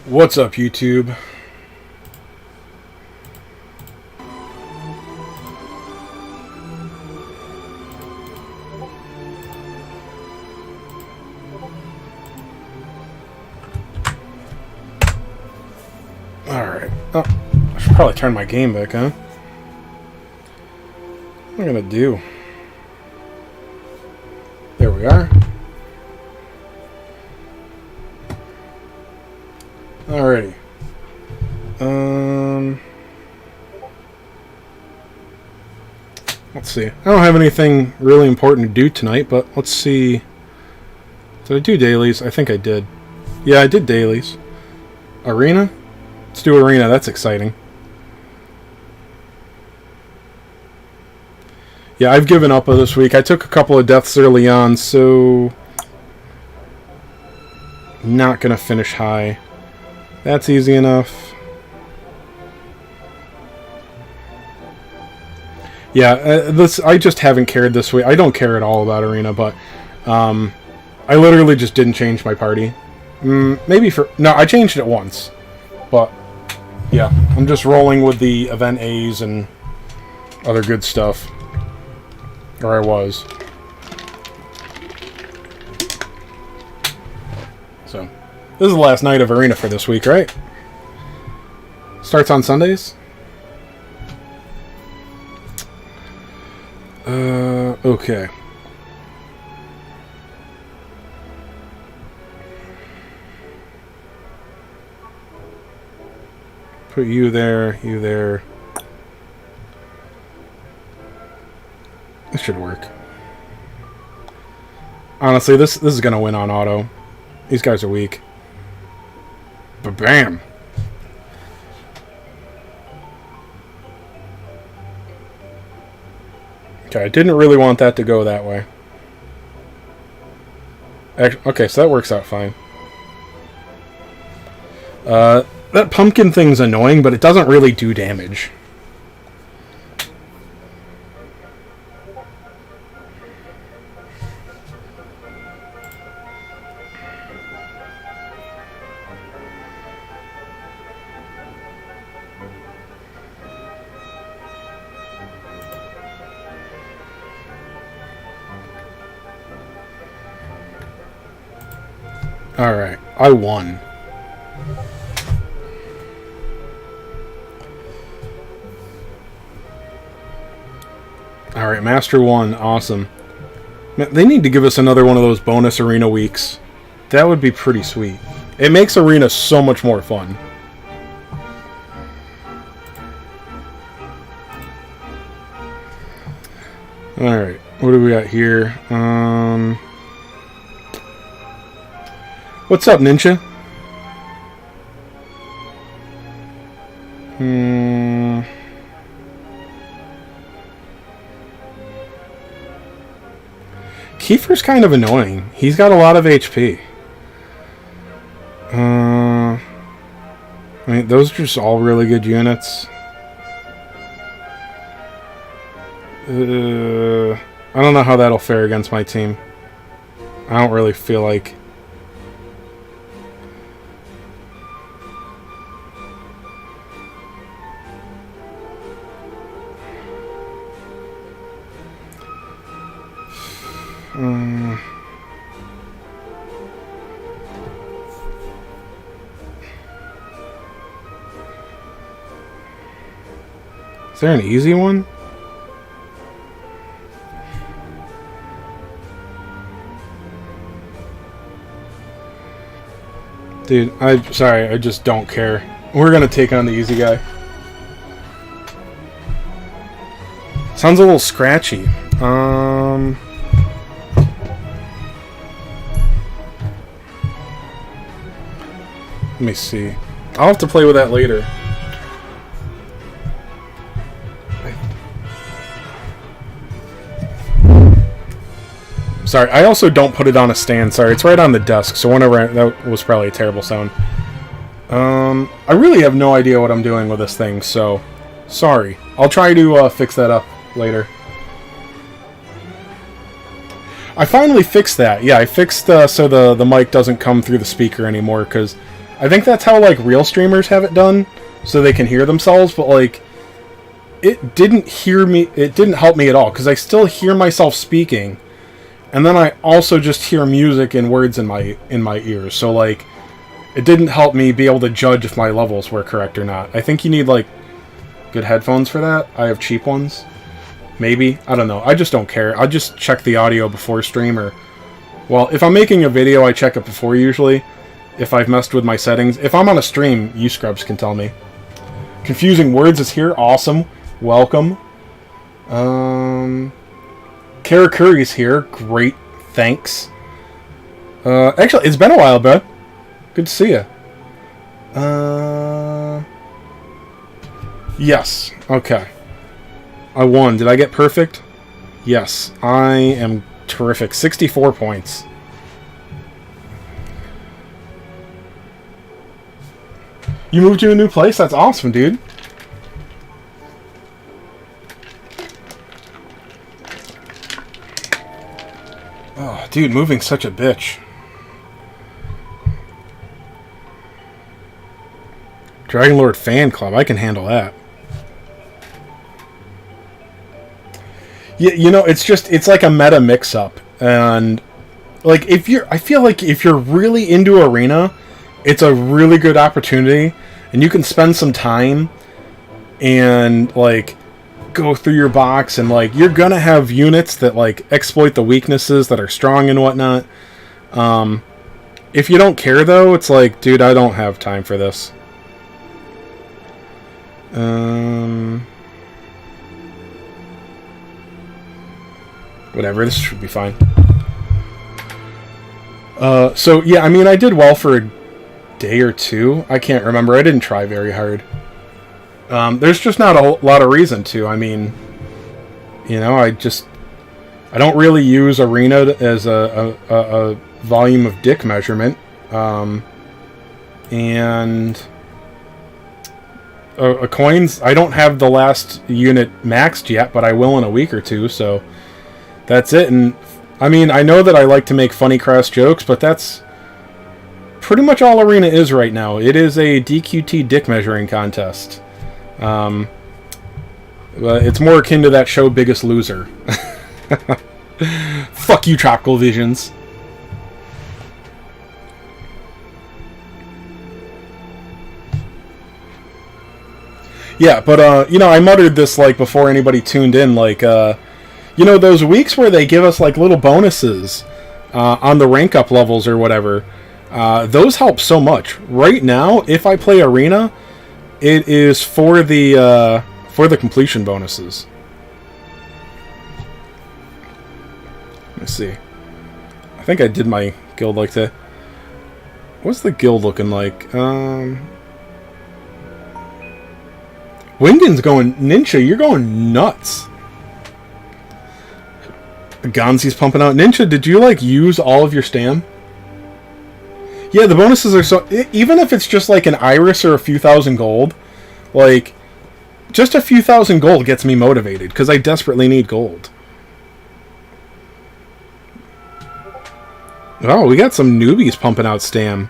What's up, YouTube? Alright. Oh, I should probably turn my game back on. What am I gonna do? There we are. Alrighty. Let's see. I don't have anything really important to do tonight, but let's see. Did I do dailies? I think I did. Yeah, I did dailies. Arena? Let's do arena. That's exciting. Yeah, I've given up this week. I took a couple of deaths early on, so not gonna finish high. That's easy enough. Yeah, I just haven't cared this week. I don't care at all about arena, but I literally just didn't change my party. No, I changed it once, but yeah, I'm just rolling with the event A's and other good stuff. Or I was. So, this is the last night of arena for this week, right? Starts on Sundays? Okay. Put you there, you there. This should work. Honestly, this is gonna win on auto. These guys are weak. But bam! Okay, I didn't really want that to go that way. Okay, so that works out fine. That pumpkin thing's annoying, but it doesn't really do damage. Alright, I won. Alright, Master 1, awesome. Man, they need to give us another one of those bonus arena weeks. That would be pretty sweet. It makes arena so much more fun. Alright, what do we got here? What's up, Ninja? Kiefer's kind of annoying. He's got a lot of HP. I mean, those are just all really good units. I don't know how that'll fare against my team. I don't really feel like... Is there an easy one? Dude, I'm sorry, I just don't care. We're gonna take on the easy guy. Sounds a little scratchy. Let me see. I'll have to play with that later. Sorry, I also don't put it on a stand. Sorry, it's right on the desk, so whenever that was probably a terrible sound. I really have no idea what I'm doing with this thing, so sorry. I'll try to fix that up later. I finally fixed that. Yeah, I fixed so the mic doesn't come through the speaker anymore, because I think that's how, like, real streamers have it done, so they can hear themselves, but, like, it didn't help me at all, because I still hear myself speaking, and then I also just hear music and words in my ears, so, like, it didn't help me be able to judge if my levels were correct or not. I think you need, like, good headphones for that. I have cheap ones. Maybe. I don't know. I just don't care. I just check the audio before stream, or... Well, if I'm making a video, I check it before, usually. If I've messed with my settings. If I'm on a stream, you scrubs can tell me. Confusing Words is here. Awesome. Welcome. Kara Curry's here. Great. Thanks. Actually, it's been a while, bud. Good to see you. Yes. Okay. I won. Did I get perfect? Yes. I am terrific. 64 points. You moved to a new place? That's awesome, dude. Oh, dude, moving's such a bitch. Dragon Lord Fan Club. I can handle that. You know, it's like a meta mix-up, and like I feel like if you're really into Arena, it's a really good opportunity, and you can spend some time and like go through your box, and like you're gonna have units that like exploit the weaknesses that are strong and whatnot. If you don't care though, it's like, dude, I don't have time for this. Whatever, this should be fine. So, yeah, I mean, I did well for a day or two. I can't remember. I didn't try very hard. There's just not a lot of reason to. I mean, you know, I don't really use Arena as a volume of dick measurement. And... coins, I don't have the last unit maxed yet, but I will in a week or two, so... That's it, and I mean, I know that I like to make funny crass jokes, but that's pretty much all Arena is right now. It is a DQT dick measuring contest. It's more akin to that show Biggest Loser. Fuck you, Tropical Visions. Yeah, but, you know, I muttered this, like, before anybody tuned in, like, you know, those weeks where they give us, like, little bonuses on the rank up levels or whatever, those help so much. Right now, if I play Arena, it is for the completion bonuses. Let me see. I think I did my guild like that. What's the guild looking like? Wingen's going... Ninja, you're going nuts. Gonzi's pumping out. Ninja, did you, like, use all of your stam? Yeah, the bonuses are so... Even if it's just, like, an iris or a few thousand gold, like, just a few thousand gold gets me motivated, because I desperately need gold. Oh, we got some newbies pumping out stam.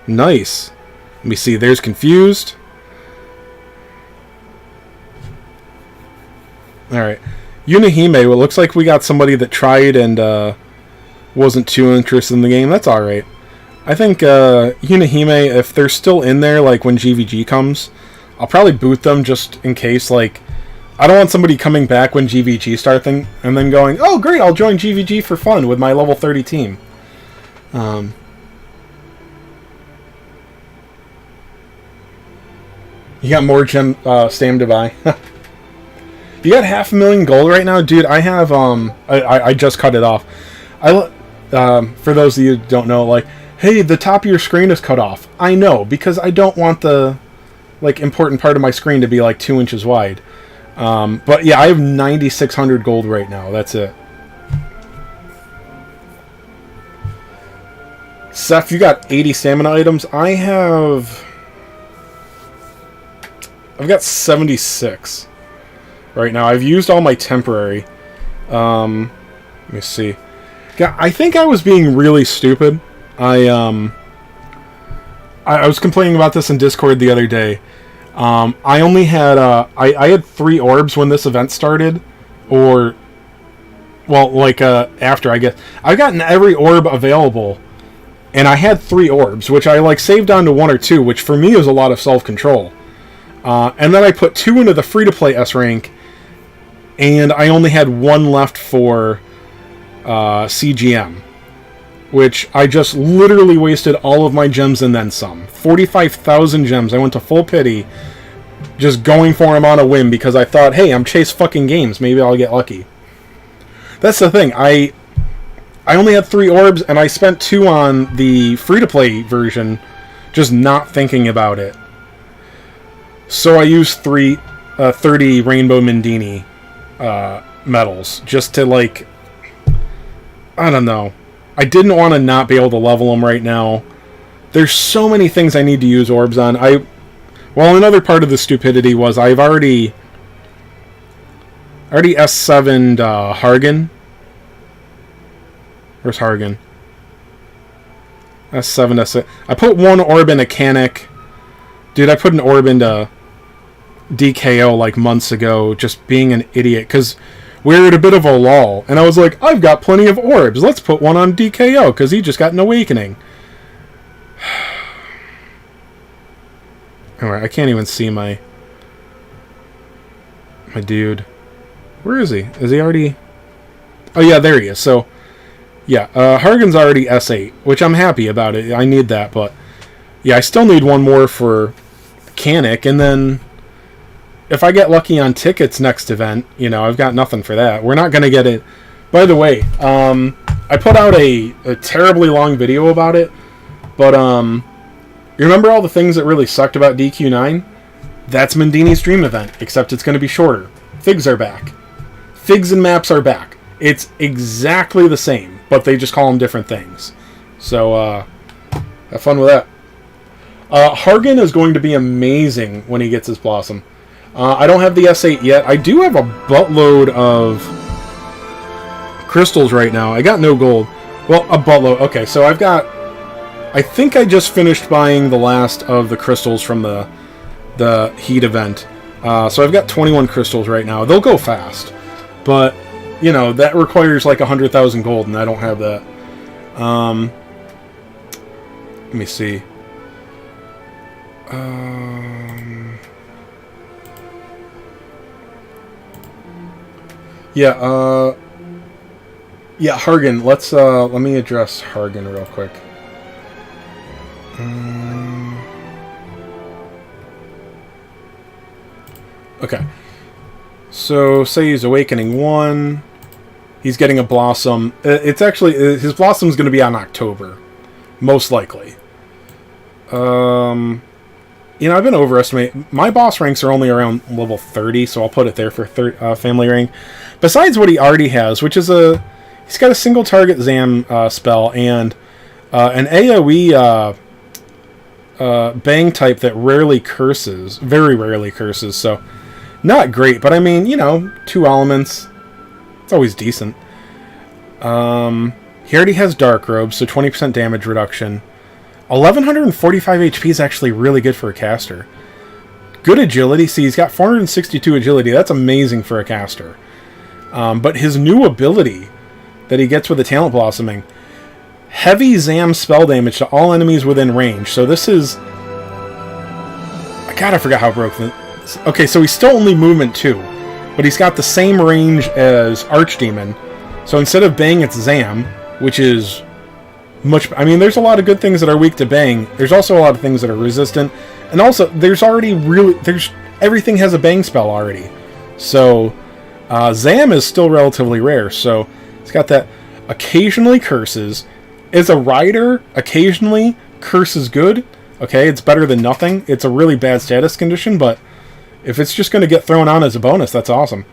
Nice. Let me see. There's Confused. Alright. Unihime, well, it looks like we got somebody that tried and wasn't too interested in the game. That's alright. I think Unihime, if they're still in there, like when GVG comes, I'll probably boot them just in case, like, I don't want somebody coming back when GVG starts and then going, oh great, I'll join GVG for fun with my level 30 team. You got more stam to buy. You got 500,000 gold right now? Dude, I have, I just cut it off. For those of you who don't know, like, hey, the top of your screen is cut off. I know, because I don't want the, like, important part of my screen to be, like, 2 inches wide. But, yeah, I have 9,600 gold right now. That's it. Seth, you got 80 stamina items. I've got 76 right now. I've used all my temporary. Let me see. Yeah, I think I was being really stupid. I I was complaining about this in Discord the other day. I only had I had 3 orbs when this event started, or well, like after, I guess. I've gotten every orb available, and I had 3 orbs, which I like saved down to 1 or 2, which for me is a lot of self-control. And then I put 2 into the free-to-play S rank, and I only had 1 left for CGM, which I just literally wasted all of my gems and then some. 45,000 gems. I went to full pity, just going for them on a whim because I thought, hey, I'm Chase fucking Games. Maybe I'll get lucky. That's the thing. I only had 3 orbs, and I spent 2 on the free-to-play version, just not thinking about it. So I used 30 Rainbow Mendini medals, just to, like, I don't know. I didn't want to not be able to level them right now. There's so many things I need to use orbs on. Well, another part of the stupidity was I've already S7'd Hargen. Where's Hargen? S7, S8. I put 1 orb into Canic. Dude, I put an orb into DKO like months ago, just being an idiot, because we were at a bit of a lull, and I was like, I've got plenty of orbs. Let's put 1 on DKO, because he just got an awakening. Alright, I can't even see my dude. Where is he? Is he already... Oh, yeah, there he is. So, yeah, Hargen's already S8, which I'm happy about it. I need that, but... Yeah, I still need 1 more for Canic, and then... If I get lucky on tickets next event, you know, I've got nothing for that. We're not going to get it. By the way, I put out a terribly long video about it, but you remember all the things that really sucked about DQ9? That's Mendini's dream event, except it's going to be shorter. Figs are back. Figs and maps are back. It's exactly the same, but they just call them different things. So, have fun with that. Hargen is going to be amazing when he gets his Blossom. I don't have the S8 yet. I do have a buttload of crystals right now. I got no gold. Well, a buttload. Okay, so I've got... I think I just finished buying the last of the crystals from the Heat event. So I've got 21 crystals right now. They'll go fast. But, you know, that requires like 100,000 gold, and I don't have that. Let me see. Yeah, yeah, Hargen. Let me address Hargen real quick. Okay. So, say he's Awakening 1. He's getting a Blossom. It's actually... His Blossom's going to be on October. Most likely. You know, I've been overestimating. My boss ranks are only around level 30, so I'll put it there for family rank. Besides what he already has, which is he's got a single target Zam spell and an AoE bang type that rarely curses, very rarely curses. So not great, but I mean, you know, 2 elements, it's always decent. He already has Dark Robe, so 20% damage reduction. 1145 HP is actually really good for a caster. Good agility. See, he's got 462 agility. That's amazing for a caster. But his new ability that he gets with the Talent Blossoming, heavy Zam spell damage to all enemies within range. So this is... God, I forgot how broke this... Okay, so he's still only movement 2, but he's got the same range as Archdemon. So instead of Bang, it's Zam, which is... much. I mean, there's a lot of good things that are weak to Bang. There's also a lot of things that are resistant. And also, there's everything has a Bang spell already. So, Zam is still relatively rare. So, it's got that. Occasionally curses. As a rider, occasionally curse is good. Okay, it's better than nothing. It's a really bad status condition, but if it's just going to get thrown on as a bonus, that's awesome.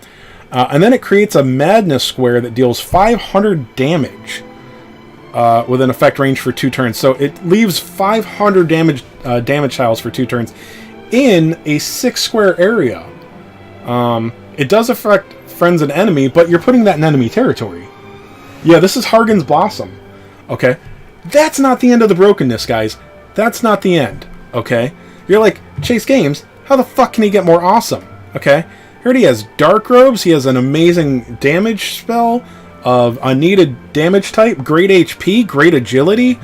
And then it creates a Madness Square that deals 500 damage. With an effect range for 2 turns. So it leaves 500 damage tiles for 2 turns in a 6 square area. It does affect friends and enemy, but you're putting that in enemy territory. Yeah, this is Hargens Blossom. Okay. That's not the end of the brokenness, guys. That's not the end, okay? You're like, Chase Games, how the fuck can he get more awesome? Okay? Here he has Dark Robes, he has an amazing damage spell of unneeded damage type, great HP, great agility,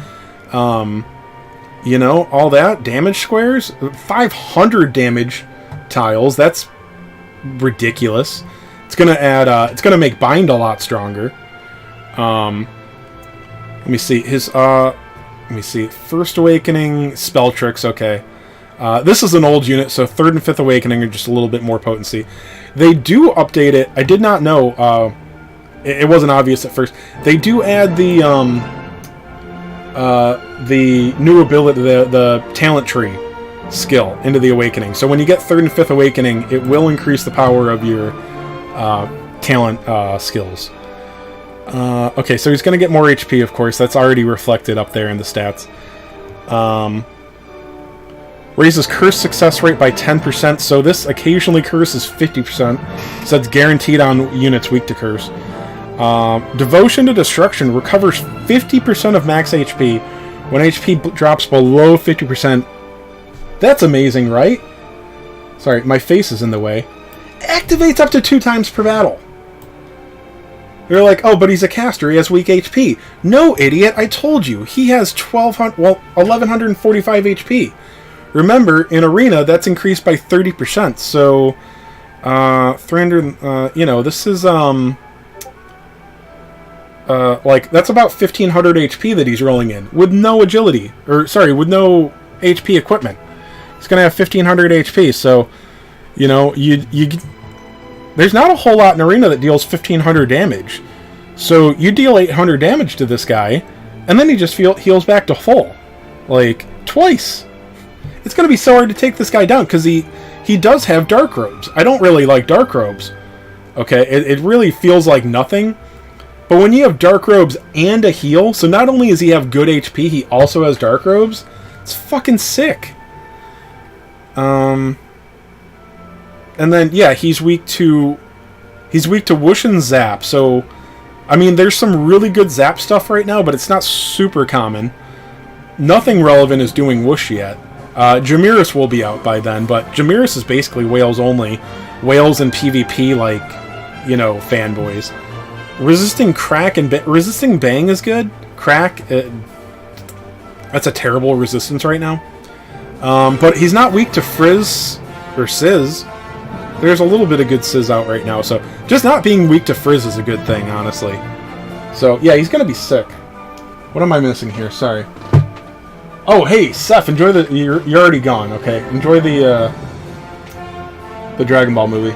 you know, all that, damage squares, 500 damage tiles, that's ridiculous. It's gonna add, it's gonna make Bind a lot stronger. Let me see, his, let me see, First Awakening, Spell Tricks, okay. This is an old unit, so 3rd and 5th Awakening are just a little bit more potency. They do update it, I did not know, it wasn't obvious at first. They do add the new ability, the talent tree skill into the Awakening. So when you get 3rd and 5th Awakening, it will increase the power of your talent skills. Okay, so he's going to get more HP, of course. That's already reflected up there in the stats. Raises curse success rate by 10%, so this occasionally curses 50%. So that's guaranteed on units weak to curse. Devotion to Destruction recovers 50% of max HP when HP drops below 50%. That's amazing, right? Sorry, my face is in the way. Activates up to 2 times per battle. You're like, oh, but he's a caster, he has weak HP. No, idiot, I told you. He has 1145 HP. Remember, in Arena, that's increased by 30%, so... 300, you know, this is, like, that's about 1500 HP that he's rolling in, with no agility, or, sorry, with no HP equipment. He's gonna have 1500 HP, so, you know, there's not a whole lot in Arena that deals 1500 damage. So, you deal 800 damage to this guy, and then he just heals back to full. Like, twice. It's gonna be so hard to take this guy down, because he does have Dark Robes. I don't really like Dark Robes. Okay, it really feels like nothing. But when you have Dark Robes and a heal, so not only does he have good HP, he also has Dark Robes. It's fucking sick. And then, yeah, he's weak to Whoosh and Zap. So, I mean, there's some really good Zap stuff right now, but it's not super common. Nothing relevant is doing Whoosh yet. Jamiris will be out by then, but Jamiris is basically Whales only. Whales and PvP, like, you know, fanboys. Resisting Crack and Resisting Bang is good. Crack, that's a terrible resistance right now. But he's not weak to Frizz or Sizz. There's a little bit of good Sizz out right now, so just not being weak to Frizz is a good thing, honestly. So, yeah, he's gonna be sick. What am I missing here? Sorry. Oh, hey, Seth, enjoy the... You're already gone, okay? Enjoy the Dragon Ball movie.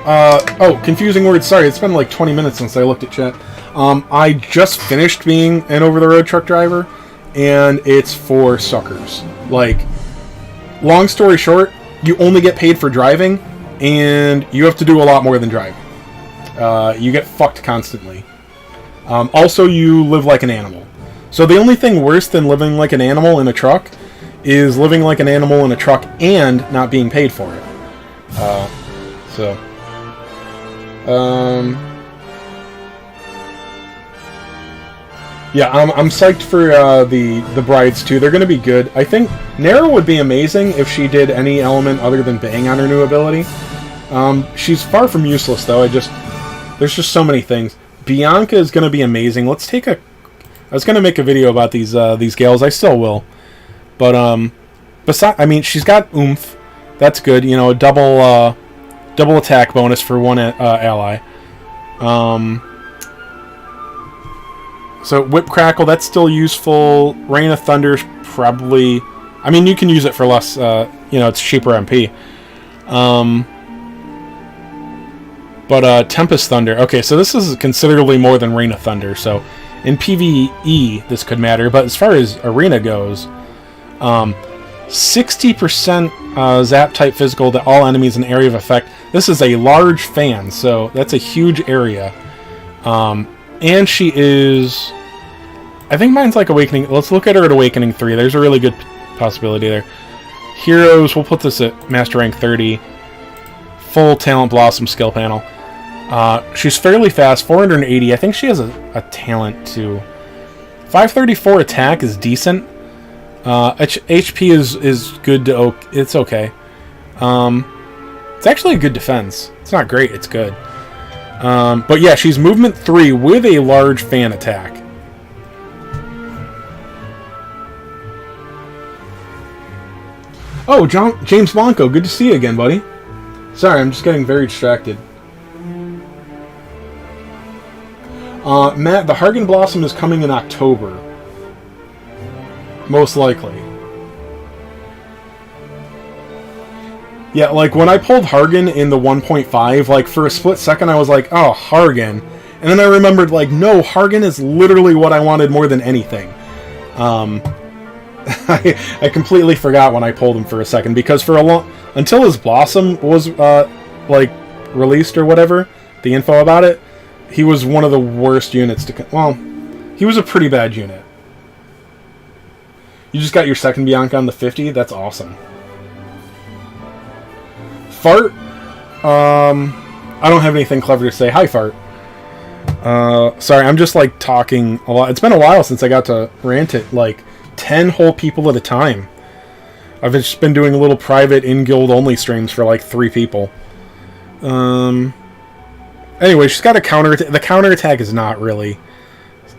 Oh, confusing words. Sorry, it's been like 20 minutes since I looked at chat. I just finished being an over-the-road truck driver, and it's for suckers. Like, long story short, you only get paid for driving, and you have to do a lot more than driving. You get fucked constantly. Also, you live like an animal. So the only thing worse than living like an animal in a truck is living like an animal in a truck and not being paid for it. Yeah, I'm psyched for the brides too. They're going to be good. I think Nara would be amazing if she did any element other than bang on her new ability. She's far from useless though. There's just so many things. Bianca is going to be amazing. Let's take a... I was going to make a video about these gals. I still will. But, I mean, she's got oomph. That's good. You know, a double attack bonus for one ally. So, Whip Crackle, that's still useful. Rain of Thunder's probably... I mean, you can use it for less, you know, it's cheaper MP. But Tempest Thunder. Okay, so this is considerably more than Rain of Thunder, so... In PvE, this could matter, but as far as Arena goes, 60% Zap-type physical to all enemies in area of effect. This is a large fan, so that's a huge area. And she is... I think mine's like Awakening... Let's look at her at Awakening 3. There's a really good possibility there. Heroes, we'll put this at Master Rank 30. Full Talent Blossom skill panel. She's fairly fast, 480. I think she has a talent too. 534 attack is decent. HP is good to... It's okay. It's actually a good defense. It's not great, it's good. But yeah, she's movement 3 with a large fan attack. Oh, James Blanco, good to see you again, buddy. Sorry, I'm just getting very distracted. Matt, the Hargens Blossom is coming in October. Most likely. Yeah, like, when I pulled Hargen in the 1.5, like, for a split second I was like, oh, Hargen. And then I remembered, like, no, Hargen is literally what I wanted more than anything. I completely forgot when I pulled him for a second, because for a long... Until his Blossom was, like, released or whatever, the info about it, he was one of the worst units to... Well, he was a pretty bad unit. You just got your second Bianca on the 50? That's awesome. Fart? I don't have anything clever to say. Hi, Fart. Sorry, I'm just, like, talking a lot. It's been a while since I got to rant at, like, 10 whole people at a time. I've just been doing little private in-guild only streams for, like, 3 people. Anyway, she's got a counter-attack. The counter-attack is not really...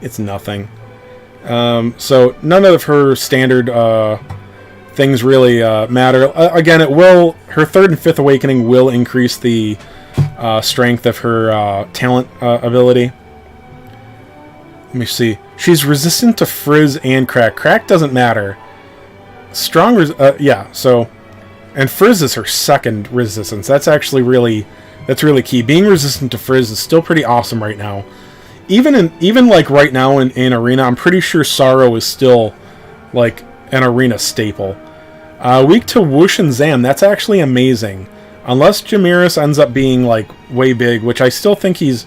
It's nothing. So, none of her standard, things really, matter. Again, it will... Her 3rd and 5th Awakening will increase the, strength of her, talent, ability. Let me see. She's resistant to Frizz and Crack. Crack doesn't matter. Strong... yeah, so... And Frizz is her 2nd resistance. That's actually really... That's really key. Being resistant to Frizz is still pretty awesome right now. Even like right now in Arena, I'm pretty sure Sorrow is still like an Arena staple. Weak to Whoosh and Zam, that's actually amazing. Unless Jamiris ends up being like way big, which I still think he's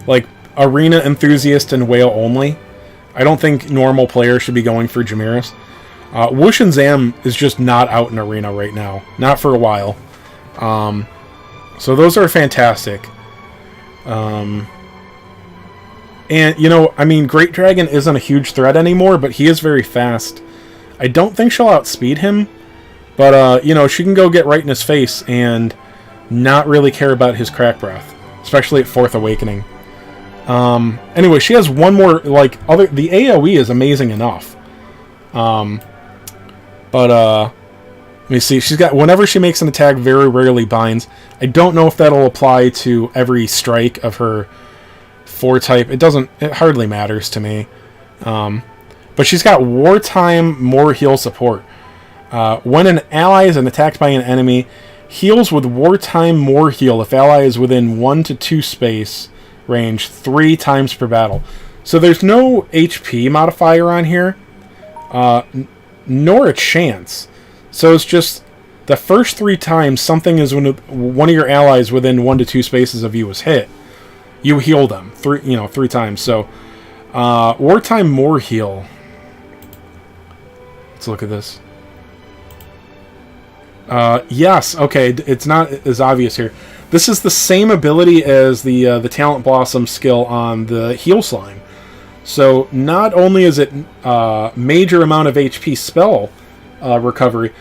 like Arena enthusiast and whale only. I don't think normal players should be going for Jamiris. Whoosh and Zam is just not out in Arena right now. Not for a while. So those are fantastic. And, you know, I mean, Great Dragon isn't a huge threat anymore, but he is very fast. I don't think she'll outspeed him, but, you know, she can go get right in his face and not really care about his Crack Breath, especially at 4th Awakening. Anyway, she has one more, like, the AoE is amazing enough. Let me see. She's got... Whenever she makes an attack, very rarely binds. I don't know if that'll apply to every strike of her 4-type. It doesn't... It hardly matters to me. But she's got Wartime More Heal support. When an ally is attacked by an enemy, heals with Wartime More Heal if ally is within 1 to 2 space range 3 times per battle. So there's no HP modifier on here. Nor a chance. So it's just the first 3 times something is when one of your allies within 1 to 2 spaces of you is hit, you heal them 3 times. So Wartime More Heal. Let's look at this. Yes, okay, it's not as obvious here. This is the same ability as the Talent Blossom skill on the Heal Slime. So not only is it major amount of HP spell recovery,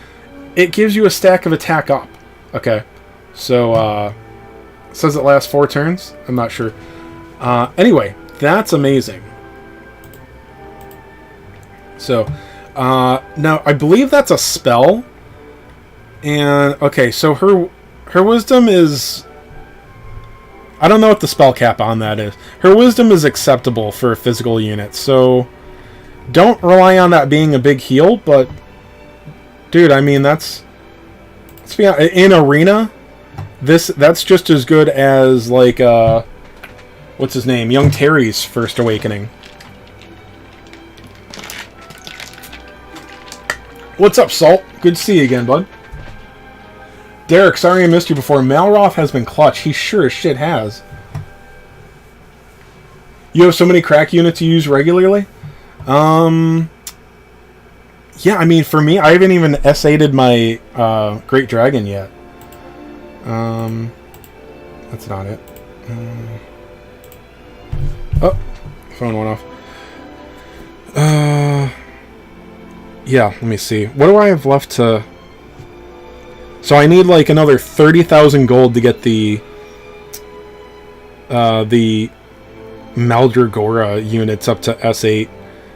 it gives you a stack of attack up. Okay, so it says it lasts 4 turns. I'm not sure. Anyway, that's amazing. So now I believe that's a spell. And okay, so her wisdom is... I don't know what the spell cap on that is. Her wisdom is acceptable for a physical unit, so don't rely on that being a big heal, but dude, I mean, let's be honest, in Arena, that's just as good as, like, what's his name? Young Terry's First Awakening. What's up, Salt? Good to see you again, bud. Derek, sorry I missed you before. Malroth has been clutch. He sure as shit has. You have so many crack units you use regularly? Yeah, I mean, for me, I haven't even S8'd my Great Dragon yet. That's not it. Oh, phone went off. Yeah, let me see. What do I have left to... So I need like another 30,000 gold to get the Maldragora units up to S8.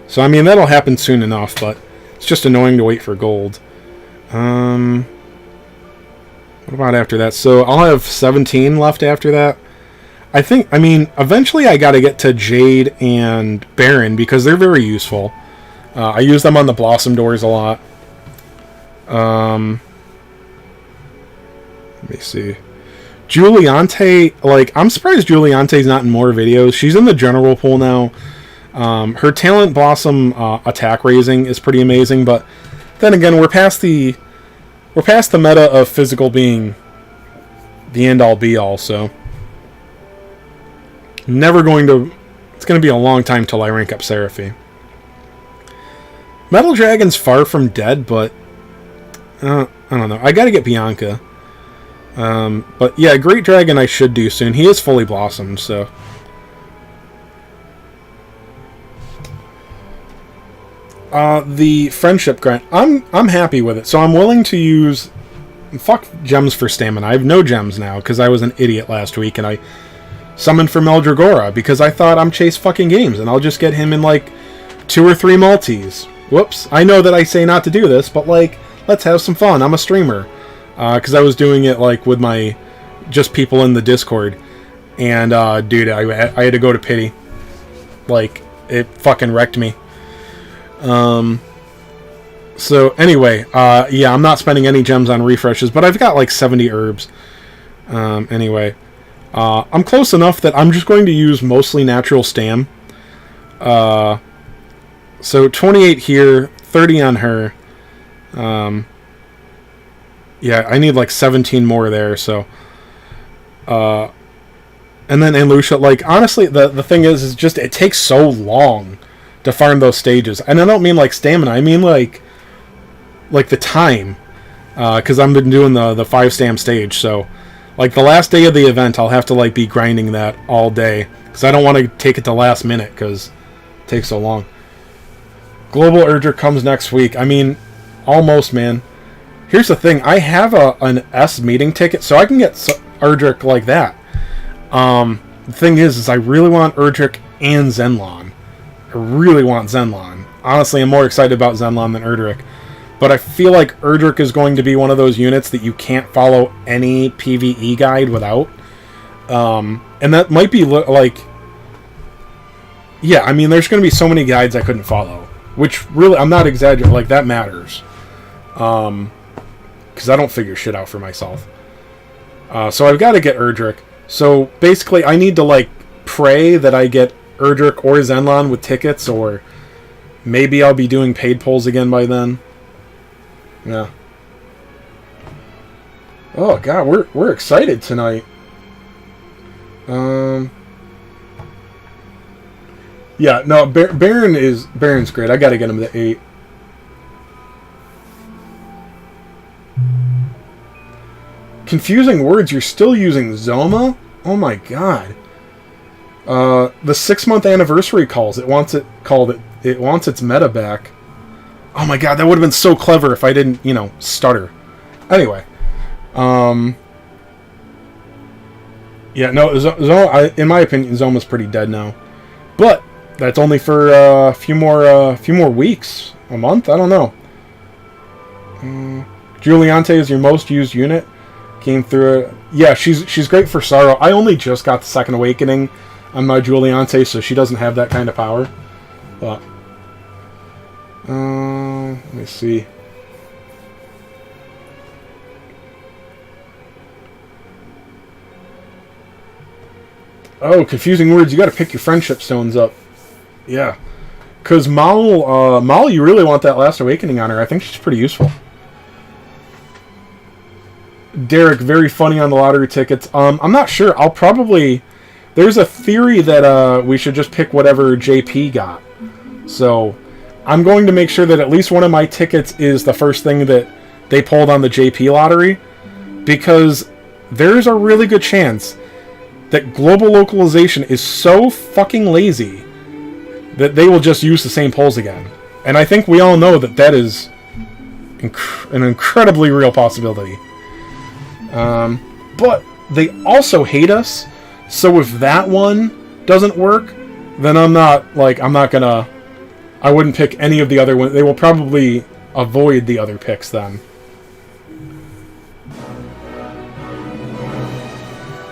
So I mean, that'll happen soon enough, but it's just annoying to wait for gold. What about after that? So I'll have 17 left after that. I mean, eventually I gotta get to Jade and Baron because they're very useful. I use them on the Blossom doors a lot. Let me see. Juliante, like, I'm surprised Juliante's not in more videos. She's in the general pool now. Her Talent Blossom attack raising is pretty amazing, but then again, we're past the meta of physical being the end-all be-all, so it's going to be a long time till I rank up Seraphy. Metal Dragon's far from dead, but I don't know. I gotta get Bianca. But yeah, Great Dragon I should do soon. He is fully blossomed, so. The friendship grind. I'm happy with it. So I'm willing to use fuck gems for stamina. I have no gems now because I was an idiot last week and I summoned for Meldragora because I thought I'm Chase fucking Games and I'll just get him in like 2 or 3 multis. Whoops. I know that I say not to do this, but like, let's have some fun. I'm a streamer. Because I was doing it like with my just people in the Discord, and dude, I had to go to pity. Like, it fucking wrecked me. So anyway, yeah, I'm not spending any gems on refreshes, but I've got like 70 herbs. Anyway, I'm close enough that I'm just going to use mostly natural stam. So 28 here, 30 on her. Yeah, I need like 17 more there, so... and then in Lucia, like, honestly, the thing is just, it takes so long to farm those stages. And I don't mean, like, stamina, I mean, like the time. Because I've been doing the 5-stam stage, so... Like, the last day of the event, I'll have to, like, be grinding that all day. Because I don't want to take it to last minute, because it takes so long. Global Urger comes next week. I mean, almost, man. Here's the thing, I have an S meeting ticket, so I can get Erdrick like that. The thing is I really want Erdrick and Zenlon. I really want Zenlon. Honestly, I'm more excited about Zenlon than Erdrick. But I feel like Erdrick is going to be one of those units that you can't follow any PvE guide without. And that might be like... Yeah, I mean, there's going to be so many guides I couldn't follow. Which, really, I'm not exaggerating, like, that matters. Because I don't figure shit out for myself. So I've got to get Erdrick. So basically, I need to like pray that I get Erdrick or Zenlon with tickets, or maybe I'll be doing paid pulls again by then. Yeah. Oh god, we're excited tonight. Yeah, no, Baron's great. I got to get him to 8. Confusing words, you're still using Zoma? Oh my god. The 6-month anniversary calls. It wants its meta back. Oh my god, that would have been so clever if I didn't, stutter. Anyway. Yeah, no, Zoma, in my opinion, Zoma's pretty dead now. But that's only for a few more weeks. A month? I don't know. Juliante is your most used unit. Came through it. Yeah, she's great for Sorrow. I only just got the Second Awakening on my Juliante, so she doesn't have that kind of power. But let me see. Oh, confusing words. You got to pick your friendship stones up. Yeah, because Mal, you really want that Last Awakening on her. I think she's pretty useful. Derek, very funny on the lottery tickets. I'm not sure. I'll probably... There's a theory that we should just pick whatever JP got. So, I'm going to make sure that at least one of my tickets is the first thing that they pulled on the JP lottery. Because there's a really good chance that global localization is so fucking lazy that they will just use the same polls again. And I think we all know that that is an incredibly real possibility. But they also hate us, so if that one doesn't work, then I wouldn't pick any of the other ones. They will probably avoid the other picks then.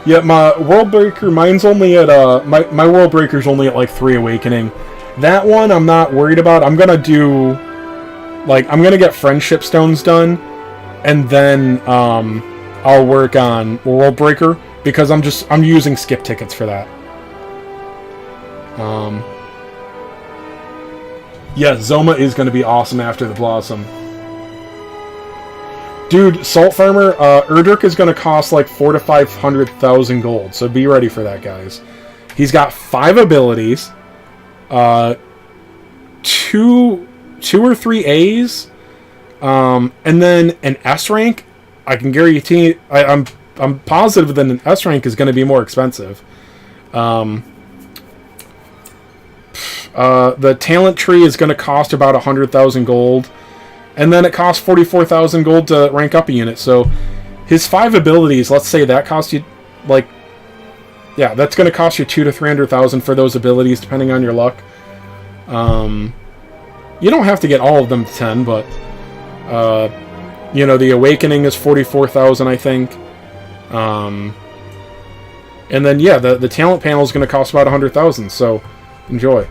Yeah, my World Breaker, mine's only at, my World Breaker's only at, like, 3 Awakening. That one I'm not worried about. I'm gonna do, like, I'm gonna get Friendship Stones done, and then, I'll work on World Breaker, because I'm using skip tickets for that. Yeah, Zoma is gonna be awesome after the Blossom. Dude, Salt Farmer, Erdrick is going to cost like 400,000 to 500,000 gold, so be ready for that, guys. He's got 5 abilities, 2 or 3 A's, and then an S rank. I can guarantee, I'm positive that an S rank is going to be more expensive. The talent tree is going to cost about 100,000 gold. And then it costs 44,000 gold to rank up a unit. So his 5 abilities, let's say that costs you, like, yeah, that's going to cost you 200,000 to 300,000 for those abilities, depending on your luck. You don't have to get all of them to 10, but, you know, the Awakening is 44,000, I think. And then, yeah, the talent panel is going to cost about 100,000, so enjoy.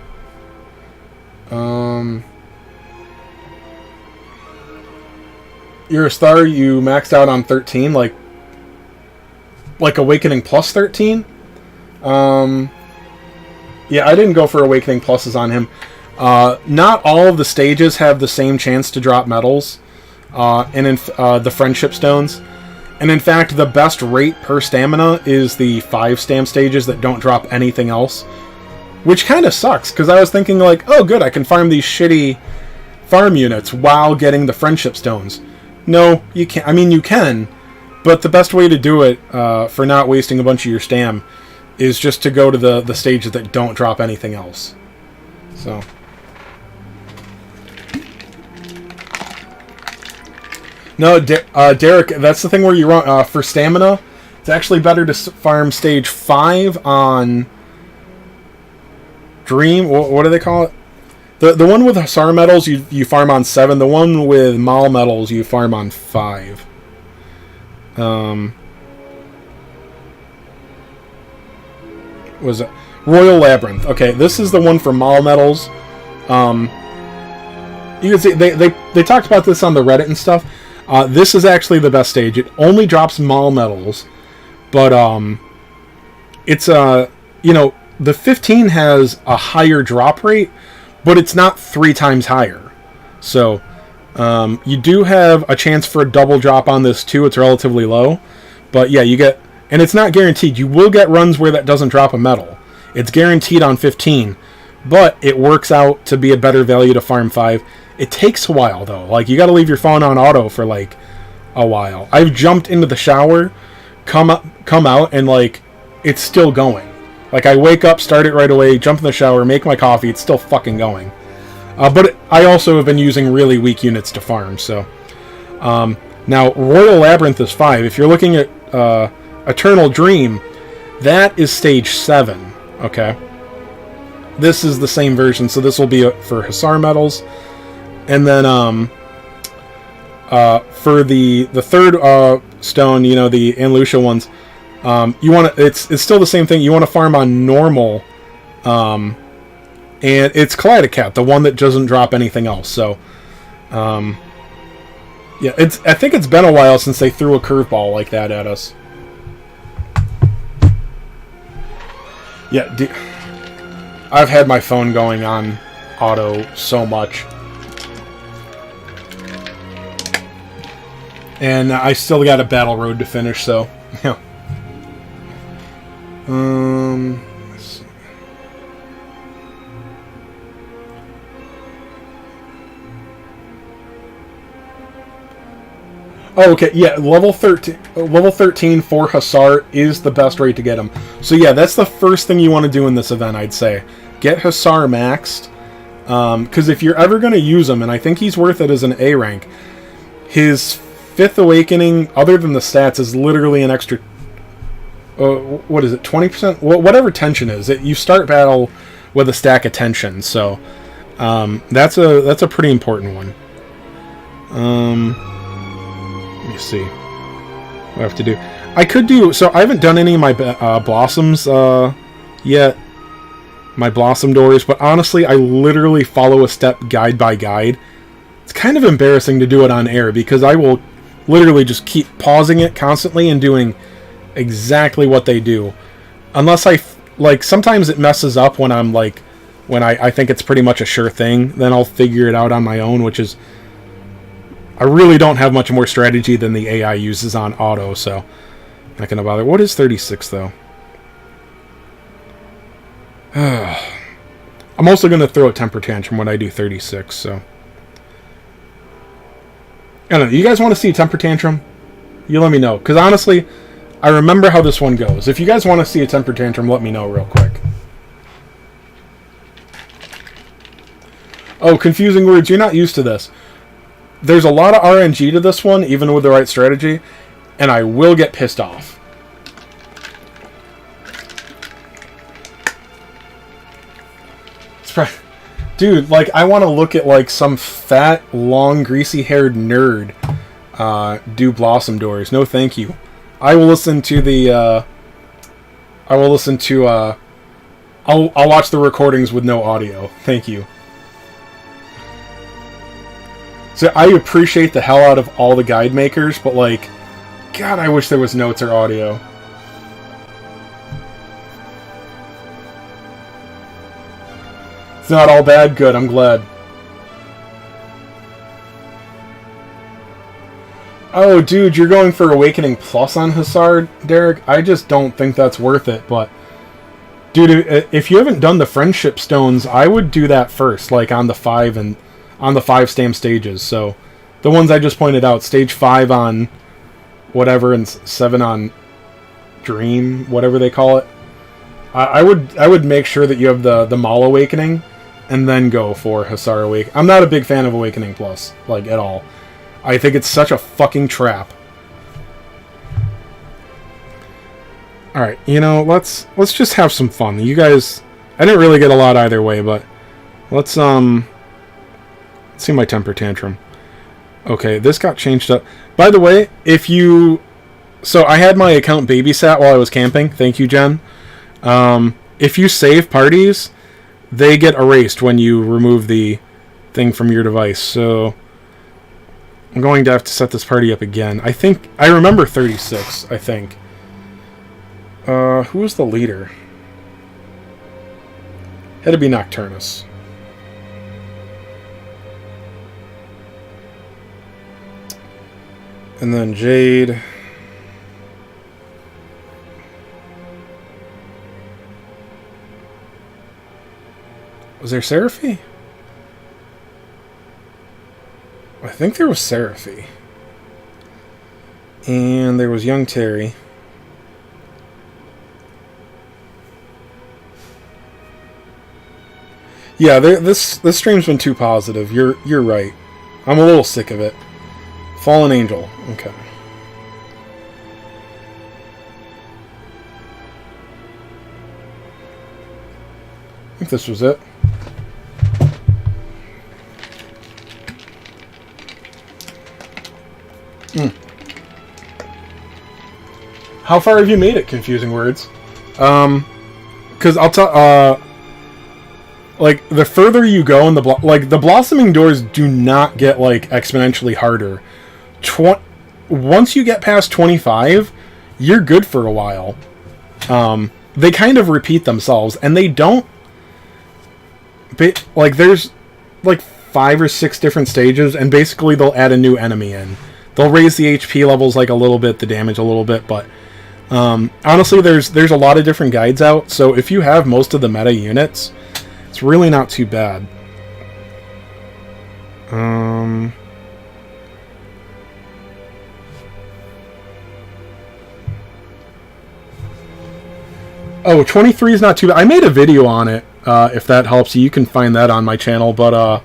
You're a star, you maxed out on 13, like Awakening plus 13? Yeah, I didn't go for Awakening pluses on him. Not all of the stages have the same chance to drop medals, and the Friendship Stones. And in fact, the best rate per stamina is the 5 stamp stages that don't drop anything else. Which kind of sucks, because I was thinking like, oh good, I can farm these shitty farm units while getting the Friendship Stones. No, you can't. I mean, you can, but the best way to do it for not wasting a bunch of your stam is just to go to the stages that don't drop anything else. So. No, Derek, that's the thing where you run for stamina. It's actually better to farm stage 5 on Dream. What do they call it? The one with Hussar medals, you farm on 7. The one with Mal medals, you farm on 5. Was it Royal Labyrinth? Okay, this is the one for Mal medals. You can see they talked about this on the Reddit and stuff. This is actually the best stage. It only drops Mal medals, but it's you know, the 15 has a higher drop rate, but it's not 3 times higher. So, you do have a chance for a double drop on this too. It's relatively low. But yeah, you get... And it's not guaranteed. You will get runs where that doesn't drop a medal. It's guaranteed on 15. But it works out to be a better value to farm 5. It takes a while, though. Like, you gotta leave your phone on auto for, like, a while. I've jumped into the shower, come out, and, like, it's still going. Like, I wake up, start it right away, jump in the shower, make my coffee, it's still fucking going. But I also have been using really weak units to farm, so... now, Royal Labyrinth is 5. If you're looking at Eternal Dream, that is stage 7, okay? This is the same version, so this will be for Hussar medals. And then, for the third stone, you know, the Anlucia ones... you want to, it's still the same thing. You want to farm on normal, and it's Kaleidocat, the one that doesn't drop anything else. So, yeah, I think it's been a while since they threw a curveball like that at us. Yeah, I've had my phone going on auto so much. And I still got a battle road to finish, so, yeah. Let's see. Oh, okay, yeah, level 13 for Hussar is the best rate to get him. So yeah, that's the first thing you want to do in this event, I'd say. Get Hussar maxed, Because if you're ever going to use him, and I think he's worth it as an A rank, his 5th Awakening, other than the stats, is literally an extra... what is it, 20%? Whatever tension is. You start battle with a stack of tension, so that's a pretty important one. Let me see what I have to do. I could do... So I haven't done any of my blossoms yet. My blossom doors, but honestly, I literally follow a step guide by guide. It's kind of embarrassing to do it on air, because I will literally just keep pausing it constantly and doing exactly what they do. Unless sometimes it messes up when I'm when I think it's pretty much a sure thing, then I'll figure it out on my own, which is... I really don't have much more strategy than the AI uses on auto, so not gonna bother. What is 36, though? I'm also gonna throw a temper tantrum when I do 36, so... I don't know, you guys want to see a temper tantrum? You let me know, because honestly, I remember how this one goes. If you guys want to see a temper tantrum, let me know real quick. Oh, confusing words, you're not used to this. There's a lot of RNG to this one, even with the right strategy, and I will get pissed off. Dude, I want to look at, some fat, long, greasy-haired nerd do Blossom doors. No, thank you. I will listen to the, I'll watch the recordings with no audio. Thank you. So, I appreciate the hell out of all the guide makers, but, God, I wish there was notes or audio. It's not all bad. Good, I'm glad. Oh, dude, you're going for Awakening Plus on Hussar, Derek? I just don't think that's worth it, but... Dude, if you haven't done the Friendship Stones, I would do that first, on the 5 and... On the 5 stamp stages, so... The ones I just pointed out, stage 5 on... Whatever, and 7 on... Dream, whatever they call it. I would make sure that you have the Maul Awakening, and then go for Hussar Awakening. I'm not a big fan of Awakening Plus, at all. I think it's such a fucking trap. Alright, let's just have some fun. You guys... I didn't really get a lot either way, but... Let's see my temper tantrum. Okay, this got changed up. By the way, if you... So, I had my account babysat while I was camping. Thank you, Jen. If you save parties, they get erased when you remove the thing from your device. So, I'm going to have to set this party up again. I remember 36, I think. Who was the leader? Had to be Nocturnus. And then Jade. Was there Seraphy? I think there was Seraphy. And there was young Terry. Yeah, this stream's been too positive. You're right. I'm a little sick of it. Fallen Angel. Okay. I think this was it. How far have you made it, confusing words? Because I'll tell, the further you go in the the blossoming doors do not get exponentially harder. Once you get past 25, you're good for a while. They kind of repeat themselves, and they don't. There's 5 or 6 different stages, and basically they'll add a new enemy in. They'll raise the HP levels a little bit, the damage a little bit, but honestly, there's a lot of different guides out, so if you have most of the meta units, it's really not too bad. Oh, 23 is not too bad. I made a video on it if that helps you. You can find that on my channel. But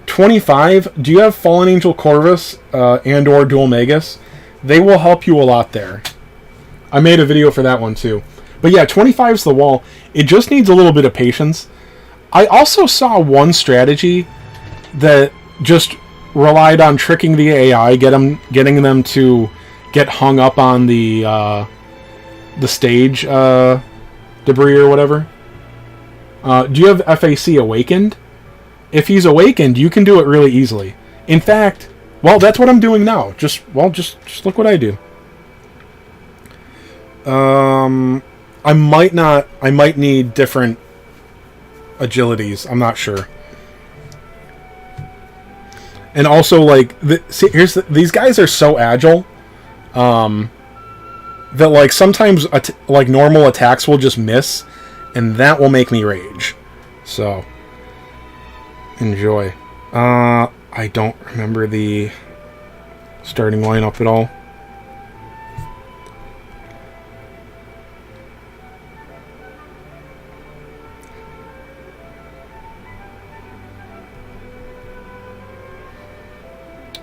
25, do you have Fallen Angel Corvus and or Dual Magus? They will help you a lot there. I made a video for that one too. But yeah, 25 is the wall. It just needs a little bit of patience. I also saw one strategy that just relied on tricking the AI, getting them to get hung up on the stage debris or whatever. Do you have FAC Awakened? If he's awakened, you can do it really easily. In fact, well, that's what I'm doing now. Just look what I do. I might need different agilities. I'm not sure. And also, like, these guys are so agile, that, like, sometimes, like, normal attacks will just miss, and that will make me rage. So, enjoy. I don't remember the starting lineup at all.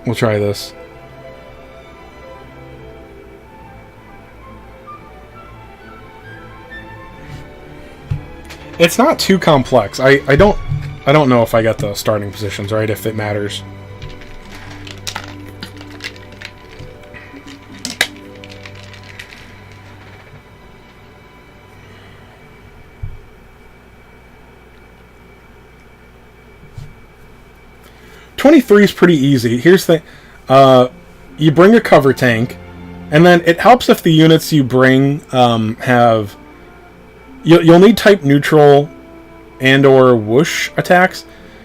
We'll try this. It's not too complex. I don't know if I got the starting positions right, if it matters. '23 is pretty easy. Here's the you bring a cover tank, and then it helps if the units you bring have you'll need type neutral and or whoosh attacks.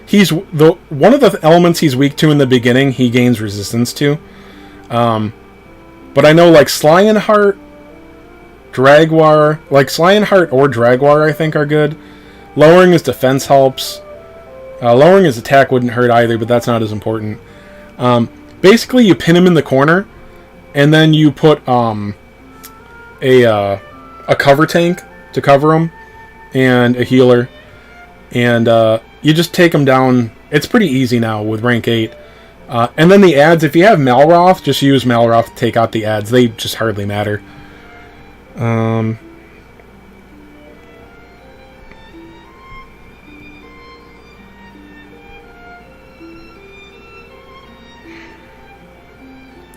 One of the elements he's weak to in the beginning, he gains resistance to. But I know, like, Lionheart, Dragwar, like Lionheart or Dragwar, I think are good. Lowering his defense helps. Lowering his attack wouldn't hurt either, but that's not as important. Basically, you pin him in the corner, and then you put a cover tank to cover him, and a healer, and you just take him down. It's pretty easy now with rank 8. And then the adds, if you have Malroth, just use Malroth to take out the adds. They just hardly matter.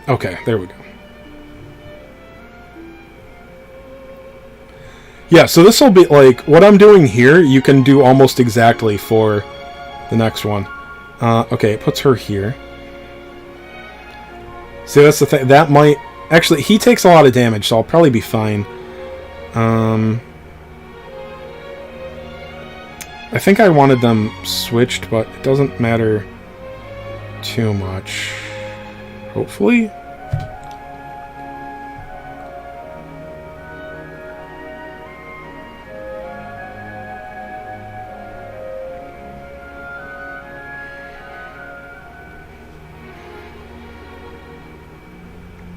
Okay, there we go. Yeah, so this will be, like, what I'm doing here, you can do almost exactly for the next one. Okay, it puts her here. See, that's the thing. That might... Actually, he takes a lot of damage, so I'll probably be fine. I think I wanted them switched, but it doesn't matter too much. Hopefully?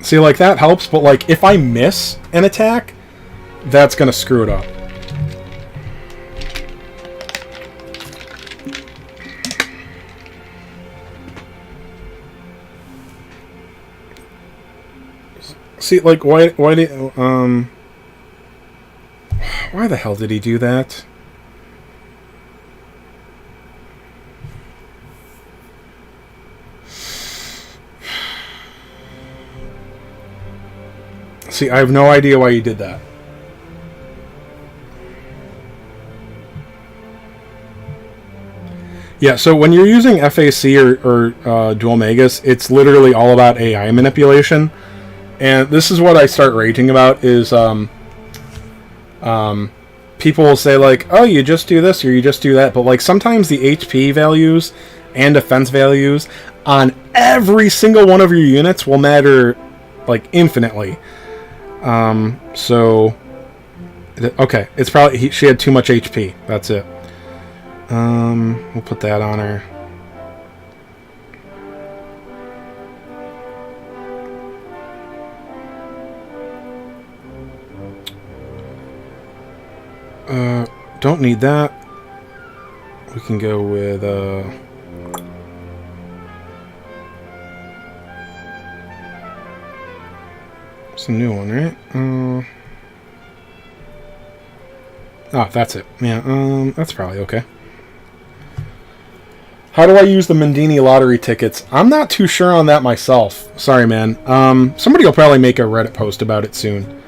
See, like, that helps, but, like, if I miss an attack, that's gonna screw it up. See, like, why the hell did he do that? See, I have no idea why you did that. Yeah, so when you're using FAC or Dual Magus, it's literally all about AI manipulation. And this is what I start raging about, is people will say, like, oh, you just do this or you just do that. But, like, sometimes the HP values and defense values on every single one of your units will matter, like, infinitely. So, okay, it's probably, she had too much HP. That's it. We'll put that on her. Don't need that. can go with it's a new one, right? Oh, that's it. Yeah, that's probably okay. How do I use the Mendini lottery tickets? I'm not too sure on that myself. Sorry, man. Somebody will probably make a Reddit post about it soon.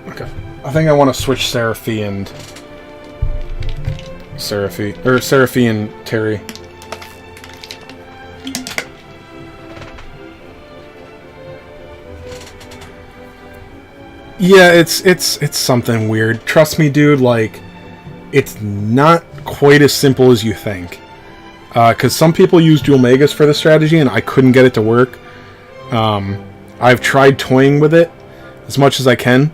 Okay. I think I want to switch Seraphi and Terry. Yeah, it's something weird. Trust me, dude, like, it's not quite as simple as you think. Because some people use dual megas for the strategy, and I couldn't get it to work. I've tried toying with it as much as I can.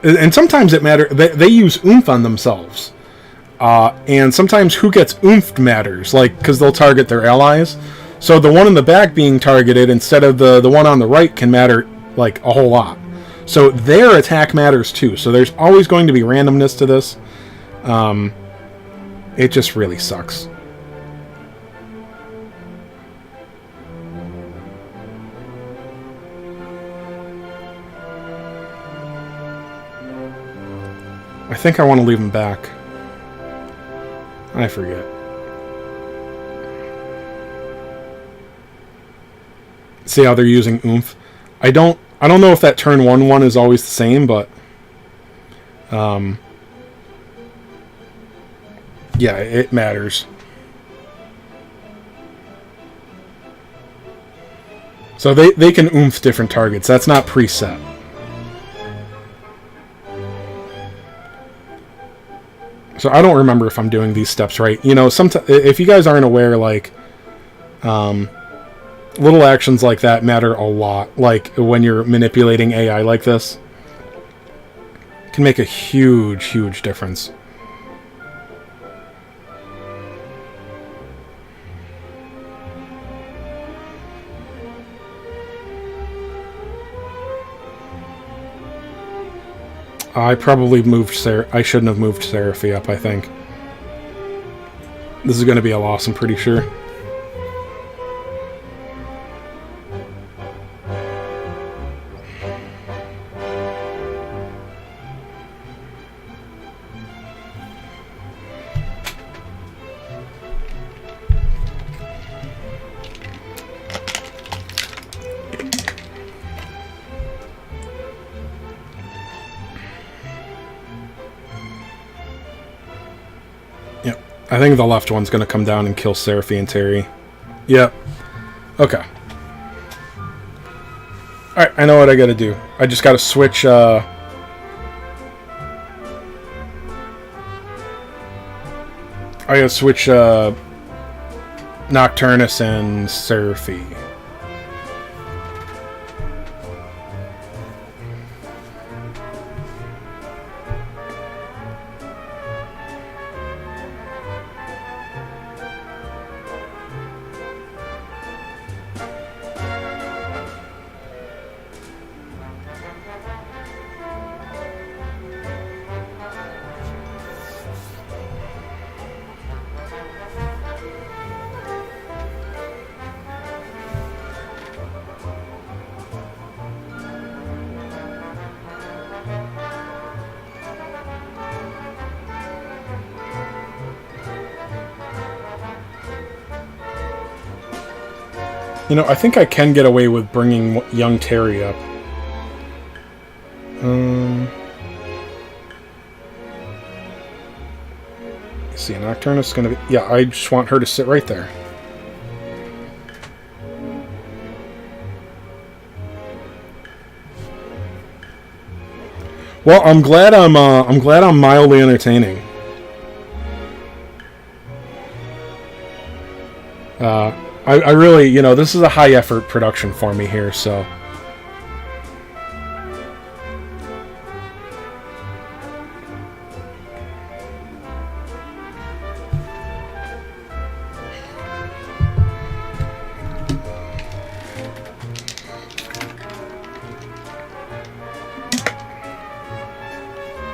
And sometimes it matters. They use oomph on themselves. And sometimes who gets oomphed matters, like, because they'll target their allies. So the one in the back being targeted instead of the one on the right can matter, like, a whole lot. So their attack matters too. So there's always going to be randomness to this. It just really sucks. I think I want to leave them back. I forget. See how they're using oomph? I don't know if that turn 1/1 is always the same, but yeah, it matters. So they can oomph different targets. That's not preset. So I don't remember if I'm doing these steps right. You know, sometimes if you guys aren't aware, like, little actions like that matter a lot. Like when you're manipulating AI like this, it can make a huge, huge difference. I probably moved I shouldn't have moved Seraphi up, I think. This is going to be a loss, I'm pretty sure. I think the left one's going to come down and kill Seraphi and Terry. Yep. Okay. Alright, I know what I got to do. I just got to switch, I got to switch, Nocturnus and Seraphi. You know, I think I can get away with bringing young Terry up. Let's see, Nocturnus is going to be... Yeah, I just want her to sit right there. Well, I'm glad I'm mildly entertaining. I really, you know, this is a high effort production for me here, so.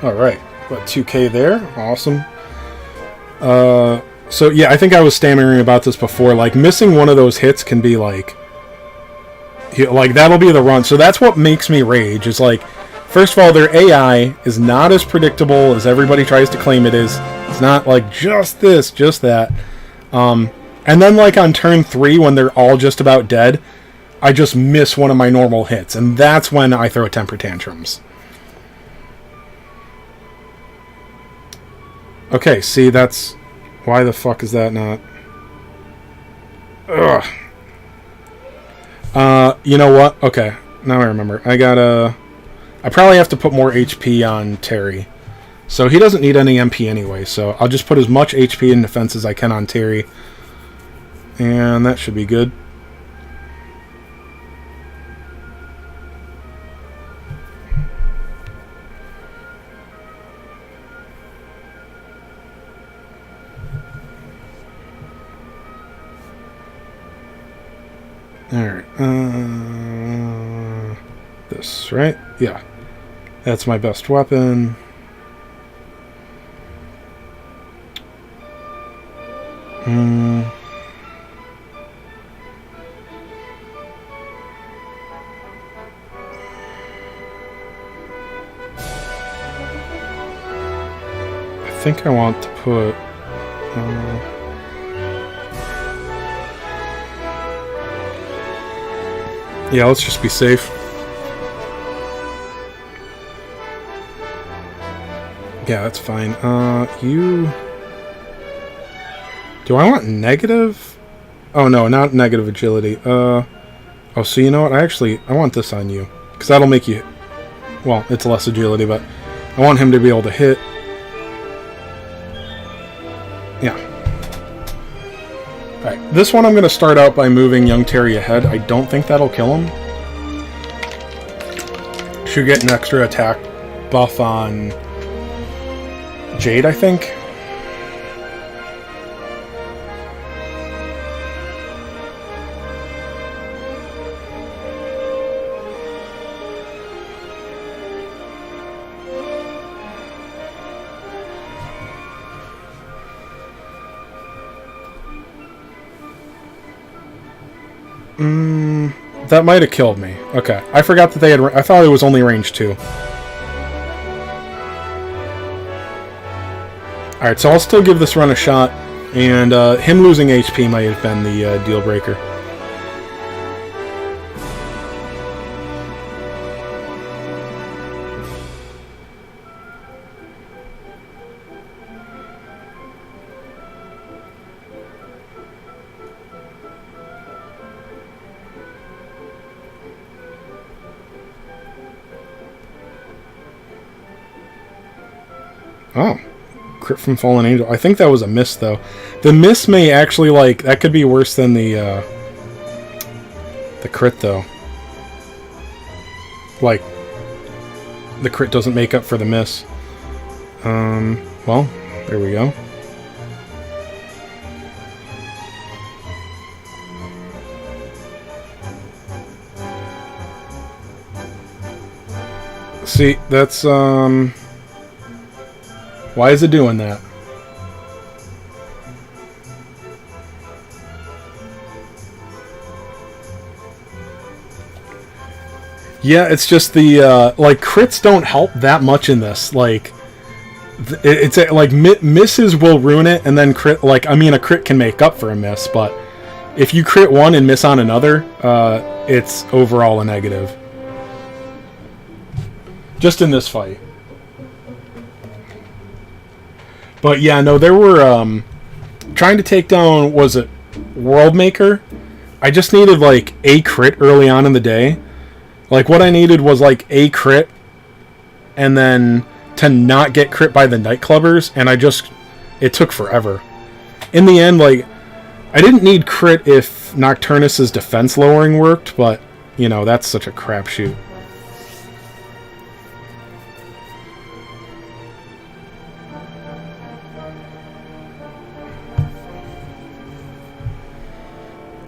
Alright. Got 2k there. Awesome. So, yeah, I think I was stammering about this before. Like, missing one of those hits can be, like, that'll be the run. So that's what makes me rage. Is, like, first of all, their AI is not as predictable as everybody tries to claim it is. It's not, like, just this, just that. And then, like, on turn 3, when they're all just about dead, I just miss one of my normal hits. And that's when I throw temper tantrums. Okay, see, that's... Why the fuck is that not... Ugh. You know what? Okay, now I remember. I probably have to put more HP on Terry. So he doesn't need any MP anyway, so I'll just put as much HP and defense as I can on Terry. And that should be good. Alright, this, right? Yeah. That's my best weapon. I think I want to put... yeah, let's just be safe. Yeah, that's fine. You... Do I want negative? Oh, no, not negative agility. Oh, so you know what? I want this on you. Because that'll make you... Well, it's less agility, but I want him to be able to hit. Yeah. Alright, this one I'm going to start out by moving young Terry ahead. I don't think that'll kill him. Should get an extra attack buff on Jade, I think. That might have killed me. Okay. I forgot that they had... I thought it was only range 2. Alright, so I'll still give this run a shot. And him losing HP might have been the deal breaker. Oh. Crit from Fallen Angel. I think that was a miss, though. The miss may actually, like... That could be worse than the crit, though. Like, the crit doesn't make up for the miss. Well, there we go. See, that's, why is it doing that? Yeah, it's just the, like, crits don't help that much in this. Like, it's, like, misses will ruin it, and then crit, like, I mean, a crit can make up for a miss, but if you crit one and miss on another, it's overall a negative. Just in this fight. But yeah, no, there were, trying to take down, was it Worldmaker? I just needed, like, a crit early on in the day. Like, what I needed was, like, a crit, and then to not get crit by the Nightclubbers, and it took forever. In the end, like, I didn't need crit if Nocturnus's defense lowering worked, but, you know, that's such a crapshoot.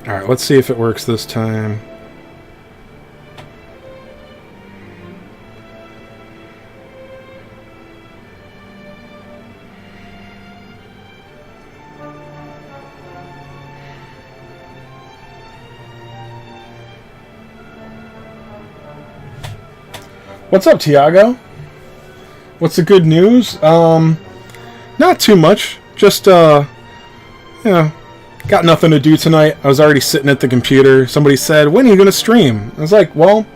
Alright, let's see if it works this time. What's up, Tiago? What's the good news? Not too much. Just, you know, got nothing to do tonight. I was already sitting at the computer. Somebody said, when are you going to stream? I was like, well,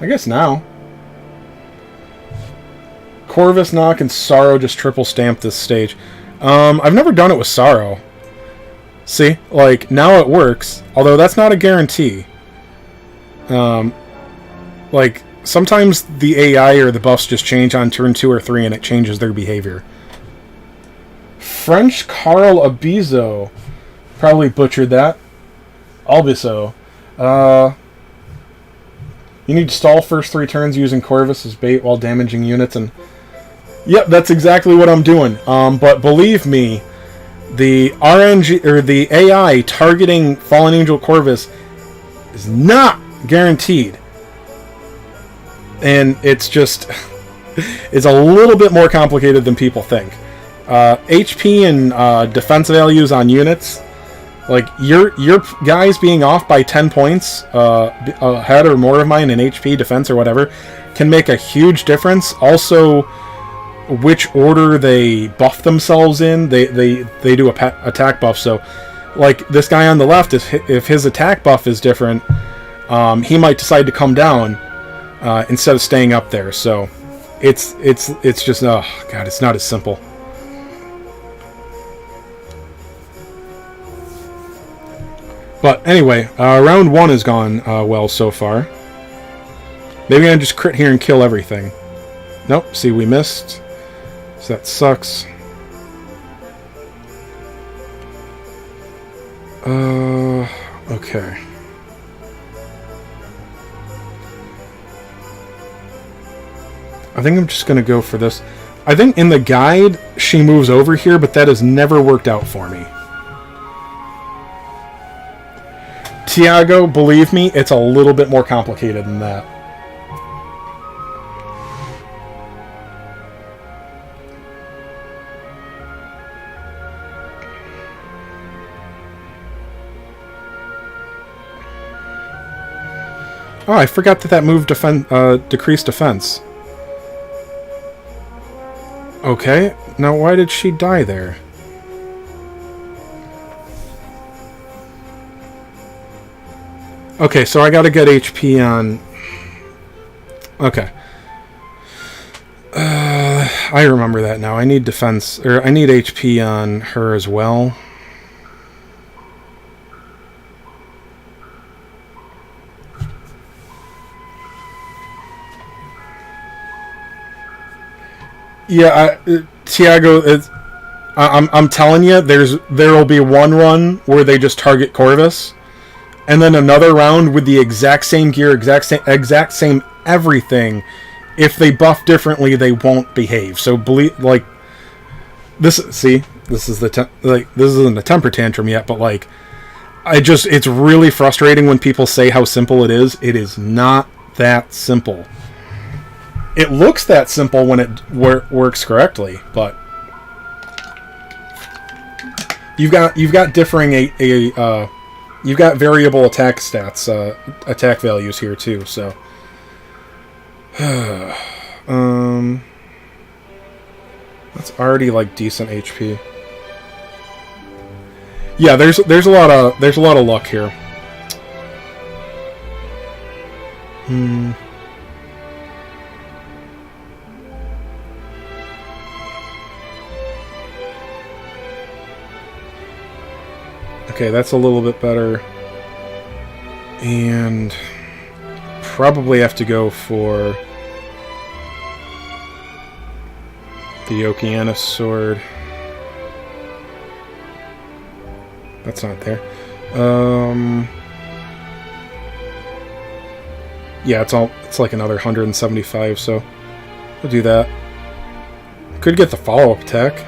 I guess now. Corvus, Knock, and Sorrow just triple stamped this stage. I've never done it with Sorrow. See? Like, now it works. Although that's not a guarantee. Like, sometimes the AI or the buffs just change on turn 2 or 3 and it changes their behavior. French Carl Abizo. Probably butchered that. Albiso. You need to stall first 3 turns using Corvus as bait while damaging units and... Yep, that's exactly what I'm doing. But believe me, the RNG or the AI targeting Fallen Angel Corvus is not guaranteed. And it's just it's a little bit more complicated than people think. HP and defense values on units, like your guys being off by 10 points ahead or more of mine in HP, defense, or whatever, can make a huge difference. Also, which order they buff themselves in, they do a attack buff. So, like this guy on the left, if his attack buff is different, he might decide to come down instead of staying up there. So, it's just, oh god, it's not as simple. But anyway, round 1 has gone well so far. Maybe I just crit here and kill everything. Nope, see, we missed. So that sucks. Okay. I think I'm just going to go for this. I think in the guide, she moves over here, but that has never worked out for me. Tiago, believe me, it's a little bit more complicated than that. Oh, I forgot that move decreased defense. Okay, now why did she die there? Okay, so I gotta get HP on... Okay. I remember that now. I need defense, or I need HP on her as well. Yeah, Tiago, I'm telling you, there'll be one run where they just target Corvus, and then another round with the exact same gear, exact same everything. If they buff differently, they won't behave. So believe, like, this. See, this is this isn't a temper tantrum yet, but like, it's really frustrating when people say how simple it is. It is not that simple. It looks that simple when it works correctly, but you've got differing you've got variable attack stats, attack values here too. So, that's already like decent HP. Yeah, there's a lot of luck here. Okay, that's a little bit better. And probably have to go for the Okeanos sword. That's not there. Yeah, it's like another 175, so we'll do that. Could get the follow-up attack.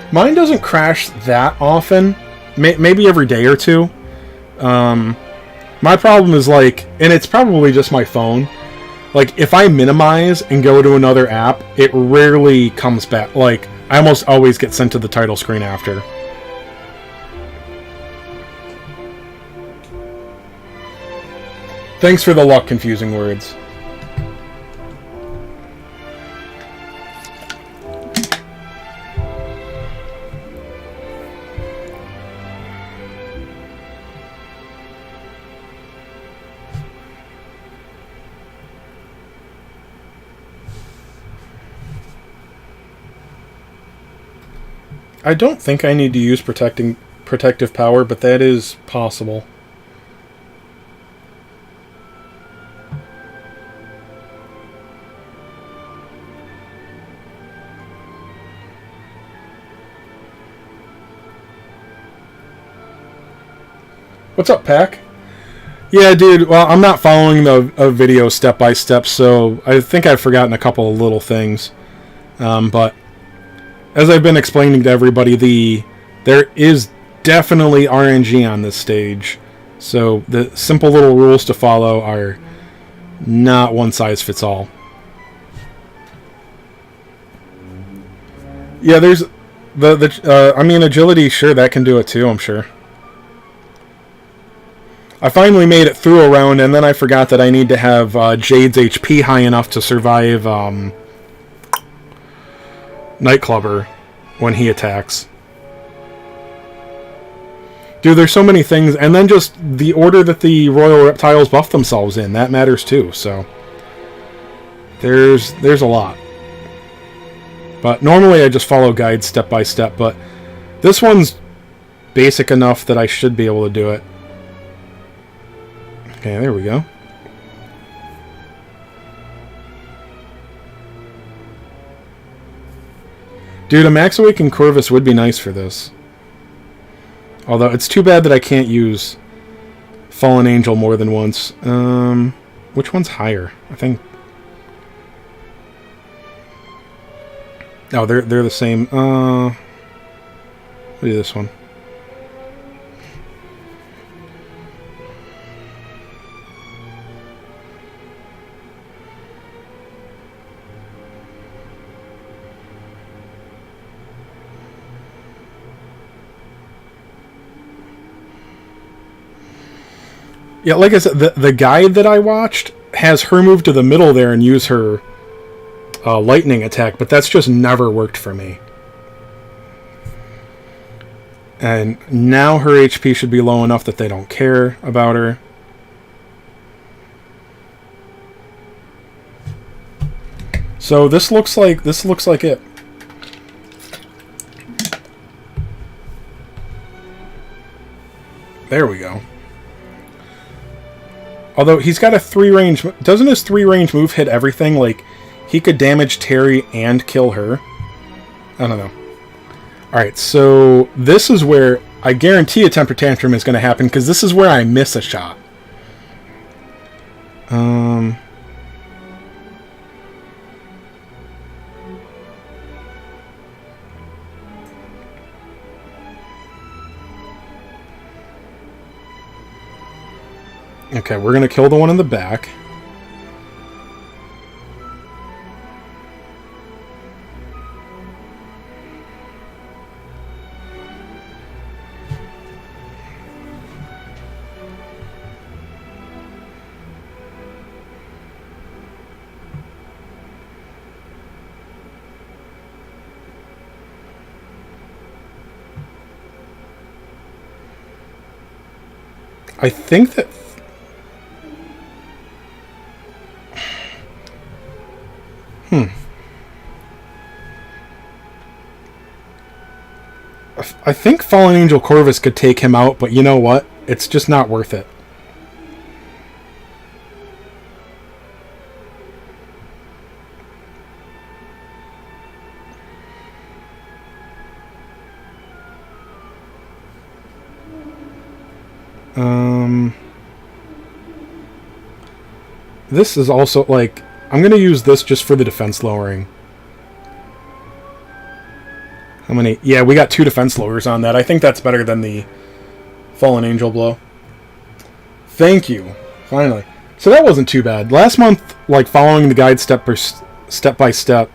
Mine doesn't crash that often. Maybe every day or two. My problem is like, and it's probably just my phone. Like, if I minimize and go to another app, it rarely comes back. Like, I almost always get sent to the title screen after. Thanks for the luck confusing words. I don't think I need to use protective power, but that is possible. What's up, Pack? Yeah, dude, well, I'm not following the video step by step, so I think I've forgotten a couple of little things. But as I've been explaining to everybody, there is definitely RNG on this stage. So the simple little rules to follow are not one size fits all. Yeah, there's I mean, agility, sure, that can do it too, I'm sure. I finally made it through a round, and then I forgot that I need to have Jade's HP high enough to survive Nightclubber when he attacks. Dude, there's so many things, and then just the order that the Royal Reptiles buff themselves in, that matters too, so there's a lot. But normally I just follow guides step by step, but this one's basic enough that I should be able to do it. Okay, there we go. Dude, a Max Awakened Corvus would be nice for this. Although, it's too bad that I can't use Fallen Angel more than once. Which one's higher? I think... Oh, they're the same. What is this one? Yeah, like I said, the guide that I watched has her move to the middle there and use her lightning attack, but that's just never worked for me. And now her HP should be low enough that they don't care about her. So this looks like it. There we go. Although he's got a 3-range... Doesn't his 3-range move hit everything? Like, he could damage Terry and kill her? I don't know. Alright, so this is where I guarantee a temper tantrum is going to happen, because this is where I miss a shot. Okay, we're going to kill the one in the back. I think that... I think Fallen Angel Corvus could take him out, but you know what? It's just not worth it. This is also, like... I'm going to use this just for the defense lowering. How many? Yeah, we got 2 defense lowers on that. I think that's better than the Fallen Angel blow. Thank you. Finally. So that wasn't too bad. Last month, like, following the guide step by step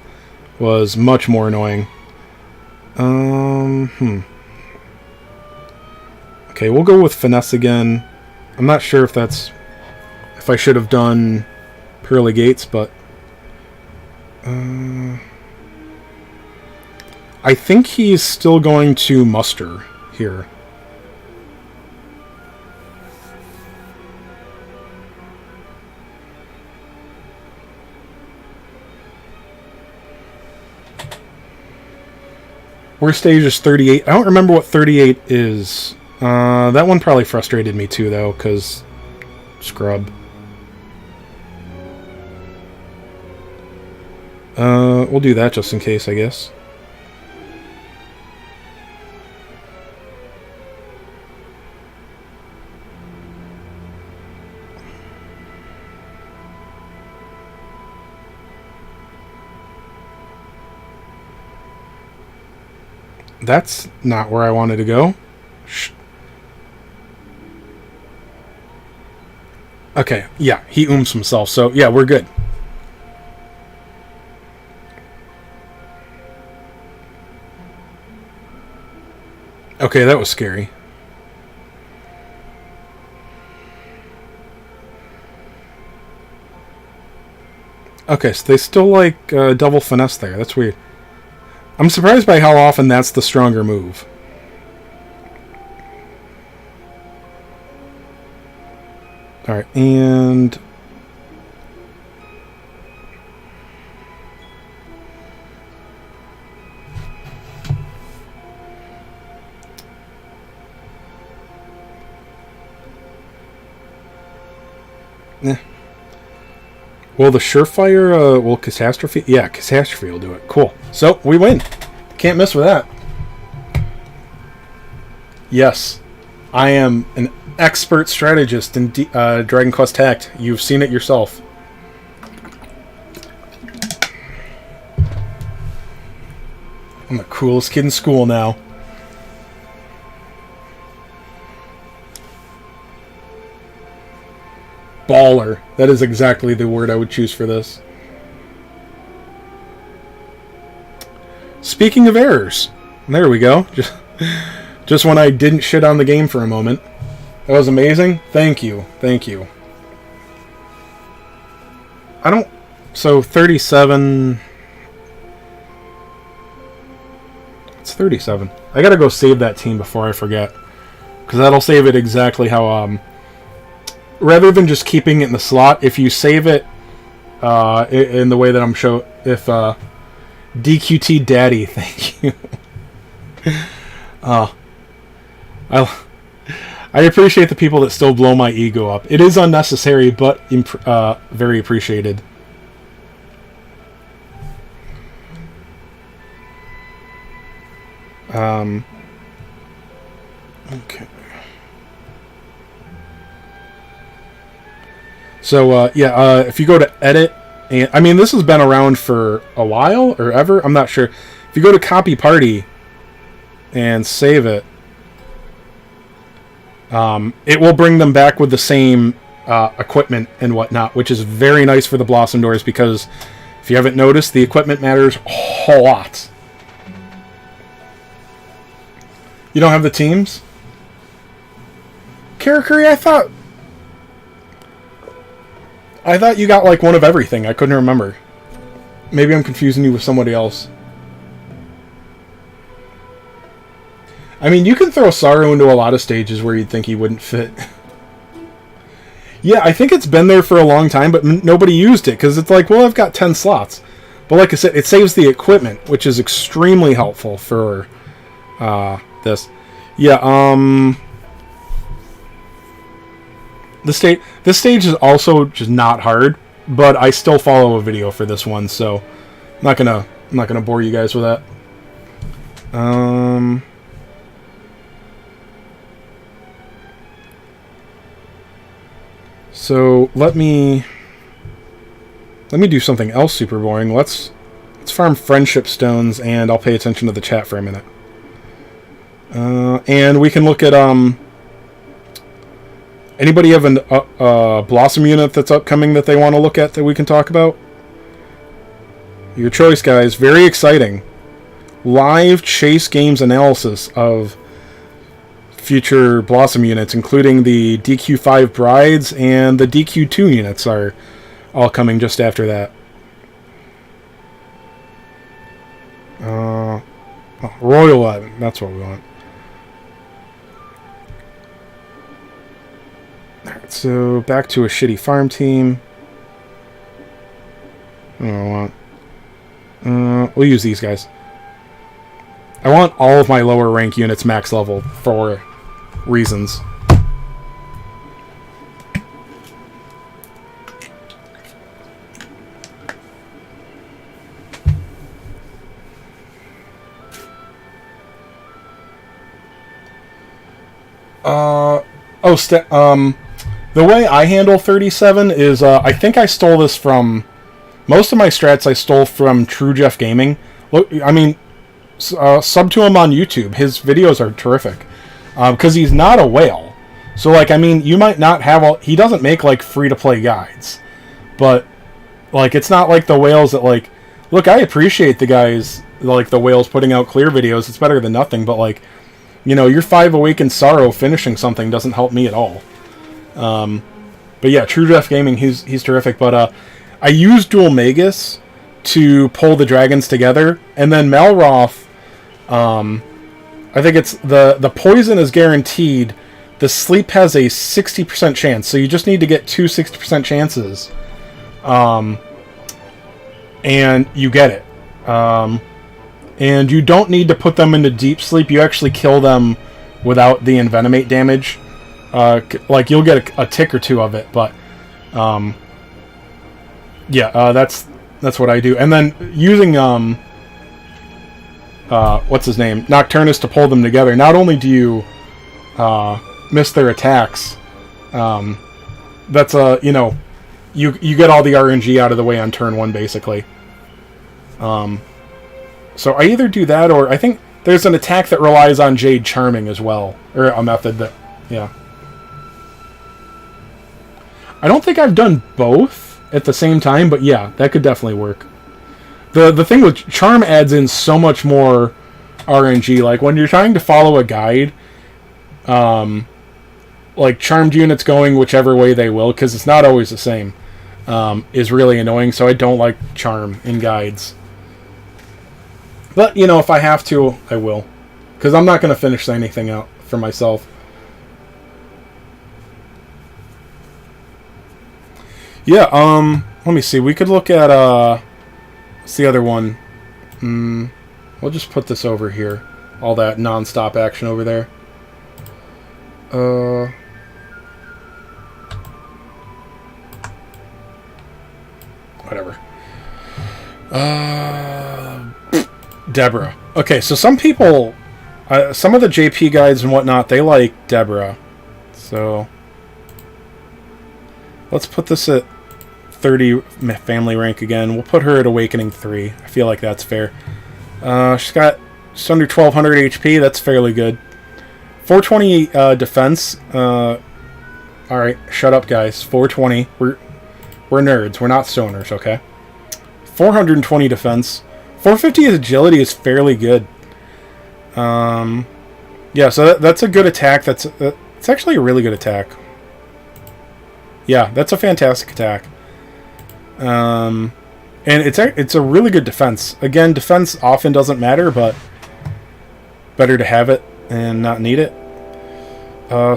was much more annoying. Okay, we'll go with Finesse again. I'm not sure if that's if I should have done Pearly Gates, but I think he's still going to muster here. Worst stage is 38. I don't remember what 38 is. That one probably frustrated me too, though, because scrub. We'll do that just in case, I guess. That's not where I wanted to go. Okay, yeah, he ooms himself, so yeah, we're good. Okay, that was scary. Okay, so they still like double finesse there. That's weird. I'm surprised by how often that's the stronger move. Alright, and... Eh. Will the Surefire, will Catastrophe? Yeah, Catastrophe will do it. Cool. So, we win. Can't miss with that. Yes. I am an expert strategist in Dragon Quest Tact. You've seen it yourself. I'm the coolest kid in school now. Baller. That is exactly the word I would choose for this. Speaking of errors. There we go. Just when I didn't shit on the game for a moment. That was amazing. Thank you. Thank you. I don't... So, 37... It's 37. I gotta go save that team before I forget. Because that'll save it exactly how... rather than just keeping it in the slot, if you save it in the way that I'm showing... If... DQT Daddy, thank you. I appreciate the people that still blow my ego up. It is unnecessary, but very appreciated. Okay. So, if you go to edit, and I mean, this has been around for a while, or ever, I'm not sure. If you go to copy party and save it, it will bring them back with the same equipment and whatnot, which is very nice for the Blossom Doors, because if you haven't noticed, the equipment matters a lot. You don't have the teams? Karakuri, I thought you got like one of everything. I couldn't remember. Maybe I'm confusing you with somebody else. I mean, you can throw Saru into a lot of stages where you'd think he wouldn't fit. Yeah, I think it's been there for a long time, but nobody used it, because it's like, well, I've got 10 slots. But like I said, it saves the equipment, which is extremely helpful for this. Yeah, this stage is also just not hard, but I still follow a video for this one, so I'm not gonna bore you guys with that. So let me do something else super boring. Let's farm friendship stones, and I'll pay attention to the chat for a minute. And we can look at anybody have a Blossom unit that's upcoming that they want to look at that we can talk about? Your choice, guys. Very exciting. Live chase games analysis of future Blossom units, including the DQ5 Brides and the DQ2 units are all coming just after that. Royal Weapon, that's what we want. Alright, so back to a shitty farm team. What do I want? We'll use these guys. I want all of my lower rank units max level for reasons. The way I handle 37 is, I think I stole this from... Most of my strats I stole from True Jeff Gaming. Look, I mean, sub to him on YouTube. His videos are terrific. Because he's not a whale. So, like, I mean, you might not have all... He doesn't make, like, free-to-play guides. But, like, it's not like the whales that, like... Look, I appreciate the guys, like, the whales putting out clear videos. It's better than nothing, but, like... You know, your 5 Awakened Sorrow finishing something doesn't help me at all. But yeah, True Jeff Gaming, he's terrific. But I used Dual Magus to pull the dragons together, and then Malroth, I think it's the poison is guaranteed. The sleep has a 60% chance, so you just need to get 2 60% chances, and you get it. And you don't need to put them into deep sleep. You actually kill them without the envenomate damage. Like, you'll get a tick or two of it, but... yeah, that's what I do. And then, using, what's his name? Nocturnus to pull them together. Not only do you, miss their attacks, that's, you know... You get all the RNG out of the way on turn 1, basically. So I either do that, or I think there's an attack that relies on Jade Charming as well. Or a method that, yeah. I don't think I've done both at the same time, but yeah, that could definitely work. The thing with Charm adds in so much more RNG. Like, when you're trying to follow a guide, like, charmed units going whichever way they will, because it's not always the same, is really annoying, so I don't like Charm in guides. But, you know, if I have to, I will. Because I'm not going to finish anything out for myself. Yeah, let me see. We could look at, what's the other one? We'll just put this over here. All that non-stop action over there. Whatever. Deborah. Okay, so some people, some of the JP guides and whatnot, they like Deborah. So, let's put this at 30 family rank again. We'll put her at Awakening 3. I feel like that's fair. She's got just under 1200 HP. That's fairly good. 420 defense. Alright, shut up, guys. 420. We're nerds. We're not stoners, okay? 420 defense. 450 agility is fairly good. Yeah, so that's a good attack. It's actually a really good attack. Yeah, that's a fantastic attack. And it's a really good defense. Again, defense often doesn't matter, but better to have it and not need it.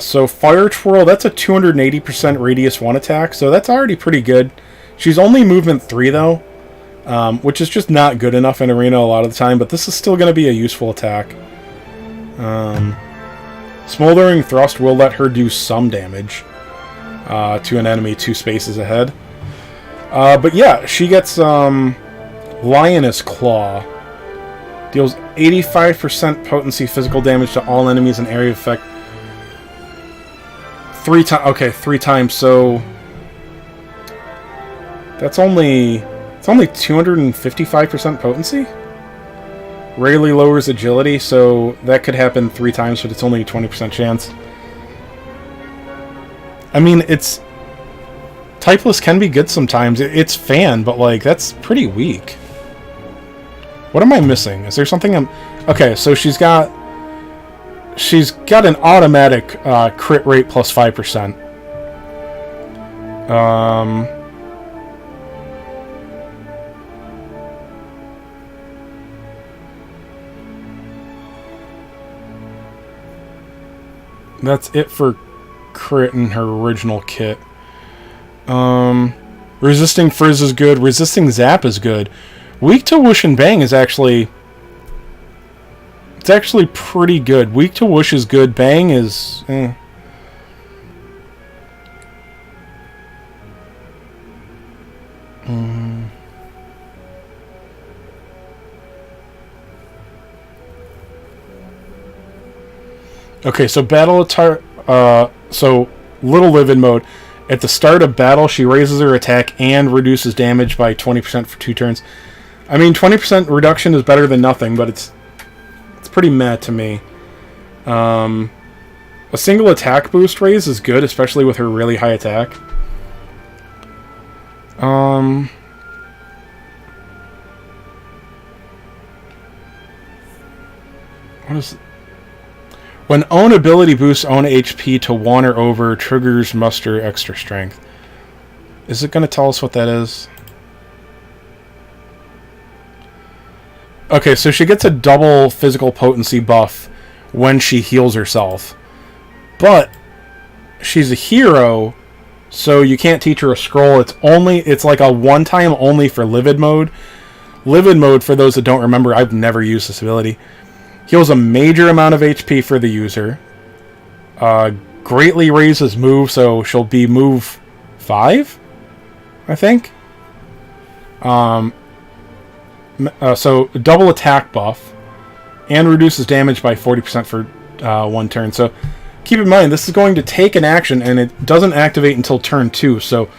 So Fire Twirl, that's a 280% radius 1 attack, so that's already pretty good. She's only movement 3 though. Which is just not good enough in Arena a lot of the time, but this is still going to be a useful attack. Smoldering Thrust will let her do some damage to an enemy 2 spaces ahead. But yeah, she gets Lioness Claw. Deals 85% potency physical damage to all enemies in area of effect. 3 times. Okay, 3 times, so... That's only... It's only 255% potency? Rarely lowers agility, so that could happen 3 times, but it's only a 20% chance. I mean, it's... Typeless can be good sometimes. It's fan, but, like, that's pretty weak. What am I missing? Is there something I'm... Okay, so she's got... she's got an automatic crit rate plus 5%. That's it for crit in her original kit. Resisting Frizz is good. Resisting Zap is good. Weak to Whoosh and Bang is actually... It's actually pretty good. Weak to Whoosh is good. Bang is... Okay, so battle attack... so, Little Livid mode. At the start of battle, she raises her attack and reduces damage by 20% for 2 turns. I mean, 20% reduction is better than nothing, but it's pretty meh to me. A single attack boost raise is good, especially with her really high attack. What is... When own ability boosts own HP to 1 or over, triggers muster extra strength. Is it going to tell us what that is? Okay, so she gets a double physical potency buff when she heals herself. But she's a hero, so you can't teach her a scroll. It's like a one-time only for Livid mode. Livid mode, for those that don't remember, I've never used this ability. Heals a major amount of HP for the user. Greatly raises move, so she'll be move 5, I think. So double attack buff, and reduces damage by 40% for 1 turn. So keep in mind, this is going to take an action, and it doesn't activate until turn 2. So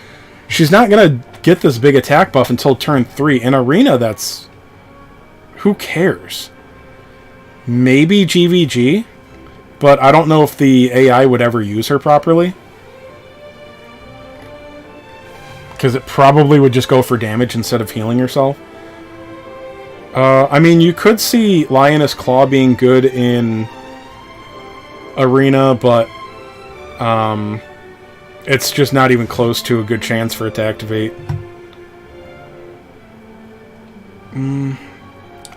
she's not going to get this big attack buff until turn 3. In Arena, that's... Who cares? Maybe GVG, but I don't know if the AI would ever use her properly. Because it probably would just go for damage instead of healing herself. I mean, you could see Lioness Claw being good in Arena, but it's just not even close to a good chance for it to activate.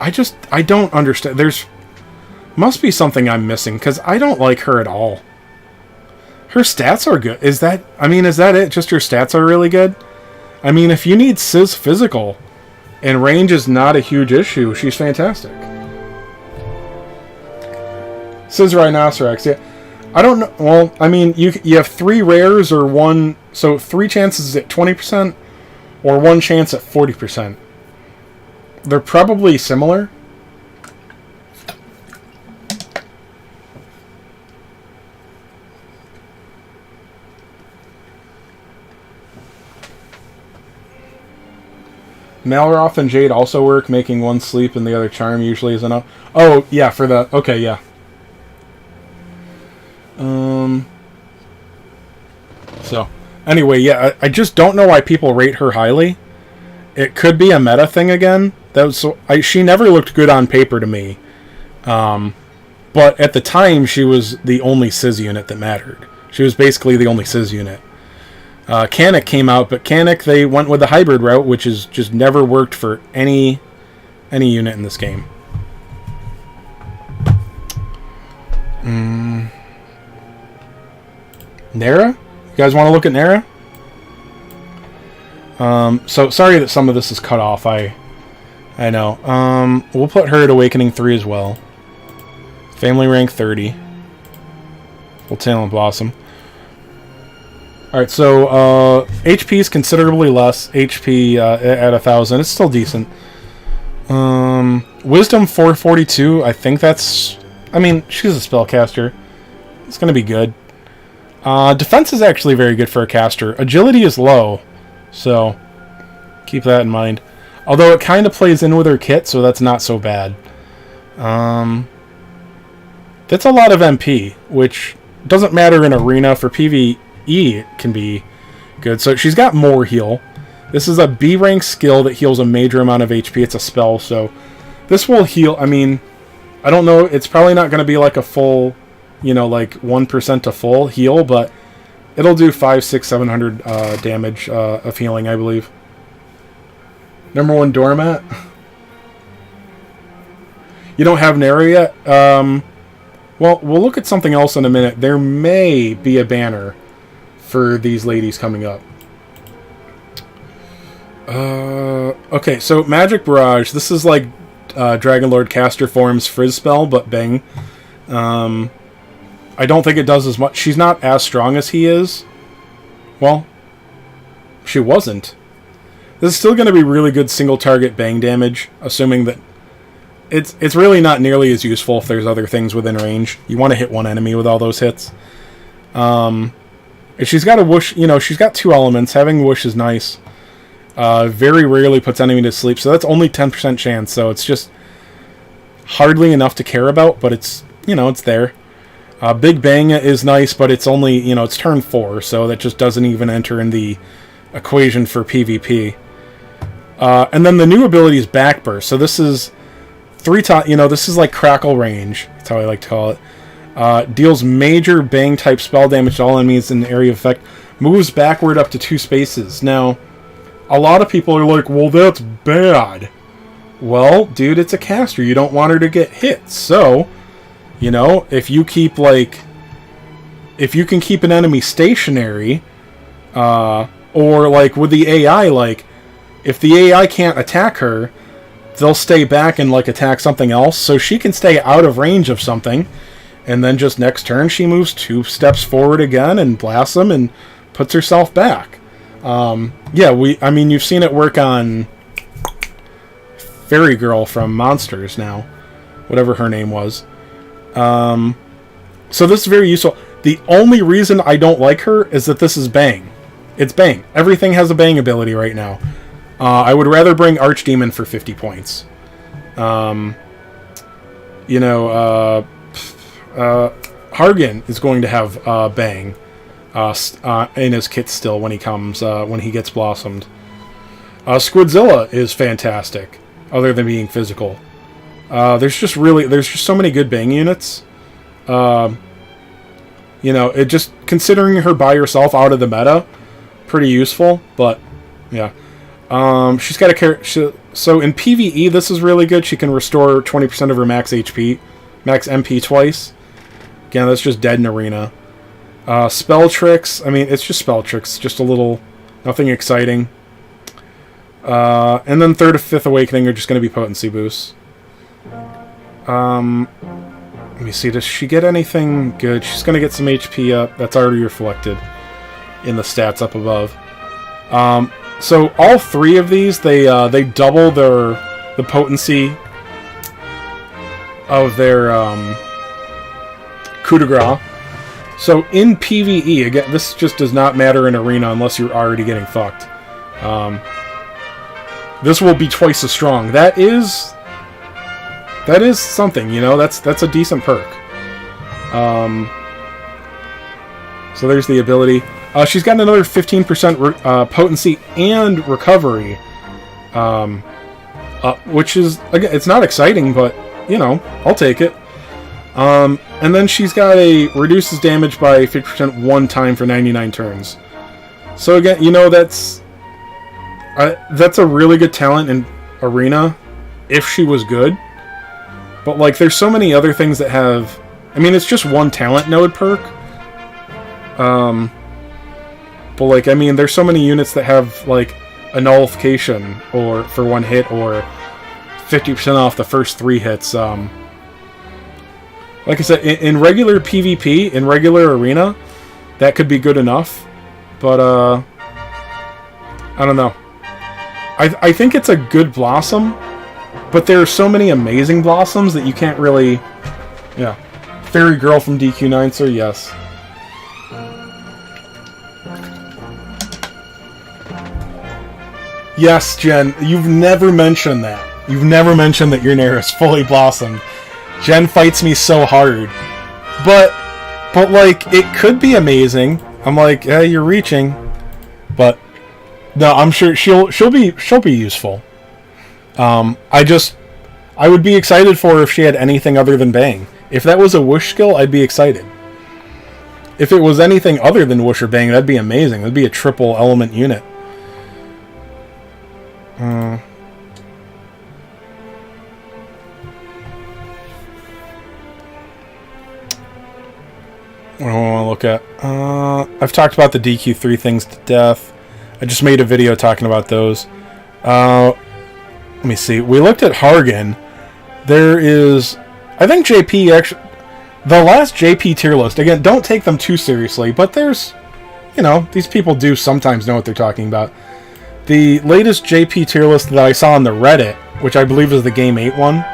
I don't understand. Must be something I'm missing, because I don't like her at all. Her stats are good. Is that it? Just her stats are really good? I mean, if you need Sizz physical, and range is not a huge issue, she's fantastic. Sizz Rhinocerex, yeah. I don't know. Well, I mean, you have 3 rares or 1... So 3 chances at 20%, or 1 chance at 40%. They're probably similar. Malroth and Jade also work, making one sleep and the other charm usually is enough. Oh, yeah, for the... Okay, yeah. So, anyway, yeah, I just don't know why people rate her highly. It could be a meta thing again. She never looked good on paper to me. But at the time, she was the only Sizz unit that mattered. She was basically the only Sizz unit. Canic came out, but Canic, they went with the hybrid route, which has just never worked for any unit in this game. Nara? You guys want to look at Nara? So, sorry that some of this is cut off, I know. We'll put her at Awakening 3 as well. Family rank 30. Untitled Blossom. Alright, so, HP is considerably less. HP at 1,000. It's still decent. Wisdom 442. I think that's... I mean, she's a spellcaster. It's going to be good. Defense is actually very good for a caster. Agility is low, so keep that in mind. Although it kind of plays in with her kit, so that's not so bad. That's a lot of MP, which doesn't matter in Arena. For PvE, it can be good. So she's got more heal. This is a B rank skill that heals a major amount of HP. It's a spell, so this will heal. I mean, I don't know. It's probably not going to be like a full you know, like 1% to full heal, but it'll do 500, 600, 700 damage of healing, I believe. Number 1 doormat. You don't have Nara yet? Well, we'll look at something else in a minute. There may be a banner for these ladies coming up. Okay, so Magic Barrage. This is like Dragon Lord Caster Form's Frizz spell, but bang. I don't think it does as much. She's not as strong as he is. Well, she wasn't. This is still going to be really good single target bang damage, assuming that it's really not nearly as useful if there's other things within range. You want to hit one enemy with all those hits. If she's got a whoosh, you know, she's got 2 elements. Having whoosh is nice. Very rarely puts enemy to sleep, so that's only 10% chance, so it's just hardly enough to care about, but it's, you know, it's there. Big Bang is nice, but it's only, you know, it's turn 4, so that just doesn't even enter in the equation for PvP. And then the new ability is Backburst, so this is 3 times, you know, this is like Crackle range, that's how I like to call it. Deals major bang type spell damage to all enemies in the area of effect. Moves backward up to 2 spaces. Now, a lot of people are like, well, that's bad. Well, dude, it's a caster. You don't want her to get hit. So, you know, if you keep, like, if you can keep an enemy stationary, or, like, with the AI, like, if the AI can't attack her, they'll stay back and, like, attack something else. So she can stay out of range of something. And then just next turn, she moves 2 steps forward again and blasts them and puts herself back. Yeah, I mean, you've seen it work on Fairy Girl from Monsters now. Whatever her name was. So this is very useful. The only reason I don't like her is that this is Bang. It's Bang. Everything has a Bang ability right now. I would rather bring Archdemon for 50 points. You know, Hargen is going to have Bang in his kit still when he comes, when he gets blossomed. Squidzilla is fantastic, other than being physical. There's just so many good Bang units. You know, it just, considering her by herself out of the meta, pretty useful, but, yeah. She's got a character, so in PvE, this is really good. She can restore 20% of her max HP, max MP twice. Again, that's just dead in arena. Spell tricks, I mean, it's just spell tricks, just a little, nothing exciting. And then 3rd and 5th Awakening are just going to be potency boosts. Let me see, does she get anything good? She's going to get some HP up. That's already reflected in the stats up above. So all 3 of these, they double the potency of their coup de grace. So in PvE, again, this just does not matter in arena unless you're already getting fucked. This will be twice as strong. That is something, you know. That's a decent perk. So there's the ability. She's got another 15% potency and recovery, which is, again, it's not exciting, but you know, I'll take it. And then she's got a reduces damage by 50% one time for 99 turns. So again, you know, that's a really good talent in arena if she was good. But like, there's so many other things that have, I mean, it's just one talent node perk. But like, I mean, there's so many units that have like a nullification or for 1 hit or 50% off the first 3 hits. Like I said, in regular PvP, in regular arena, that could be good enough. But, I don't know. I think it's a good Blossom, but there are so many amazing Blossoms that you can't really... Yeah. Fairy Girl from DQ9, sir, yes. Yes, Jen, you've never mentioned that. You've never mentioned that your Nair is fully blossomed. Jen fights me so hard. But like, it could be amazing. I'm like, yeah, you're reaching. But no, I'm sure she'll be useful. I would be excited for her if she had anything other than Bang. If that was a whoosh skill, I'd be excited. If it was anything other than whoosh or bang, that'd be amazing. That'd be a triple element unit. I don't want to look at. I've talked about the DQ3 things to death. I just made a video talking about those. Let me see. We looked at Hargen. There is, I think JP actually, the last JP tier list, again, don't take them too seriously, but there's, you know, these people do sometimes know what they're talking about. The latest JP tier list that I saw on the Reddit, which I believe is the Game 8 one,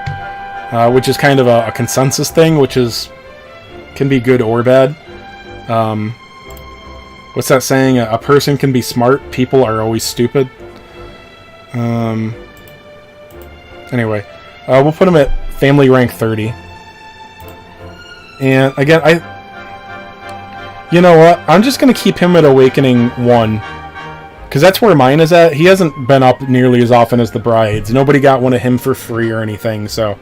which is kind of a consensus thing, which is, can be good or bad. What's that saying? A person can be smart, people are always stupid. Anyway, we'll put him at family rank 30. And again, you know what? I'm just going to keep him at Awakening 1. Because that's where mine is at. He hasn't been up nearly as often as the Brides. Nobody got one of him for free or anything, so...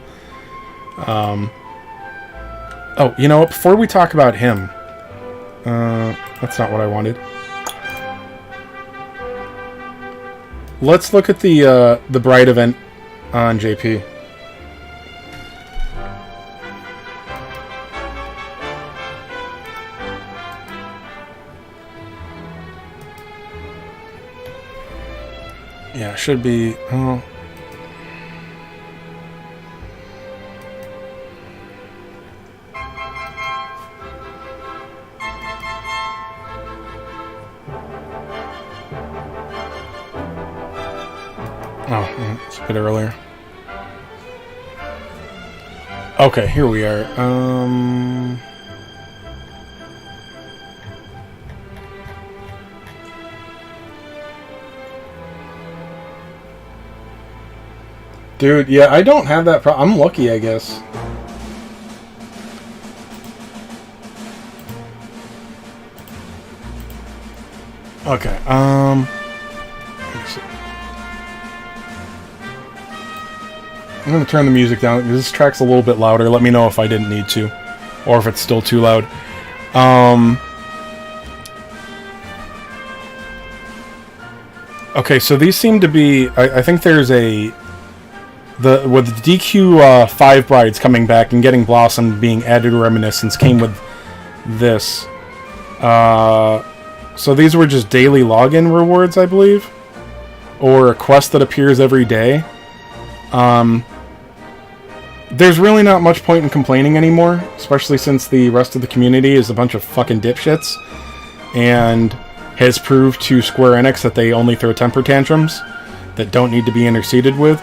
Oh, you know what? Before we talk about him... that's not what I wanted. Let's look at the Bride event on JP. Yeah, it should be... Oh... Oh, it's a bit earlier. Okay, here we are. Dude, yeah, I don't have that problem. I'm lucky, I guess. Okay, let me see. I'm going to turn the music down. This track's a little bit louder. Let me know if I didn't need to. Or if it's still too loud. Okay, so these seem to be... I think there's a... With the DQ 5 Brides coming back and getting Blossom being added to Reminiscence came with this. So these were just daily login rewards, I believe. Or a quest that appears every day. There's really not much point in complaining anymore, especially since the rest of the community is a bunch of fucking dipshits and has proved to Square Enix that they only throw temper tantrums that don't need to be interceded with.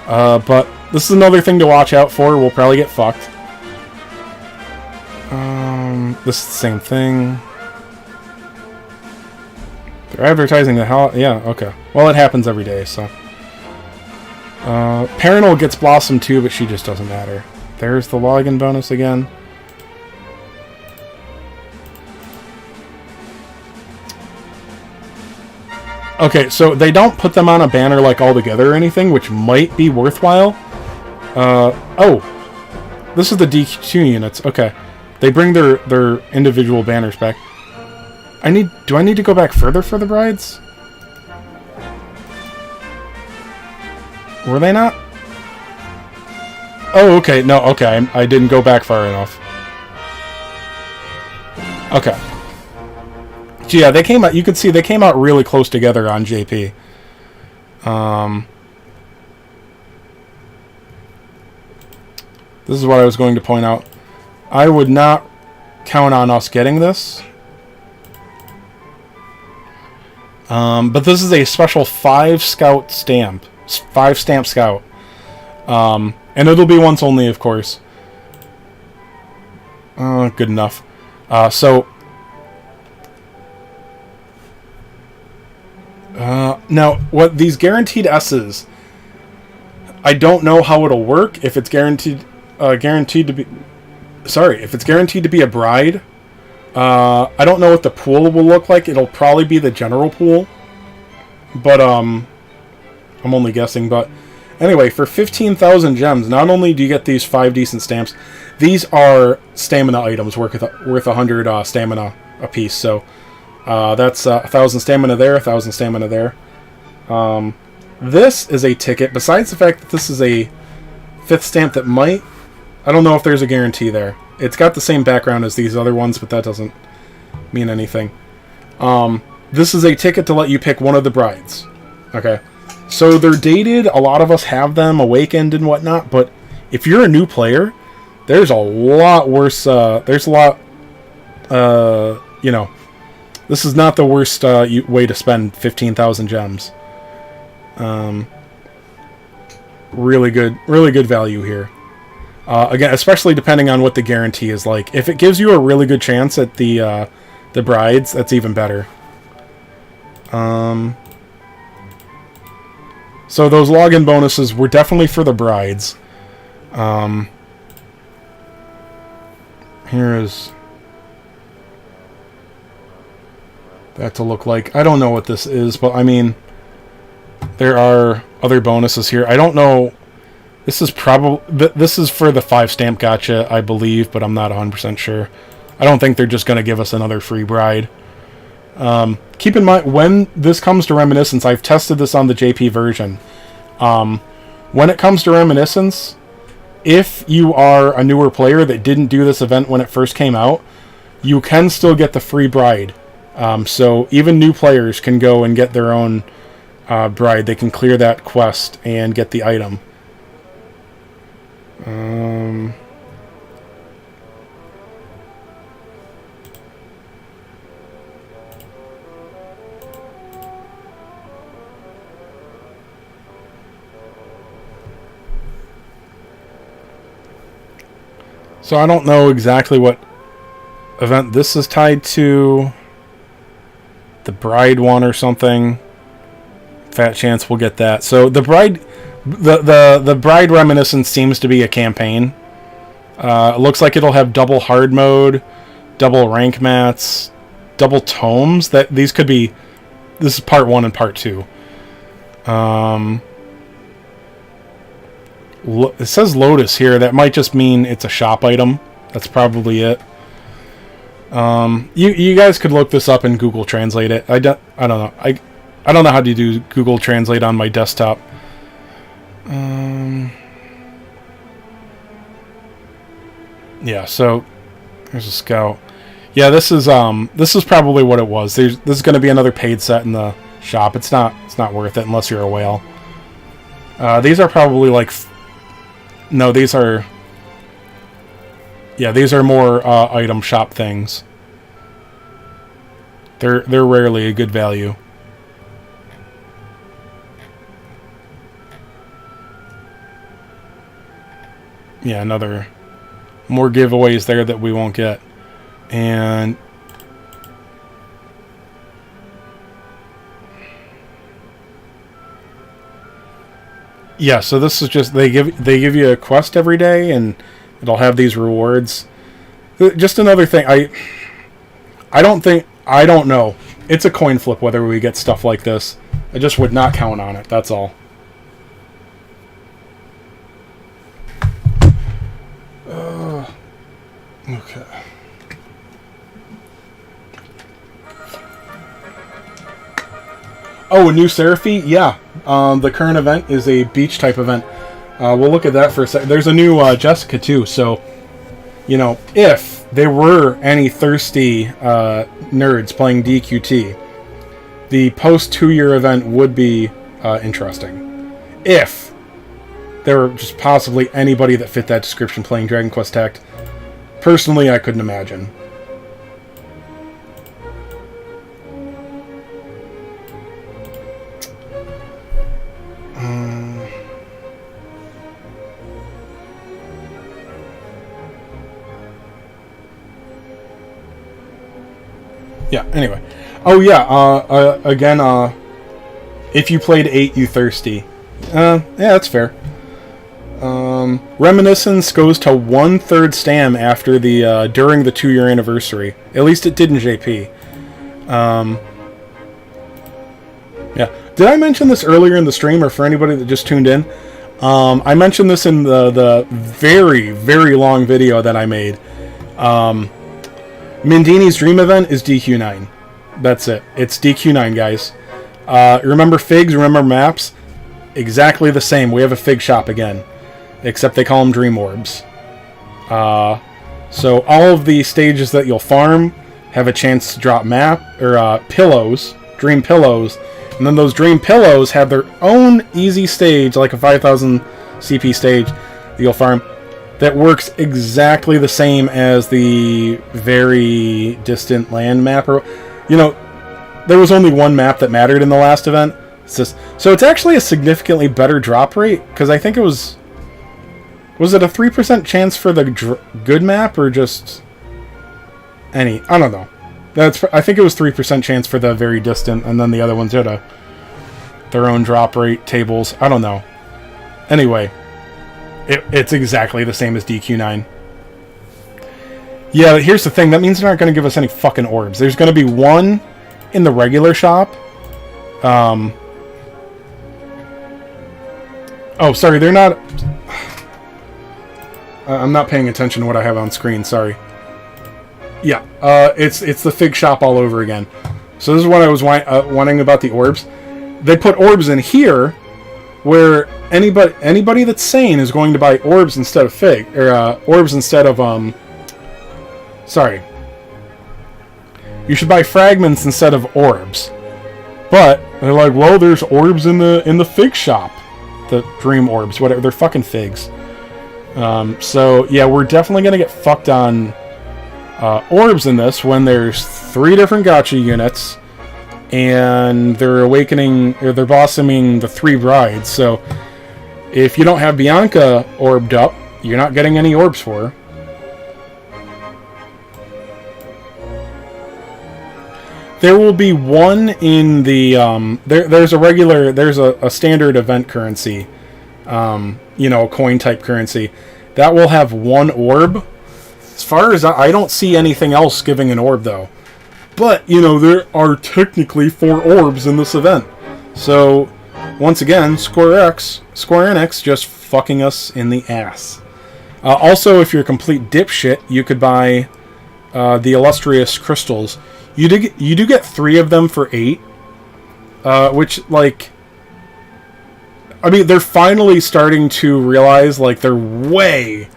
But this is another thing to watch out for. We'll probably get fucked. This is the same thing. They're advertising the hell... Yeah, okay. Well, it happens every day, so... Paranol gets Blossom too, but she just doesn't matter. There's the login bonus again. Okay, so they don't put them on a banner like all together or anything, which might be worthwhile. Oh, this is the DQ units. Okay, they bring their individual banners back. Do I need to go back further for the Brides? Were they not? Oh, okay. No, okay. I didn't go back far enough. Okay. So yeah, they came out. You can see they came out really close together on JP. This is what I was going to point out. I would not count on us getting this. But this is a special 5 scout stamp. 5 stamp scout. And it'll be once only, of course. Good enough. Now, what these guaranteed S's, I don't know how it'll work. If it's guaranteed to be... Sorry, if it's guaranteed to be a bride, I don't know what the pool will look like. It'll probably be the general pool. But, I'm only guessing, but Anyway, for 15,000 gems, not only do you get these 5 decent stamps, these are stamina items worth 100 stamina apiece. So that's 1,000 stamina there, 1,000 stamina there. This is a ticket. Besides the fact that this is a 5th stamp that might... I don't know if there's a guarantee there. It's got the same background as these other ones, but that doesn't mean anything. This is a ticket to let you pick one of the brides. Okay. So they're dated. A lot of us have them, awakened and whatnot. But if you're a new player, there's a lot worse. There's a lot. You know, this is not the worst way to spend 15,000 gems. Really good value here. Again, especially depending on what the guarantee is like. If it gives you a really good chance at the brides, that's even better. So those login bonuses were definitely for the brides. Here is that to look like. I don't know what this is, but I mean, there are other bonuses here. I don't know. This is probably this is for the 5 stamp gotcha, I believe, but I'm not 100% sure. I don't think they're just going to give us another free bride. Keep in mind, when this comes to Reminiscence, I've tested this on the JP version. When it comes to Reminiscence, if you are a newer player that didn't do this event when it first came out, you can still get the free bride. So even new players can go and get their own bride. They can clear that quest and get the item. So I don't know exactly what event this is tied to. The bride one or something. Fat chance we'll get that. So the bride, the bride Reminiscence seems to be a campaign. It looks like it'll have double hard mode, double rank mats, double tomes. That these could be. This is part 1 and part 2. It says Lotus here. That might just mean it's a shop item. That's probably it. You guys could look this up and Google Translate it. I don't know. I don't know how to do Google Translate on my desktop. Yeah. So there's a scout. Yeah. This is probably what it was. This is going to be another paid set in the shop. It's not worth it unless you're a whale. These are probably like. No, these are... Yeah, these are more item shop things. They're rarely a good value. Yeah, more giveaways there that we won't get. And... Yeah, so this is just they give you a quest every day and it'll have these rewards. Just another thing, I don't know. It's a coin flip whether we get stuff like this. I just would not count on it, that's all. Okay. Oh, a new Seraphy? Yeah. The current event is a beach type event. We'll look at that for a second. There's a new Jessica too, so you know, if there were any thirsty nerds playing DQT, the post 2-year event would be interesting. If there were just possibly anybody that fit that description playing Dragon Quest Tact, personally I couldn't imagine. Yeah, anyway. Oh, yeah, again, if you played 8, you thirsty. Yeah, that's fair. Reminiscence goes to 1/3 stam after the, during the 2-year anniversary. At least it did in JP. Yeah. Did I mention this earlier in the stream, or for anybody that just tuned in? I mentioned this in the very, very long video that I made. Mendini's Dream Event is DQ9. That's it. It's DQ9, guys. Remember figs? Remember maps? Exactly the same. We have a fig shop again. Except they call them Dream Orbs. So all of the stages that you'll farm have a chance to drop map or pillows, dream pillows, and then those dream pillows have their own easy stage, like a 5,000 CP stage that you'll farm, that works exactly the same as the very distant land map. Or, you know, there was only one map that mattered in the last event. So it's actually a significantly better drop rate, because I think it was it a 3% chance for the good map, or just any? I don't know. I think it was 3% chance for the very distant, and then the other ones had their own drop rate tables. I don't know. Anyway, it's exactly the same as DQ9. Yeah, here's the thing. That means they're not going to give us any fucking orbs. There's going to be one in the regular shop. Oh, sorry, they're not... I'm not paying attention to what I have on screen, sorry. Yeah, it's the fig shop all over again. So this is what I was wanting about the orbs. They put orbs in here, where anybody that's sane is going to buy orbs instead of fig, or orbs instead of sorry. You should buy fragments instead of orbs. But they're like, well, there's orbs in the fig shop, the dream orbs, whatever. They're fucking figs. So yeah, we're definitely gonna get fucked on orbs in this when there's 3 different gacha units, and they're awakening, or they're blossoming the 3 brides. So if you don't have Bianca orbed up, you're not getting any orbs for her. There will be one in the there's a standard event currency, you know, coin type currency that will have 1 orb. As far as I don't see anything else giving an orb, though. But, you know, there are technically 4 orbs in this event. So, once again, Square Enix just fucking us in the ass. Also, if you're a complete dipshit, you could buy the illustrious crystals. You do get 3 of them for 8. Which, like... I mean, they're finally starting to realize, like, they're way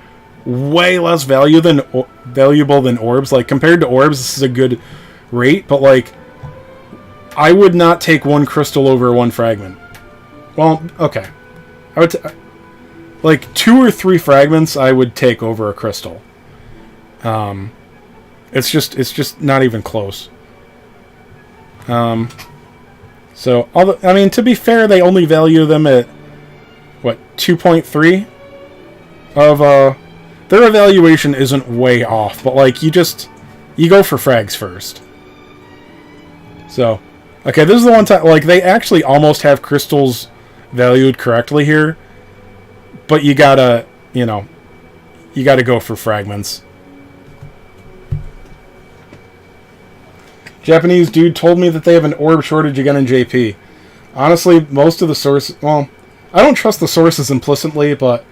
less valuable than orbs. Like, compared to orbs, this is a good rate, but, like, I would not take 1 crystal over 1 fragment. Well, okay. I would like, 2 or 3 fragments I would take over a crystal. It's just not even close. So, I mean, to be fair, they only value them at, what, 2.3 of, their evaluation isn't way off, but, like, you go for frags first. So, okay, this is the one time, like, they actually almost have crystals valued correctly here, but you gotta, you know, you gotta go for fragments. Japanese dude told me that they have an orb shortage again in JP. Honestly, most of the sources... Well, I don't trust the sources implicitly, but...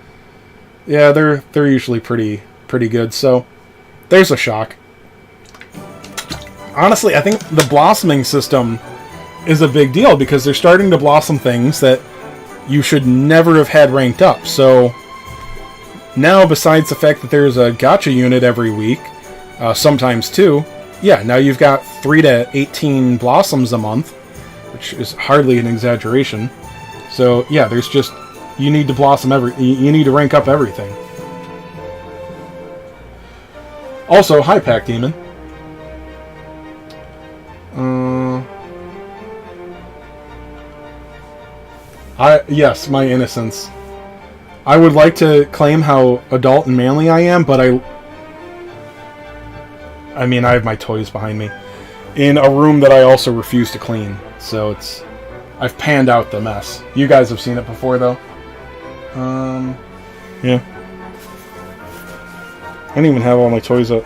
Yeah, they're usually pretty good, so... There's a shock. Honestly, I think the blossoming system is a big deal, because they're starting to blossom things that you should never have had ranked up, so... Now, besides the fact that there's a gacha unit every week, sometimes 2... Yeah, now you've got 3 to 18 blossoms a month, which is hardly an exaggeration. So, yeah, there's just... You need to blossom you need to rank up everything. Also, hi, Pack Demon. Yes, my innocence. I would like to claim how adult and manly I am, but I mean, I have my toys behind me in a room that I also refuse to clean. So I've panned out the mess. You guys have seen it before, though. Yeah. I don't even have all my toys up.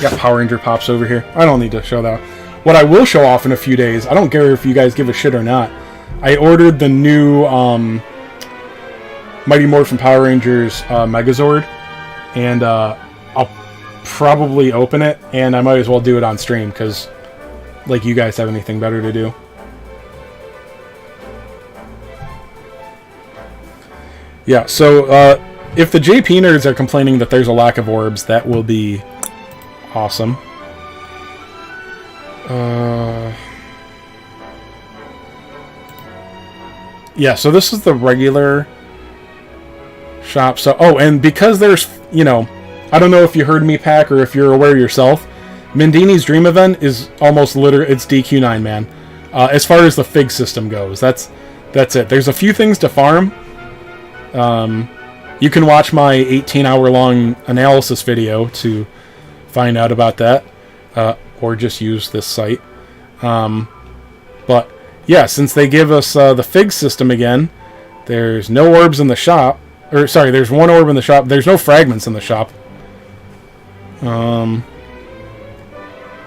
Got Power Ranger Pops over here. I don't need to show that. What I will show off in a few days, I don't care if you guys give a shit or not, I ordered the new Mighty Morphin Power Rangers Megazord, and I'll probably open it, and I might as well do it on stream, because, like, you guys have anything better to do. Yeah, so, if the JP nerds are complaining that there's a lack of orbs, that will be awesome. Yeah, so this is the regular shop. So, oh, and because there's, you know, I don't know if you heard me, Pack, or if you're aware yourself, Mendini's Dream Event is almost literally, it's DQ9, man. As far as the Fig system goes, that's it. There's a few things to farm. You can watch my 18-hour-long analysis video to find out about that, or just use this site. But yeah, since they give us the Fig system again, there's no orbs in the shop. Or sorry, there's one orb in the shop. There's no fragments in the shop.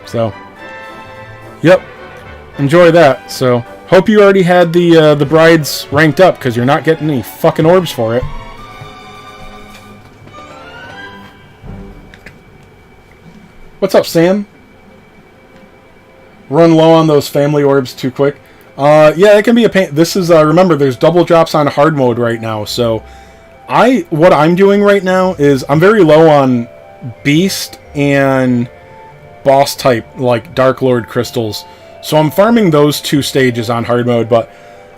So, yep, enjoy that. So, hope you already had the brides ranked up, because you're not getting any fucking orbs for it. What's up, Sam? Run low on those family orbs too quick. Yeah, it can be a pain. This is, remember, there's double drops on hard mode right now, so what I'm doing right now is I'm very low on Beast and Boss type, like Dark Lord crystals. So I'm farming those two stages on hard mode, but,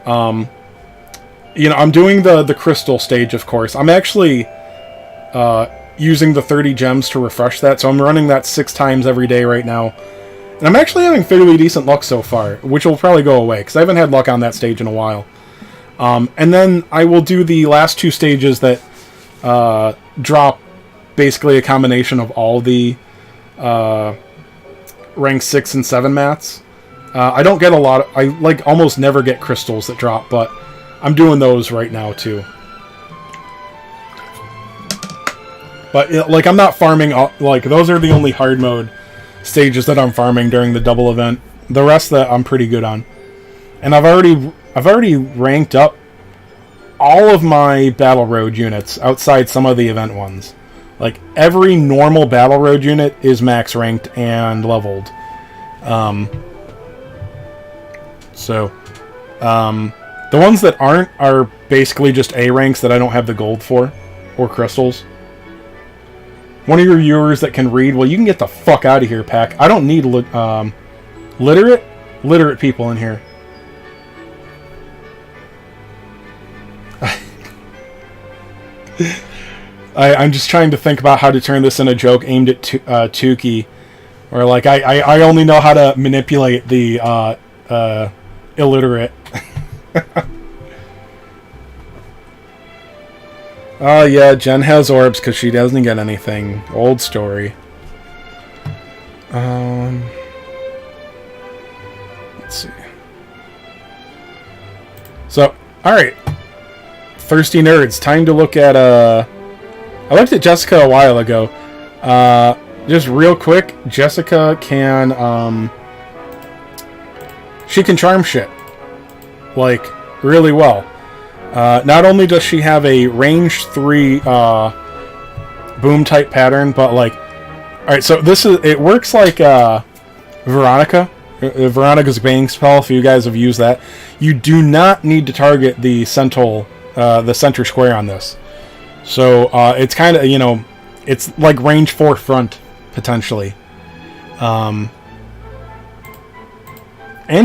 you know, I'm doing the crystal stage, of course. I'm actually, using the 30 gems to refresh that, so I'm running that 6 times every day right now. And I'm actually having fairly decent luck so far, which will probably go away, because I haven't had luck on that stage in a while. And then I will do the last 2 stages that drop basically a combination of all the rank 6 and 7 mats. I don't get a lot I like almost never get crystals that drop, but I'm doing those right now too. But like, I'm not farming, like, those are the only hard mode stages that I'm farming during the double event. The rest that I'm pretty good on. And I've already ranked up all of my Battle Road units outside some of the event ones. Like, every normal Battle Road unit is max ranked and leveled. The ones that aren't are basically just A ranks that I don't have the gold for, or crystals. One of your viewers that can read, well, you can get the fuck out of here, Pack. I don't need literate people in here. I'm just trying to think about how to turn this in a joke aimed at Tukey, where, like, I only know how to manipulate the illiterate. Oh yeah, Jen has orbs because she doesn't get anything. Old story. Let's see. So, alright. Thirsty nerds, time to look at, I looked at Jessica a while ago. Just real quick, Jessica can, she can charm shit. Like, really well. Not only does she have a range 3 boom type pattern, but, like, alright, so it works like Veronica. Veronica's bang spell, if you guys have used that. You do not need to target the center square on this. So it's kind of, you know, it's like range 4 front, potentially. And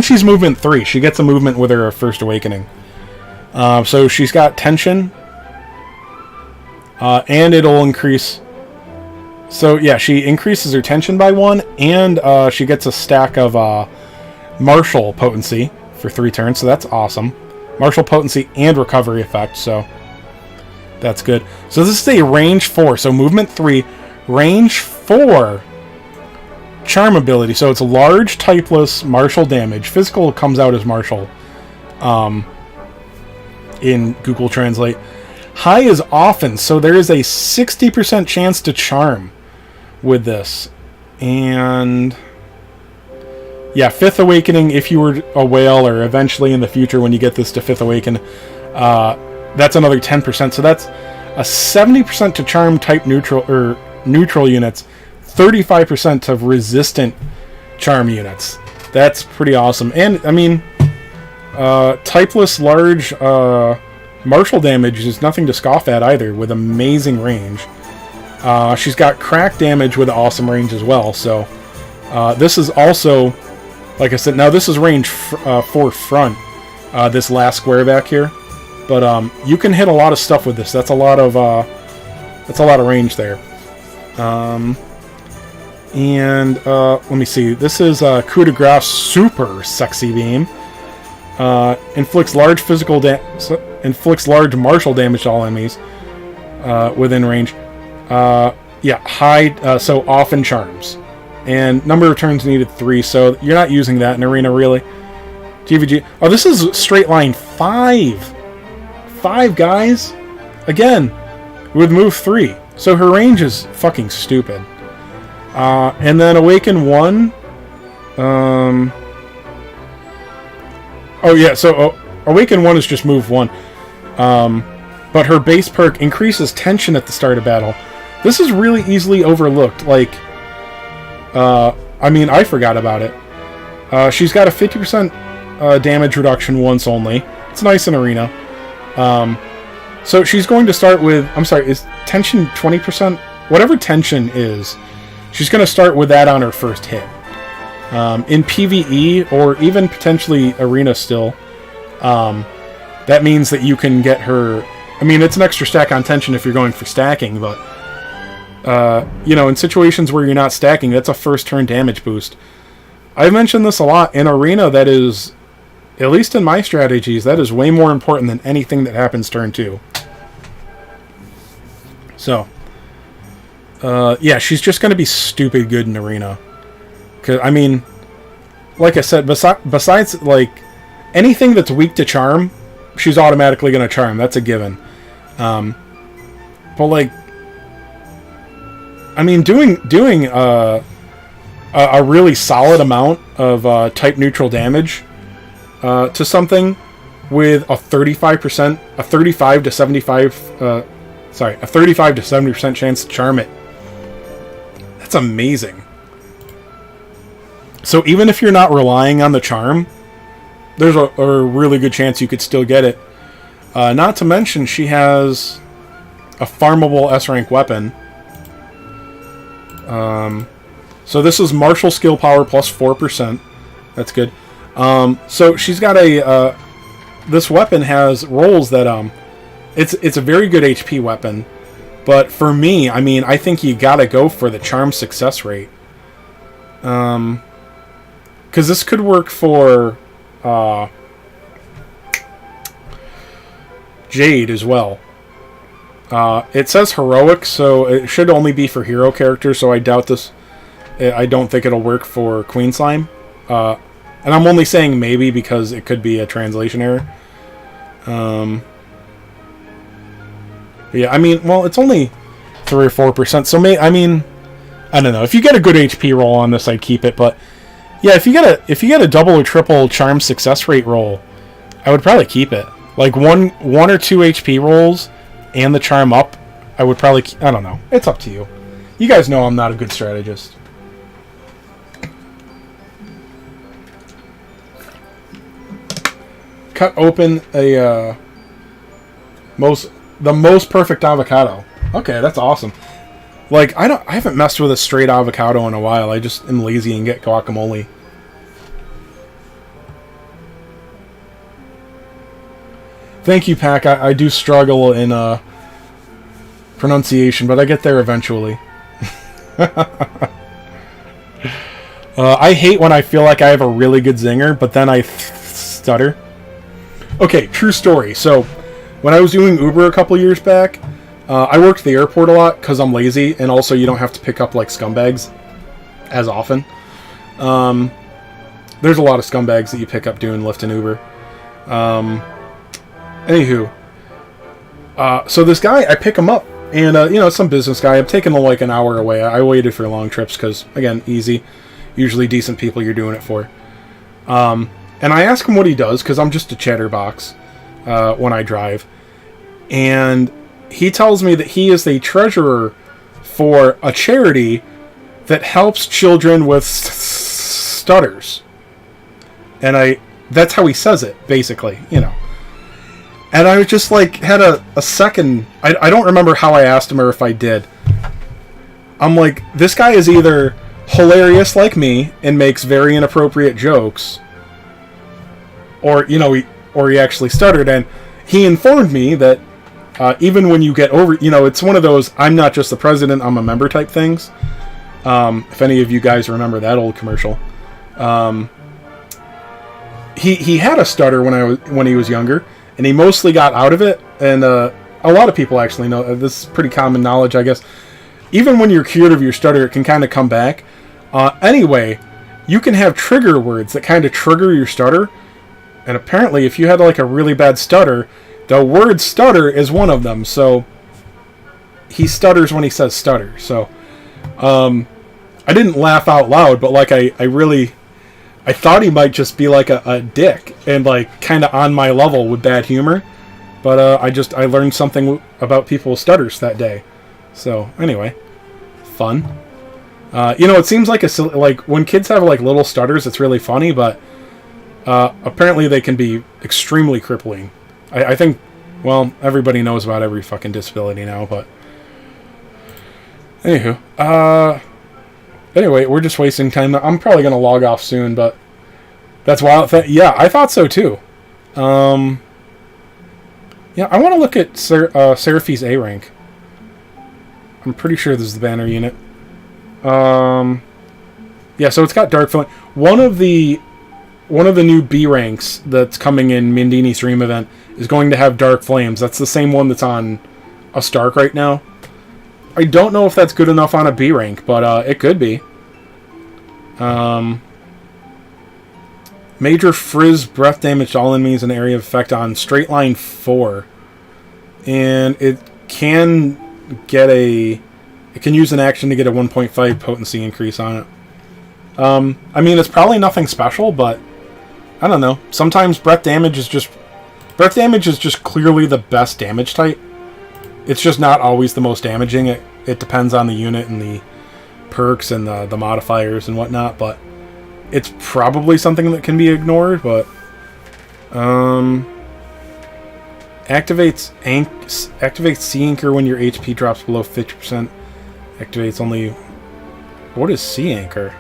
she's movement 3. She gets a movement with her First Awakening. So she's got tension, and it'll increase. So yeah, she increases her tension by 1, and she gets a stack of martial potency for 3 turns. So that's awesome. Martial potency and recovery effect. So that's good. So this is a range 4. So movement 3, range 4 charm ability. So it's large, typeless, martial damage. Physical comes out as martial. In Google Translate. High is often, so there is a 60% chance to charm with this. And yeah, 5th Awakening, if you were a whale, or eventually in the future when you get this to 5th Awaken, that's another 10%. So that's a 70% to charm type neutral units, 35% of resistant charm units. That's pretty awesome. And, I mean, typeless large martial damage is nothing to scoff at either, with amazing range. She's got crack damage with awesome range as well, so this is also, like I said, now this is range 4 front, this last square back here, but you can hit a lot of stuff with this. That's a lot of range there. Let me see. This is Coup de Grace Super Sexy Beam. Inflicts large martial damage to all enemies within range. Yeah, high, so often charms. And number of turns needed 3, so you're not using that in Arena, really. GVG. Oh, this is straight line 5. 5, guys. Again, with move 3. So her range is fucking stupid. And then Awaken 1. Oh, yeah, so Awaken 1 is just move 1. But her base perk increases tension at the start of battle. This is really easily overlooked. Like, I mean, I forgot about it. She's got a 50% damage reduction once only. It's nice in Arena. So she's going to start with... I'm sorry, is tension 20%? Whatever tension is, she's going to start with that on her first hit. In PvE, or even potentially Arena still, that means that you can get her... I mean, it's an extra stack on tension if you're going for stacking, but... you know, in situations where you're not stacking, that's a first turn damage boost. I've mentioned this a lot. In Arena, that is, at least in my strategies, that is way more important than anything that happens turn 2. So, yeah, she's just going to be stupid good in Arena. 'Cause, I mean, like I said, besides, like, anything that's weak to charm, she's automatically going to charm. That's a given. But, like, I mean, doing a really solid amount of type neutral damage to something with a 35% to 70% chance to charm it. That's amazing. So even if you're not relying on the charm, there's a really good chance you could still get it. Not to mention, she has a farmable S-rank weapon. So this is martial skill power plus 4%. That's good. So she's got a... this weapon has rolls that... It's a very good HP weapon. But for me, I mean, I think you gotta go for the charm success rate. Because this could work for... Jade as well. It says heroic, so it should only be for hero characters, so I doubt this. I don't think it'll work for Queen Slime. And I'm only saying maybe because it could be a translation error. Yeah, I mean, well, it's only 3 or 4%, so I mean, I don't know. If you get a good HP roll on this, I'd keep it, but yeah, if you get a double or triple charm success rate roll, I would probably keep it. Like one or 2 HP rolls and the charm up, I would probably... I don't know. It's up to you. You guys know I'm not a good strategist. Cut open the most perfect avocado. Okay, that's awesome. Like, I haven't messed with a straight avocado in a while. I just am lazy and get guacamole. Thank you, Pac. I do struggle in pronunciation, but I get there eventually. I hate when I feel like I have a really good zinger, but then I stutter. Okay, true story. So, when I was doing Uber a couple years back, I worked the airport a lot because I'm lazy, and also you don't have to pick up, like, scumbags as often. There's a lot of scumbags that you pick up doing Lyft and Uber. Anywho, so this guy, I pick him up, and, you know, some business guy. I'm taking, like, an hour away. I waited for long trips because, again, easy. Usually decent people you're doing it for. And I ask him what he does, because I'm just a chatterbox when I drive. And he tells me that he is the treasurer for a charity that helps children with stutters. And that's how he says it, basically, you know. And I was just like, had a second, I don't remember how I asked him or if I did. I'm like, this guy is either hilarious like me and makes very inappropriate jokes, or, you know, he actually stuttered. And he informed me that even when you get over, you know, it's one of those, I'm not just the president, I'm a member type things. If any of you guys remember that old commercial. He had a stutter when he was younger, and he mostly got out of it. And a lot of people actually know this is pretty common knowledge, I guess. Even when you're cured of your stutter, it can kind of come back. Anyway, you can have trigger words that kind of trigger your stutter. And apparently, if you had like a really bad stutter, the word stutter is one of them. So he stutters when he says stutter. So I didn't laugh out loud, but like I thought he might just be like a dick and like kind of on my level with bad humor. But I learned something about people with stutters that day. So anyway, fun. You know, it seems like like when kids have like little stutters, it's really funny, but apparently they can be extremely crippling. I think, well, everybody knows about every fucking disability now, but anywho, anyway, we're just wasting time. I'm probably gonna log off soon, but that's wild. Yeah, I thought so too. Yeah, I want to look at Seraphi's A rank. I'm pretty sure this is the banner unit. Yeah, so it's got Dark Flame. One of the new B ranks that's coming in Mendini stream event is going to have Dark Flames. That's the same one that's on a Stark right now. I don't know if that's good enough on a B rank, but it could be. Major Frizz breath damage to all enemies in the area of effect on Straight Line 4. And it can get it can use an action to get a 1.5 potency increase on it. I mean, it's probably nothing special, but I don't know. Sometimes breath damage is just clearly the best damage type. It's just not always the most damaging. It depends on the unit and the perks and the modifiers and whatnot, but it's probably something that can be ignored. But activates Sea Anchor when your HP drops below 50%. Activates only... What is Sea Anchor?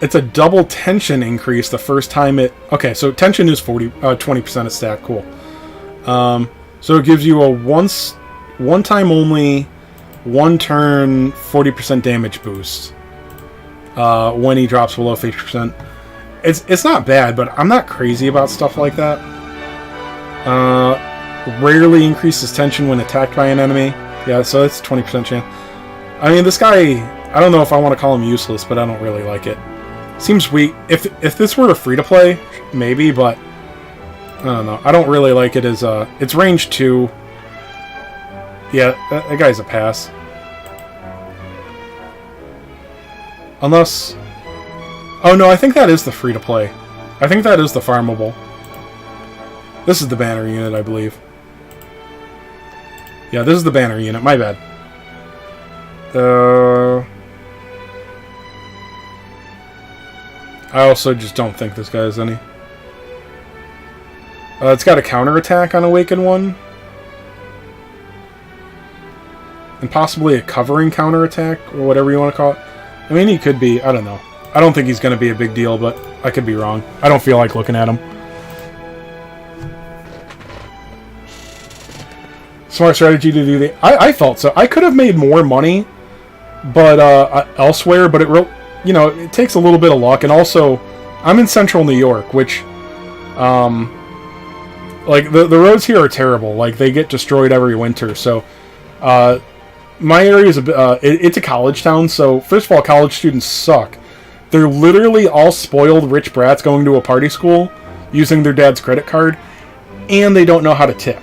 It's a double tension increase the first time it... Okay, so tension is 20% of stat. Cool. So it gives you a one time only, one turn, 40% damage boost when he drops below 50%. It's not bad, but I'm not crazy about stuff like that. Rarely increases tension when attacked by an enemy. Yeah, so it's 20% chance. I mean, this guy... I don't know if I want to call him useless, but I don't really like it. Seems weak. If this were a free-to-play, maybe, but... I don't know. I don't really like it as it's range 2. Yeah, that guy's a pass. Unless... Oh, no, I think that is the free-to-play. I think that is the farmable. This is the banner unit, I believe. Yeah, this is the banner unit. My bad. I also just don't think this guy has any. It's got a counterattack on Awaken 1. And possibly a covering counterattack, or whatever you want to call it. I mean, he could be, I don't know. I don't think he's going to be a big deal, but I could be wrong. I don't feel like looking at him. Smart strategy to do the... I felt so. I could have made more money, but elsewhere, but it takes a little bit of luck, and also, I'm in central New York, which, like, the roads here are terrible. Like, they get destroyed every winter, so, my area is it's a college town, so, first of all, college students suck. They're literally all spoiled rich brats going to a party school, using their dad's credit card, and they don't know how to tip.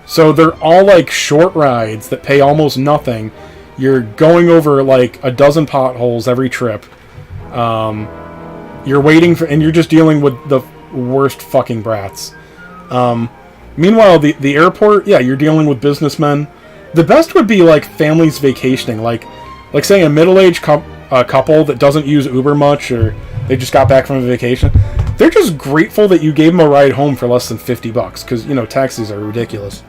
So they're all like short rides that pay almost nothing. You're going over like a dozen potholes every trip. You're waiting for, and you're just dealing with the worst fucking brats. Meanwhile, the airport, yeah, you're dealing with businessmen. The best would be like families vacationing, like say a middle-aged couple that doesn't use Uber much, or they just got back from a vacation. They're just grateful that you gave them a ride home for less than $50, because, you know, taxis are ridiculous.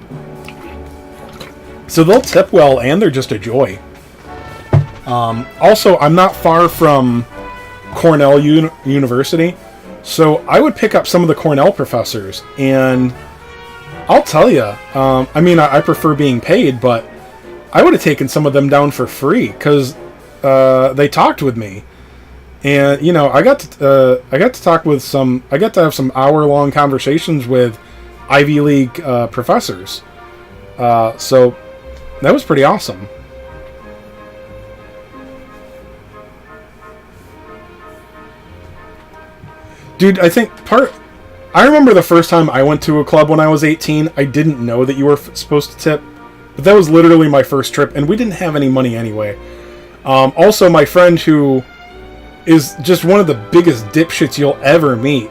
So they'll tip well, and they're just a joy. Also, I'm not far from Cornell University, so I would pick up some of the Cornell professors, and I'll tell you, I mean, I prefer being paid, but I would have taken some of them down for free, because they talked with me. And, you know, I got to talk with I got to have some hour-long conversations with Ivy League professors. So that was pretty awesome. Dude, I remember the first time I went to a club when I was 18, I didn't know that you were supposed to tip. But that was literally my first trip, and we didn't have any money anyway. Also, my friend, who is just one of the biggest dipshits you'll ever meet,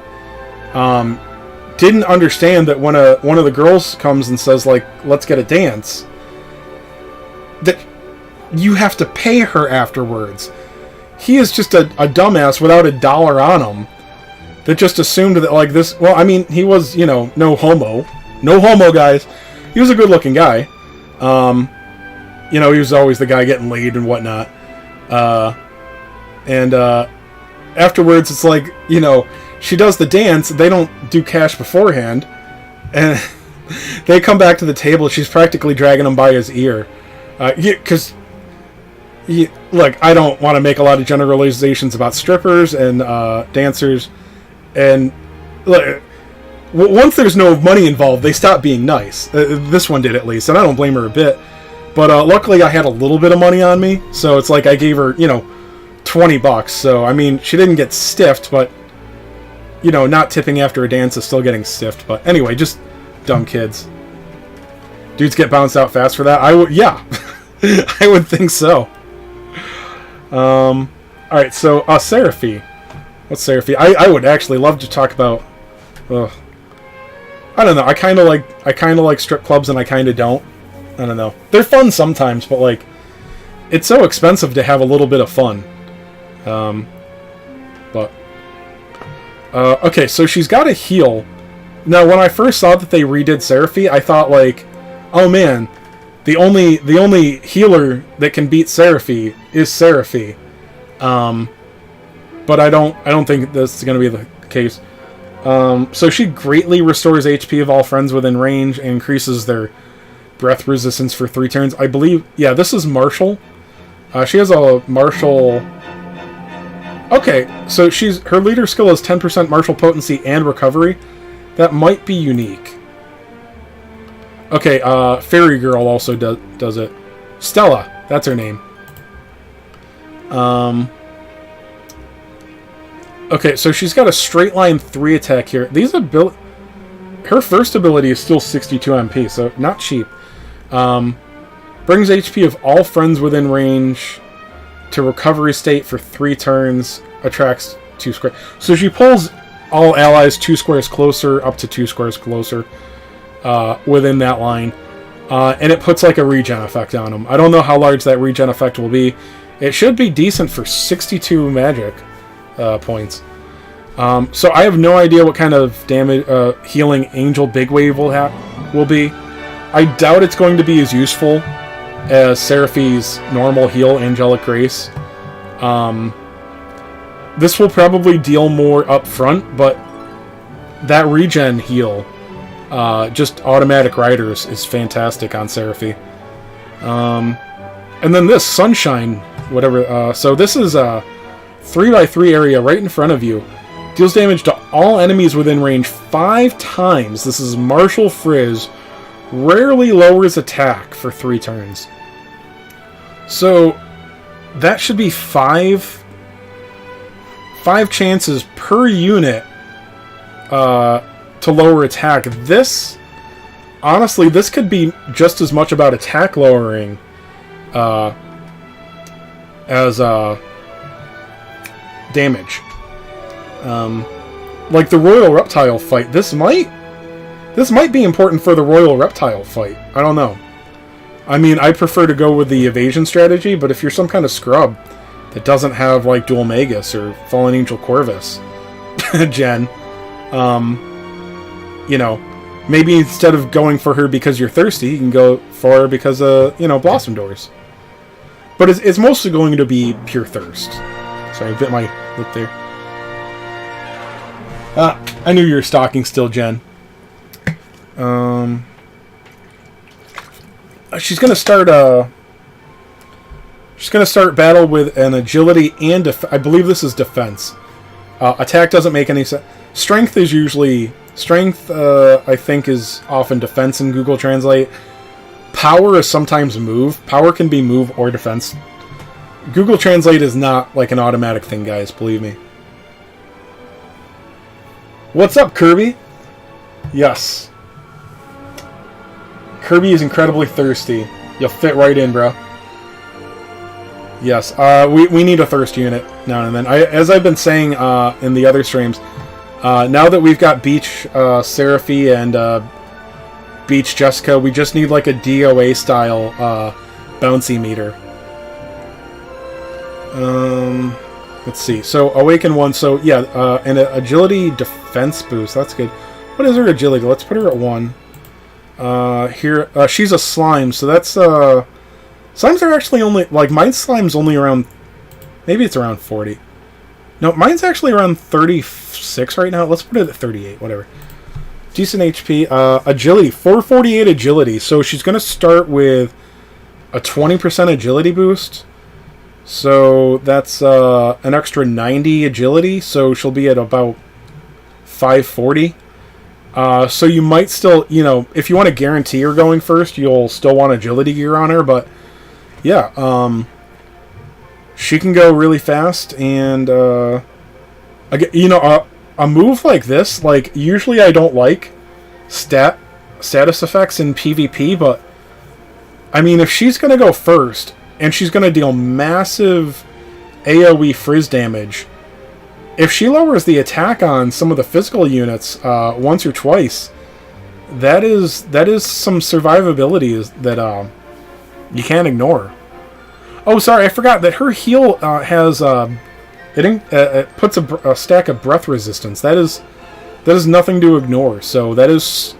didn't understand that when one of the girls comes and says, like, let's get a dance, that you have to pay her afterwards. He is just a dumbass without a dollar on him that just assumed that, like, this... Well, I mean, he was, you know, no homo. No homo, guys. He was a good-looking guy. You know, he was always the guy getting laid and whatnot. And afterwards, it's like, you know, she does the dance. They don't do cash beforehand. And they come back to the table. She's practically dragging him by his ear. Because, look, I don't want to make a lot of generalizations about strippers and dancers. And look, once there's no money involved, they stop being nice. This one did, at least. And I don't blame her a bit. But luckily, I had a little bit of money on me. So it's like I gave her, you know, $20. So, I mean, she didn't get stiffed, but, you know, not tipping after a dance is still getting stiffed. But anyway, just dumb kids. Dudes get bounced out fast for that? Yeah. I would think so. Alright, so, Seraphy. What's Seraphy? I would actually love to talk about... I don't know, I kind of like strip clubs and I kind of don't. I don't know. They're fun sometimes, but, like, it's so expensive to have a little bit of fun. Okay, so she's got a heal. Now, when I first saw that they redid Seraphy, I thought, like, oh man, the only healer that can beat Seraphy is Seraphy. But I don't think this is going to be the case. So she greatly restores HP of all friends within range and increases their breath resistance for 3 turns. I believe, yeah, this is martial. She has a martial... Okay, so her leader skill is 10% martial potency and recovery. That might be unique. Okay, Fairy Girl also does it. Stella, that's her name. Okay, so she's got a straight line 3 attack here. Her first ability is still 62 MP, so not cheap. Brings HP of all friends within range to recovery state for 3 turns. Attracts 2 squares. So she pulls all allies 2 squares closer, up to 2 squares closer within that line. And it puts like a regen effect on them. I don't know how large that regen effect will be. It should be decent for 62 magic points. So I have no idea what kind of damage healing Angel Big Wave will be. I doubt it's going to be as useful as Seraphy's normal heal, Angelic Grace. This will probably deal more up front, but that regen heal, just automatic riders, is fantastic on Seraphy. And then this, Sunshine, whatever. So this is a 3x3 area right in front of you. Deals damage to all enemies within range 5 times. This is Martial Frizz. Rarely lowers attack for 3 turns. So that should be 5 chances per unit to to lower attack. This, honestly, this could be just as much about attack lowering as damage. Like the Royal Reptile fight, this might be important for the Royal Reptile fight. I don't know. I mean, I prefer to go with the evasion strategy, but if you're some kind of scrub that doesn't have, like, Dual Magus or Fallen Angel Corvus, Jen, you know, maybe instead of going for her because you're thirsty, you can go for her because of, you know, Blossom Doors. But it's mostly going to be pure thirst. Sorry, I bit my lip there. I knew you were stalking still, Jen. She's gonna start battle with an agility and I believe this is defense. Attack doesn't make any sense. Strength is usually strength. I think is often defense in Google Translate. Power is sometimes move. Power can be move or defense. Google Translate is not like an automatic thing, guys. Believe me. What's up, Kirby? Yes. Kirby is incredibly thirsty. You'll fit right in, bro. Yes, we need a thirst unit now and then. As I've been saying in the other streams, now that we've got Beach Seraphy and Beach Jessica, we just need like a DOA style bouncy meter. Let's see. So Awaken 1. So yeah, and an agility defense boost. That's good. What is her agility? Let's put her at 1. Here, she's a slime, so that's, slimes are actually only, like, mine's slime's only around, maybe it's around 40. No, mine's actually around 36 right now. Let's put it at 38, whatever. Decent HP. Agility, 448 agility, so she's gonna start with a 20% agility boost. So that's, an extra 90 agility, so she'll be at about 540. So you might still, you know, if you want to guarantee her going first, you'll still want agility gear on her, but yeah, she can go really fast, and, you know, a move like this, like, usually I don't like status effects in PvP, but, I mean, if she's going to go first, and she's going to deal massive AoE frizz damage, if she lowers the attack on some of the physical units once or twice, that is some survivability that you can't ignore. Oh, sorry, I forgot that her heal has it puts a stack of breath resistance. That is nothing to ignore. So that is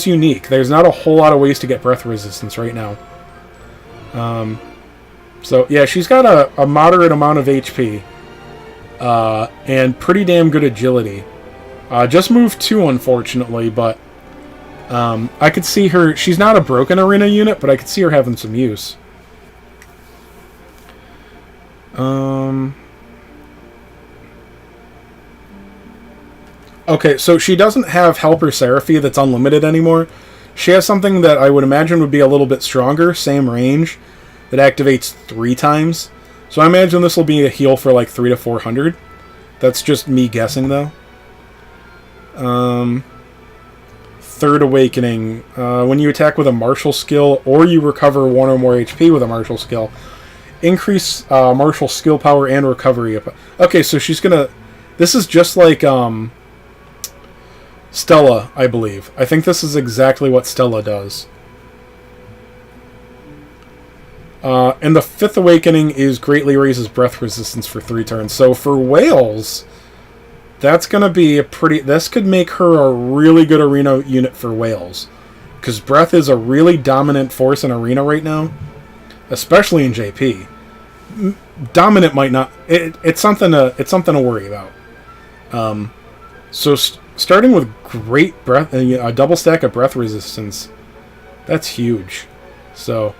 unique. There's not a whole lot of ways to get breath resistance right now. So yeah, she's got a moderate amount of HP. And pretty damn good agility. Just moved 2, unfortunately, but I could see her... She's not a broken arena unit, but I could see her having some use. Okay, so she doesn't have Helper Seraphy that's unlimited anymore. She has something that I would imagine would be a little bit stronger, same range, that activates 3 times. So I imagine this will be a heal for like 300 to 400. That's just me guessing, though. Third Awakening. When you attack with a martial skill, or you recover 1 or more HP with a martial skill, increase martial skill power and recovery. Okay, so she's gonna... This is just like Stella, I believe. I think this is exactly what Stella does. And the 5th Awakening is greatly raises breath resistance for 3 turns. So for Whales, that's going to be a pretty... This could make her a really good arena unit for Whales. Because breath is a really dominant force in arena right now. Especially in JP. Dominant might not... It's something to worry about. So starting with great breath... A double stack of breath resistance. That's huge. So...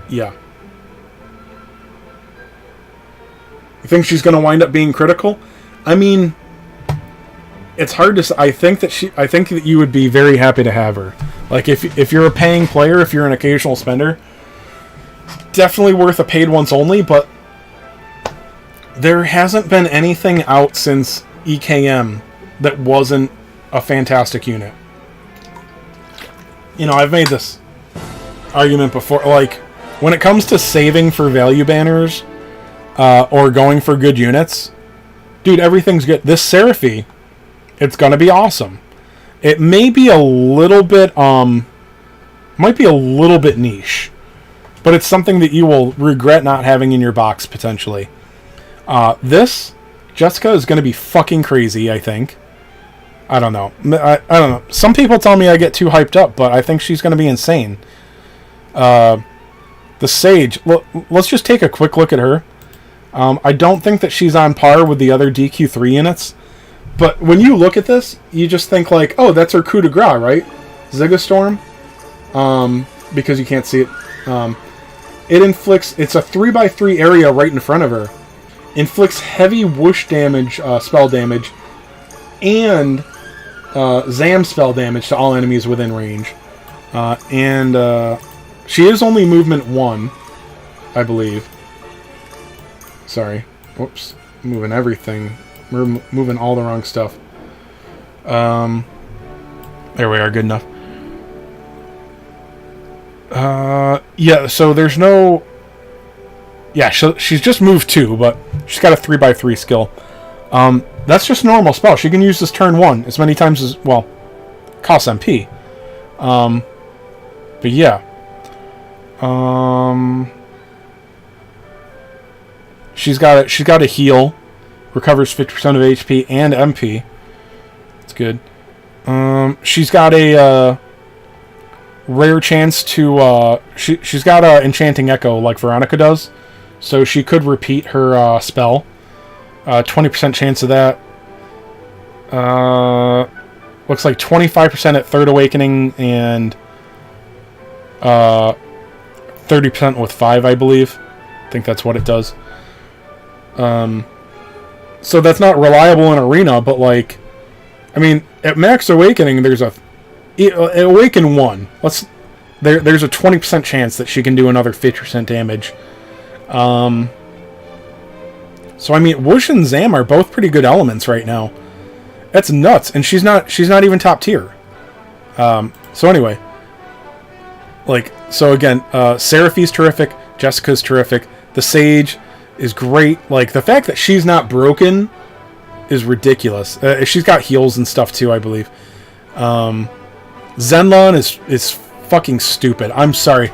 Yeah. You think she's going to wind up being critical? I mean, it's hard to say. I think that you would be very happy to have her. Like, if you're a paying player, if you're an occasional spender, definitely worth a paid once only, but there hasn't been anything out since EKM that wasn't a fantastic unit. You know, I've made this argument before. Like, when it comes to saving for value banners or going for good units, dude, everything's good. This Seraphy, it's gonna be awesome. It may be a little bit, might be a little bit niche, but it's something that you will regret not having in your box, potentially. This, Jessica, is going to be fucking crazy, I think. I don't know. I don't know. Some people tell me I get too hyped up, but I think she's going to be insane. The Sage, let's just take a quick look at her. I don't think that she's on par with the other DQ3 units, but when you look at this, you just think like, oh, that's her coup de grace, right? Zigastorm. Because you can't see it. It inflicts, it's a 3x3 area right in front of her. Inflicts heavy whoosh damage, spell damage, and Zam spell damage to all enemies within range. And she is only movement 1, I believe. Sorry. Whoops. Moving everything. We're moving all the wrong stuff. There we are, good enough. Yeah, so there's no... Yeah, she's just moved 2, but she's got a 3x3 skill. That's just normal spell. She can use this turn 1 as many times as... Well, costs MP. But yeah. She's got a heal. Recovers 50% of HP and MP. That's good. She's got a... rare chance to she's got a enchanting echo like Veronica does, so she could repeat her spell. 20% chance of that. Looks like 25% at third awakening and 30% with 5, I believe. I think that's what it does. So that's not reliable in arena, but like, I mean, at max awakening there's a Awaken 1. There's a 20% chance that she can do another 50% damage. So I mean, Whoosh and Zam are both pretty good elements right now. That's nuts, and she's not even top tier. So anyway, like, so again, Seraphy's terrific, Jessica's terrific, the Sage is great. Like, the fact that she's not broken is ridiculous. She's got heals and stuff too, I believe. Zenlon is fucking stupid. I'm sorry.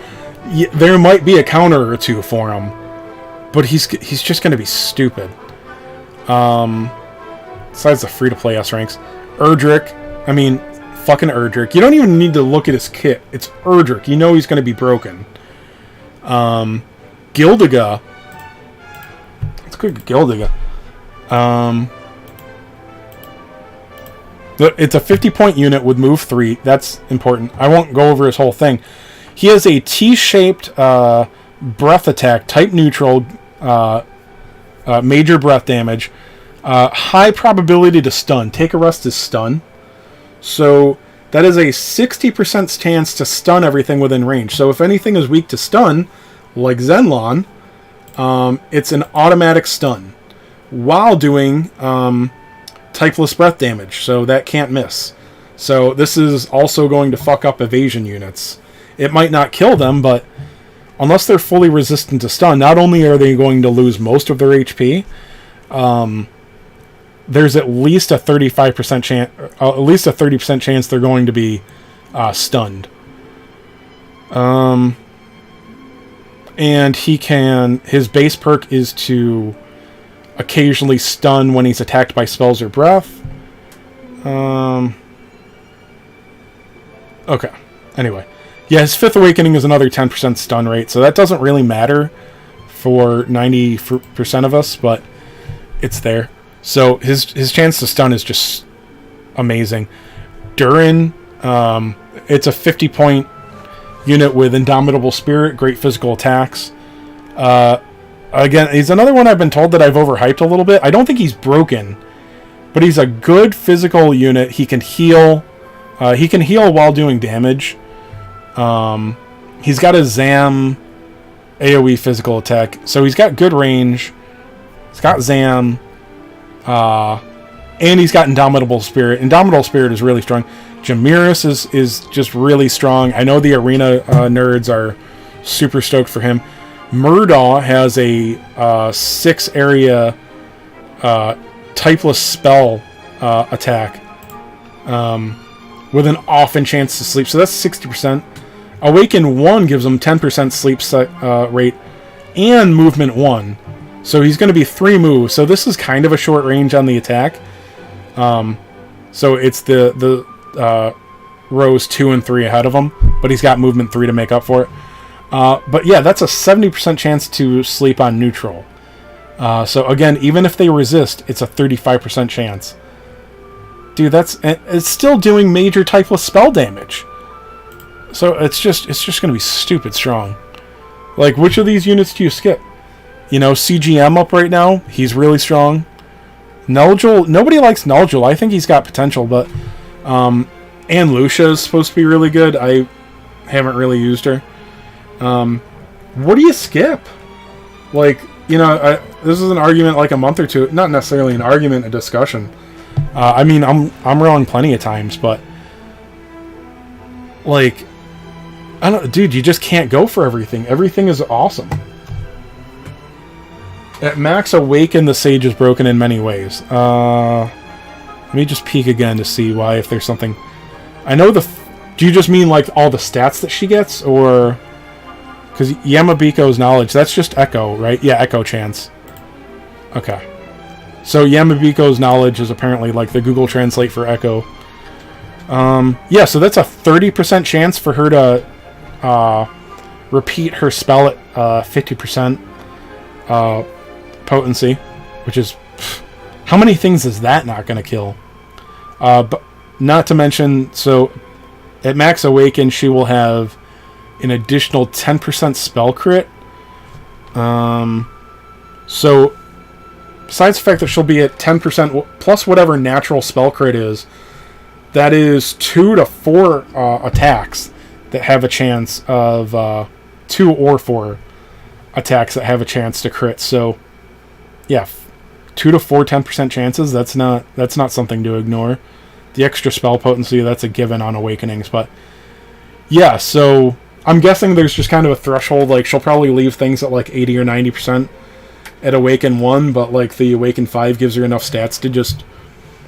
There might be a counter or two for him, but he's just going to be stupid. Besides the free-to-play S ranks. Erdrick. I mean, fucking Erdrick. You don't even need to look at his kit. It's Erdrick. You know he's going to be broken. Gildiga. Let's go Gildiga. It's a 50-point unit with move 3. That's important. I won't go over his whole thing. He has a T-shaped breath attack, type neutral, major breath damage, high probability to stun. Take a rest is stun. So that is a 60% chance to stun everything within range. So if anything is weak to stun, like Zenlon, it's an automatic stun while doing typeless breath damage, so that can't miss. So this is also going to fuck up evasion units. It might not kill them, but unless they're fully resistant to stun, not only are they going to lose most of their HP, there's at least a 35% chance, at least a 30% chance they're going to be stunned. And his base perk is to occasionally stun when he's attacked by spells or breath. Okay. Anyway. Yeah, his 5th awakening is another 10% stun rate, so that doesn't really matter for 90% of us, but it's there. So his chance to stun is just amazing. Durin, it's a 50-point unit with Indomitable Spirit, great physical attacks. Again, he's another one I've been told that I've overhyped a little bit. I don't think he's broken, but he's a good physical unit. He can heal. He can heal while doing damage. He's got a Zam AoE physical attack, so he's got good range. He's got Zam, And he's got Indomitable Spirit. Indomitable Spirit is really strong. Jamiris is just really strong. I know the arena nerds are super stoked for him. Murdaugh has a 6-area typeless spell attack with an often chance to sleep. So that's 60%. Awaken 1 gives him 10% sleep rate and movement 1. So he's going to be 3 moves. So this is kind of a short range on the attack. So it's the rows 2 and 3 ahead of him, but he's got movement 3 to make up for it. But yeah, that's a 70% chance to sleep on neutral. So again, even if they resist, it's a 35% chance. Dude, it's still doing major typeless spell damage. So it's just going to be stupid strong. Like, which of these units do you skip? You know, CGM up right now, he's really strong. Nulgul, nobody likes Nulgul. I think he's got potential, but and Lucia is supposed to be really good. I haven't really used her. What do you skip? Like, you know, this is an argument like a month or two. Not necessarily an argument, a discussion. I mean, I'm wrong plenty of times, but like, I don't, dude, you just can't go for everything. Everything is awesome. At max awaken, the Sage is broken in many ways. Let me just peek again to see why, if there's something. I know do you just mean like all the stats that she gets, or because Yamabiko's knowledge, that's just Echo, right? Yeah, Echo chance. Okay. So Yamabiko's knowledge is apparently like the Google Translate for Echo. Yeah, so that's a 30% chance for her to repeat her spell at 50% potency, which is, how many things is that not going to kill? But not to mention, so at max awaken, she will have an additional 10% spell crit. So besides the fact that she'll be at 10% plus whatever natural spell crit is, that is 2 to 4 attacks that have a chance of 2 or 4 attacks that have a chance to crit. So yeah, 2 to 4 10% chances, that's not something to ignore. The extra spell potency, that's a given on awakenings. But yeah, so I'm guessing there's just kind of a threshold. Like, she'll probably leave things at like 80 or 90% at Awaken 1, but like the Awaken 5 gives her enough stats to just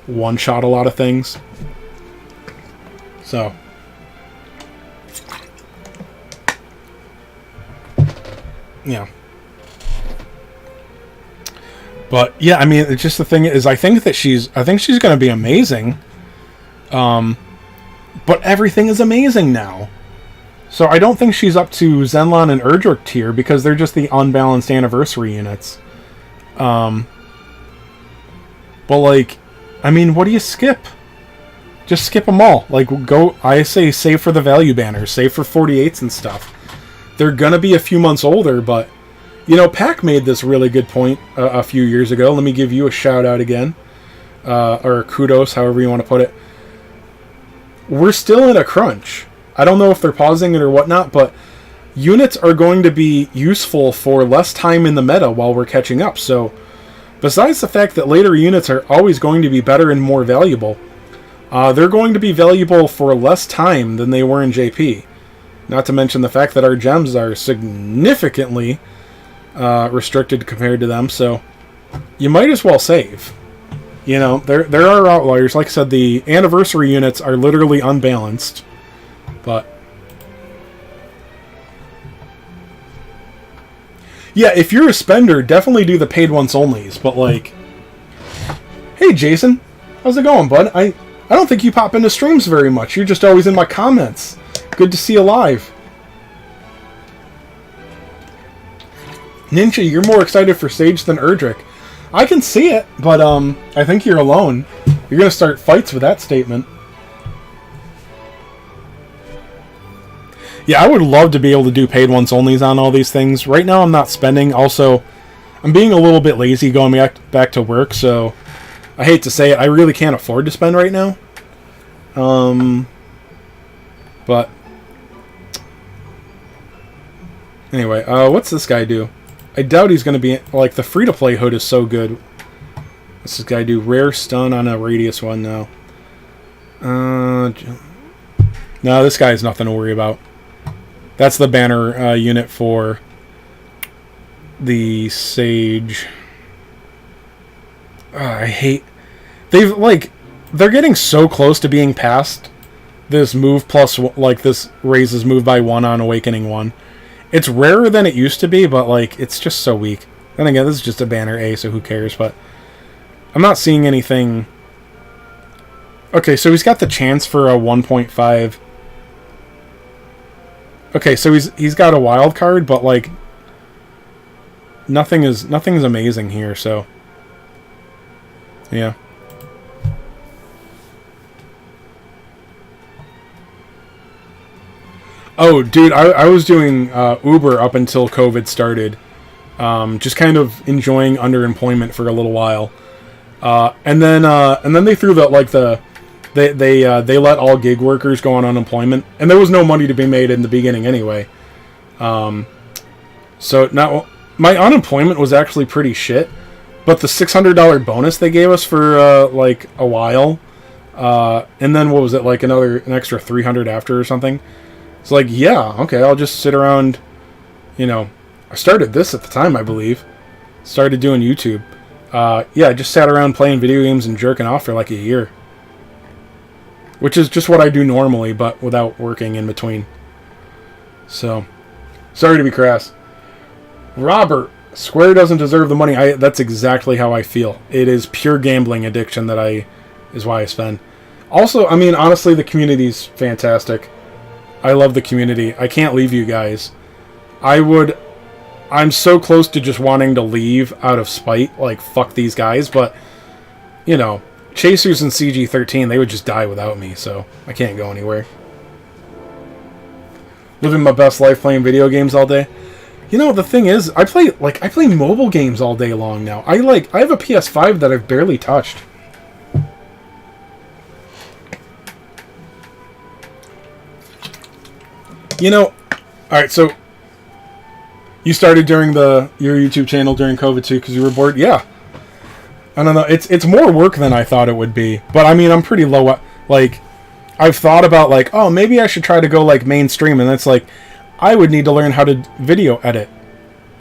one-shot a lot of things. So yeah. But yeah, I mean, it's just, the thing is, I think she's going to be amazing. But everything is amazing now. So I don't think she's up to Zenlon and Erdrick tier, because they're just the unbalanced anniversary units. But like, I mean, what do you skip? Just skip them all. Like, go, I say save for the value banners, save for 48s and stuff. They're gonna be a few months older, but, you know, Pac made this really good point a few years ago. Let me give you a shout out again. Or kudos, however you want to put it. We're still in a crunch. I don't know if they're pausing it or whatnot, but units are going to be useful for less time in the meta while we're catching up. So, besides the fact that later units are always going to be better and more valuable, they're going to be valuable for less time than they were in JP. Not to mention the fact that our gems are significantly restricted compared to them, so you might as well save. You know, there are outliers. Like I said, the anniversary units are literally unbalanced. But yeah, if you're a spender, definitely do the paid once onlys. But like, hey Jason, how's it going, bud? I don't think you pop into streams very much. You're just always in my comments. Good to see you live. Ninja, you're more excited for Sage than Erdrick. I can see it, but I think you're alone. You're gonna start fights with that statement. Yeah, I would love to be able to do paid once onlys on all these things. Right now I'm not spending. Also, I'm being a little bit lazy going back to work, so I hate to say it, I really can't afford to spend right now. But anyway, what's this guy do? I doubt he's going to be, like, the free-to-play hood is so good. What's this guy do? Rare stun on a radius one now. No, this guy has nothing to worry about. That's the banner unit for the Sage. I hate... They're getting so close to being past this move plus... Like, this raises move by 1 on Awakening 1. It's rarer than it used to be, but, like, it's just so weak. Then again, this is just a banner A, so who cares, but... I'm not seeing anything... Okay, so he's got the chance for a 1.5... Okay, so he's got a wild card, but, like... Nothing's amazing here, so... Yeah. Oh, dude, I was doing Uber up until COVID started. Just kind of enjoying underemployment for a little while. And then they threw they let all gig workers go on unemployment, and there was no money to be made in the beginning anyway. So now my unemployment was actually pretty shit, but the $600 bonus they gave us for like a while, and then what was it, like an extra $300 after or something. It's like, yeah, okay, I'll just sit around, you know. I started this at the time, I believe. Started doing YouTube. Yeah, I just sat around playing video games and jerking off for like a year. Which is just what I do normally, but without working in between. So, sorry to be crass. Robert, Square doesn't deserve the money. That's exactly how I feel. It is pure gambling addiction is why I spend. Also, I mean, honestly, the community's fantastic. I love the community. I can't leave you guys. I'm so close to just wanting to leave out of spite, like, fuck these guys, but, you know, Chasers and CG13, they would just die without me, so I can't go anywhere. Living my best life playing video games all day. You know, the thing is, I play mobile games all day long now. I have a PS5 that I've barely touched. You know, alright, so you started during your YouTube channel during COVID too because you were bored? Yeah. I don't know. It's more work than I thought it would be. But I mean, I'm pretty low. Like, I've thought about, like, oh, maybe I should try to go, like, mainstream. And that's like, I would need to learn how to video edit.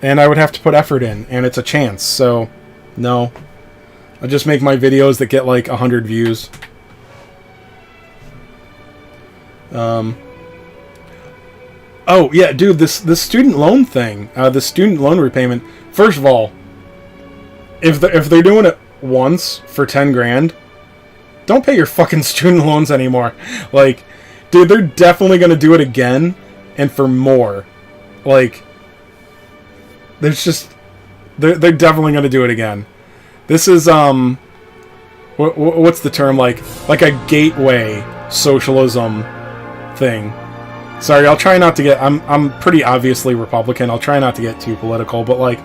And I would have to put effort in. And it's a chance. So, no. I'll just make my videos that get, like, 100 views. Oh, yeah, dude, this student loan thing, the student loan repayment, first of all, if they're doing it once for 10 grand, don't pay your fucking student loans anymore. Like, dude, they're definitely going to do it again, and for more. Like, there's just, they're definitely going to do it again. This is, what's the term, like a gateway socialism thing. Sorry, I'll try not to get... I'm pretty obviously Republican. I'll try not to get too political, but, like,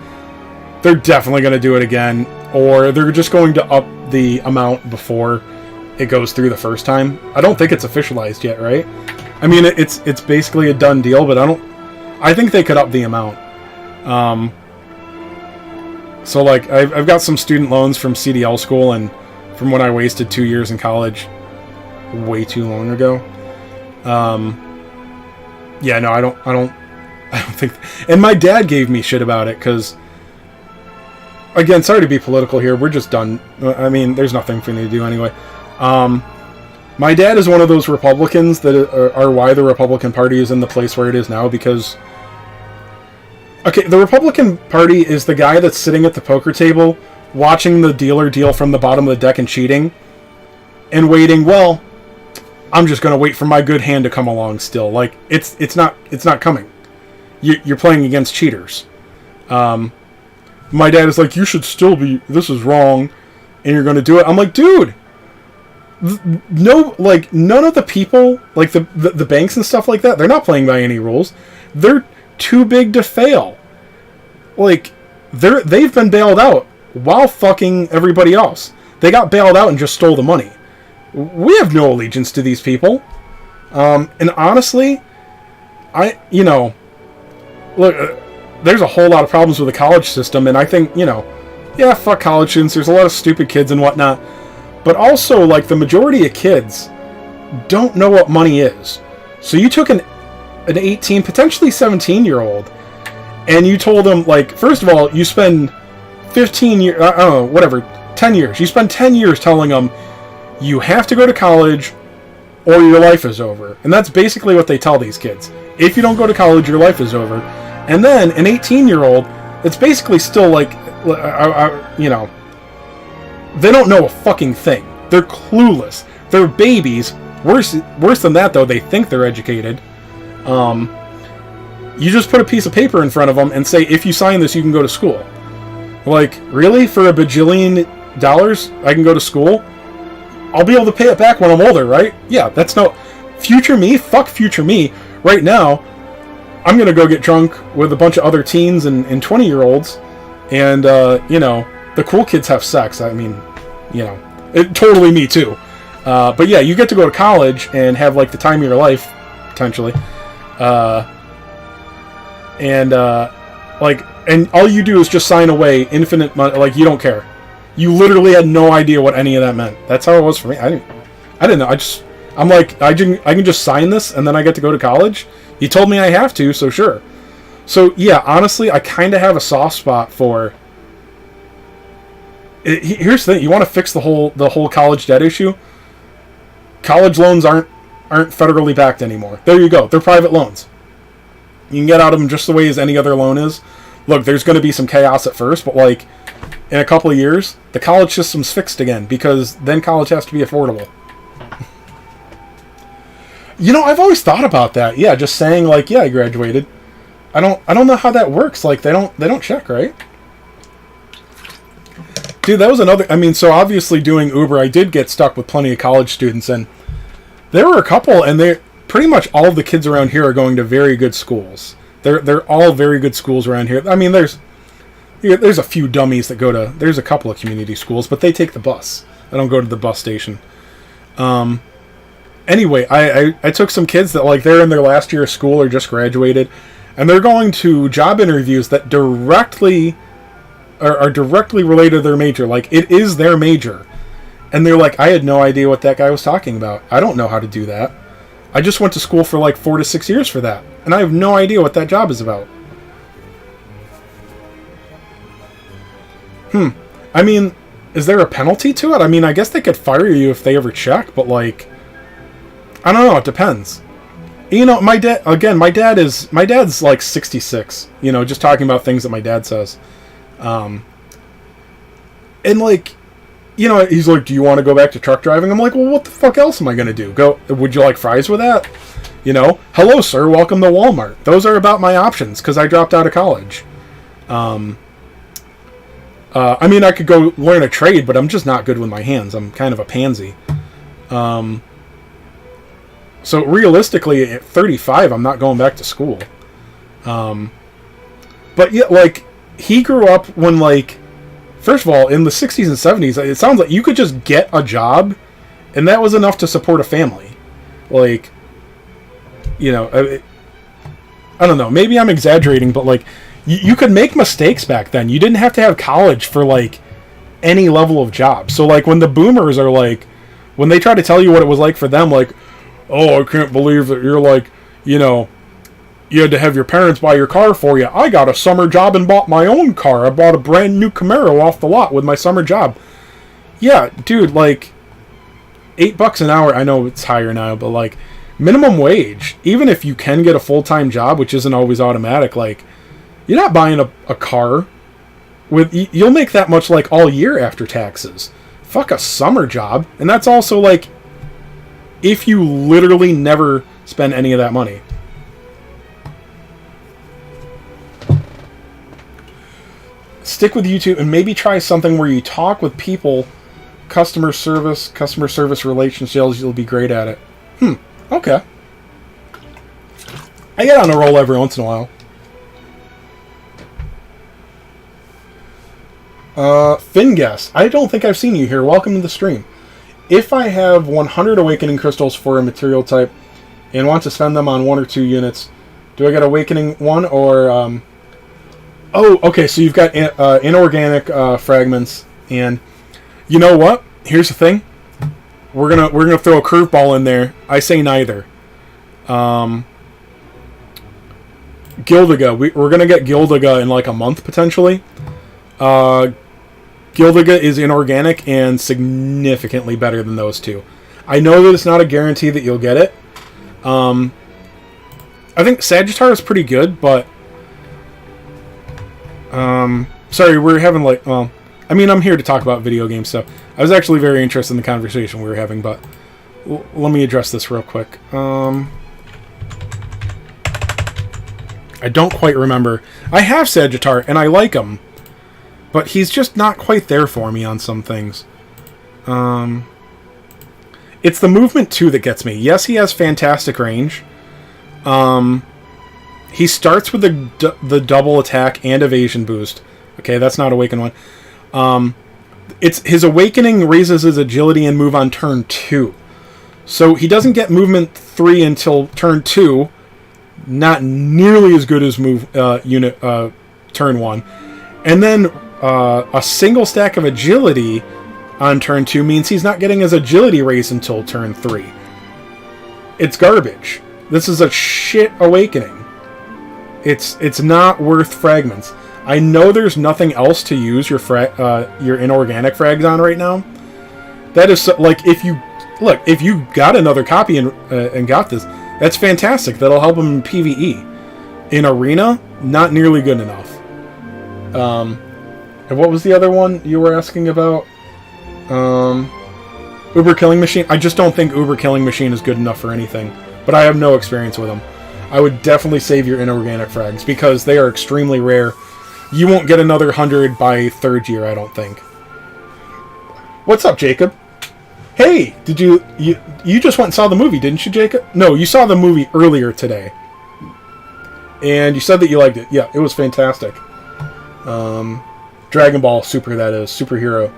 they're definitely going to do it again, or they're just going to up the amount before it goes through the first time. I don't think it's officialized yet, right? I mean, it's basically a done deal, but I think they could up the amount. So, like, I've got some student loans from CDL school, and from when I wasted 2 years in college way too long ago. Yeah, no, I don't think... And my dad gave me shit about it, because... Again, sorry to be political here, we're just done. I mean, there's nothing for me to do anyway. My dad is one of those Republicans that are why the Republican Party is in the place where it is now, because... Okay, the Republican Party is the guy that's sitting at the poker table, watching the dealer deal from the bottom of the deck and cheating, and waiting, well... I'm just going to wait for my good hand to come along still. Like, it's not coming. You're playing against cheaters. My dad is like, you should still be, this is wrong, and you're going to do it. I'm like, dude, no, like, none of the people, like, the banks and stuff like that, they're not playing by any rules. They're too big to fail. Like, they've been bailed out while fucking everybody else. They got bailed out and just stole the money. We have no allegiance to these people. And honestly, look, there's a whole lot of problems with the college system, and I think, yeah, fuck college students. There's a lot of stupid kids and whatnot. But also, like, the majority of kids don't know what money is. So you took an 18, potentially 17-year-old, and you told them, like, first of all, you spend 15 years, I don't know, whatever, 10 years. You spend 10 years telling them, you have to go to college or your life is over. And that's basically what they tell these kids. If you don't go to college, your life is over. And then an 18-year-old, it's basically still like, you know, they don't know a fucking thing. They're clueless. They're babies. Worse than that, though, they think they're educated. You just put a piece of paper in front of them and say, if you sign this, you can go to school. Like, really? For $1 bajillion, I can go to school? I'll be able to pay it back when I'm older, right? Yeah, that's no... Future me? Fuck future me. Right now, I'm gonna go get drunk with a bunch of other teens and 20-year-olds, and, you know, the cool kids have sex. I mean, you know, totally me, too. But yeah, you get to go to college and have, like, the time of your life, potentially. And all you do is just sign away infinite money. Like, you don't care. You literally had no idea what any of that meant. That's how it was for me. I didn't know. I'm like, I can just sign this and then I get to go to college. You told me I have to, so sure. So yeah, honestly, I kind of have a soft spot for. Here's the thing: you want to fix the whole college debt issue. College loans aren't federally backed anymore. There you go. They're private loans. You can get out of them just the way as any other loan is. Look, there's going to be some chaos at first, but like in a couple of years, the college system's fixed again because then college has to be affordable. You know, I've always thought about that. Yeah, just saying like, yeah, I graduated. I don't know how that works. Like they don't check, right? Dude, that was another. I mean, so obviously doing Uber, I did get stuck with plenty of college students, and there were a couple, and they pretty much all of the kids around here are going to very good schools. They're all very good schools around here. I mean, there's a few dummies that go to. There's a couple of community schools, but they take the bus. I don't go to the bus station. Anyway, I took some kids that like they're in their last year of school or just graduated, and they're going to job interviews that are directly related to their major. Like it is their major, and they're like, I had no idea what that guy was talking about. I don't know how to do that. I just went to school for like 4 to 6 years for that, and I have no idea what that job is about. I mean, is there a penalty to it? I mean, I guess they could fire you if they ever check, but like, I don't know. It depends. You know, my dad's like 66. You know, just talking about things that my dad says. And like, you know, he's like, do you want to go back to truck driving? I'm like, well, what the fuck else am I going to do? Would you like fries with that? You know, hello, sir. Welcome to Walmart. Those are about my options because I dropped out of college. I mean, I could go learn a trade, but I'm just not good with my hands. I'm kind of a pansy. So realistically, at 35, I'm not going back to school. But yeah, like, he grew up when, like, first of all, in the 60s and 70s, it sounds like you could just get a job, and that was enough to support a family. Like, you know, I don't know, maybe I'm exaggerating, but, like, you could make mistakes back then. You didn't have to have college for, like, any level of job. So, like, when the boomers are, like, when they try to tell you what it was like for them, like, oh, I can't believe that you're, like, you know, you had to have your parents buy your car for you. I got a summer job and bought my own car. I bought a brand new Camaro off the lot with my summer job. Yeah, dude, like, $8 an hour. I know it's higher now, but, like, minimum wage, even if you can get a full-time job, which isn't always automatic, like, you're not buying a car with, you'll make that much, like, all year after taxes. Fuck a summer job. And that's also, like, if you literally never spend any of that money. Stick with YouTube and maybe try something where you talk with people, customer service relationships. You'll be great at it. Okay. I get on a roll every once in a while. Finguess, I don't think I've seen you here. Welcome to the stream. If I have 100 Awakening Crystals for a material type and want to spend them on 1 or 2 units, do I get Awakening 1 or Oh, okay. So you've got inorganic fragments, and you know what? Here's the thing. We're gonna throw a curveball in there. I say neither. Gildiga. We're gonna get Gildiga in like a month potentially. Gildiga is inorganic and significantly better than those two. I know that it's not a guarantee that you'll get it. I think Sagittar is pretty good, but sorry, we're having like, well, I mean, I'm here to talk about video game stuff. I was actually very interested in the conversation we were having, but let me address this real quick. I don't quite remember. I have Sagittar, and I like him, but he's just not quite there for me on some things. It's the movement, too, that gets me. Yes, he has fantastic range. He starts with the double attack and evasion boost. Okay, that's not Awaken one. It's his Awakening raises his agility and move on turn 2. So he doesn't get movement 3 until turn 2. Not nearly as good as turn 1. And then a single stack of agility on turn 2 means he's not getting his agility raise until turn 3. It's garbage. This is a shit Awakening. It's not worth fragments. I know there's nothing else to use your inorganic frags on right now. That is like if you got another copy and got this, that's fantastic. That'll help him in PvE. In Arena, not nearly good enough. And what was the other one you were asking about? Uber Killing Machine. I just don't think Uber Killing Machine is good enough for anything. But I have no experience with them. I would definitely save your inorganic frags because they are extremely rare. You won't get another 100 by third year, I don't think. What's up, Jacob? Hey, did you just went and saw the movie, didn't you, Jacob? No, you saw the movie earlier today. And you said that you liked it. Yeah, it was fantastic. Dragon Ball Super, that is. Superhero.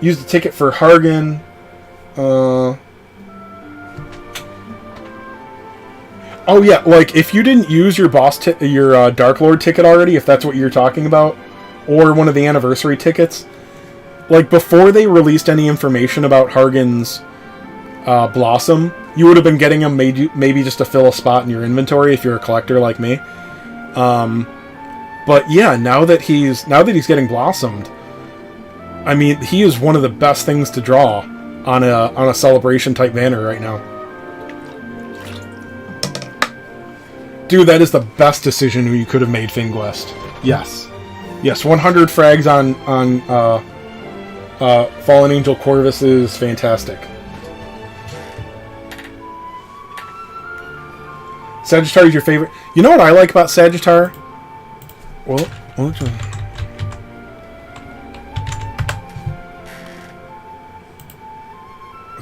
Used the ticket for Hargen. Oh yeah, like if you didn't use your your Dark Lord ticket already, if that's what you're talking about, or one of the anniversary tickets, like before they released any information about Hargens Blossom, you would have been getting them maybe just to fill a spot in your inventory if you're a collector like me. But yeah, now that he's getting blossomed, I mean, he is one of the best things to draw on a celebration type banner right now. Dude, that is the best decision you could have made, Finguest. Yes. Yes, 100 frags on Fallen Angel Corvus is fantastic. Sagittar is your favorite. You know what I like about Sagittar? Well, I was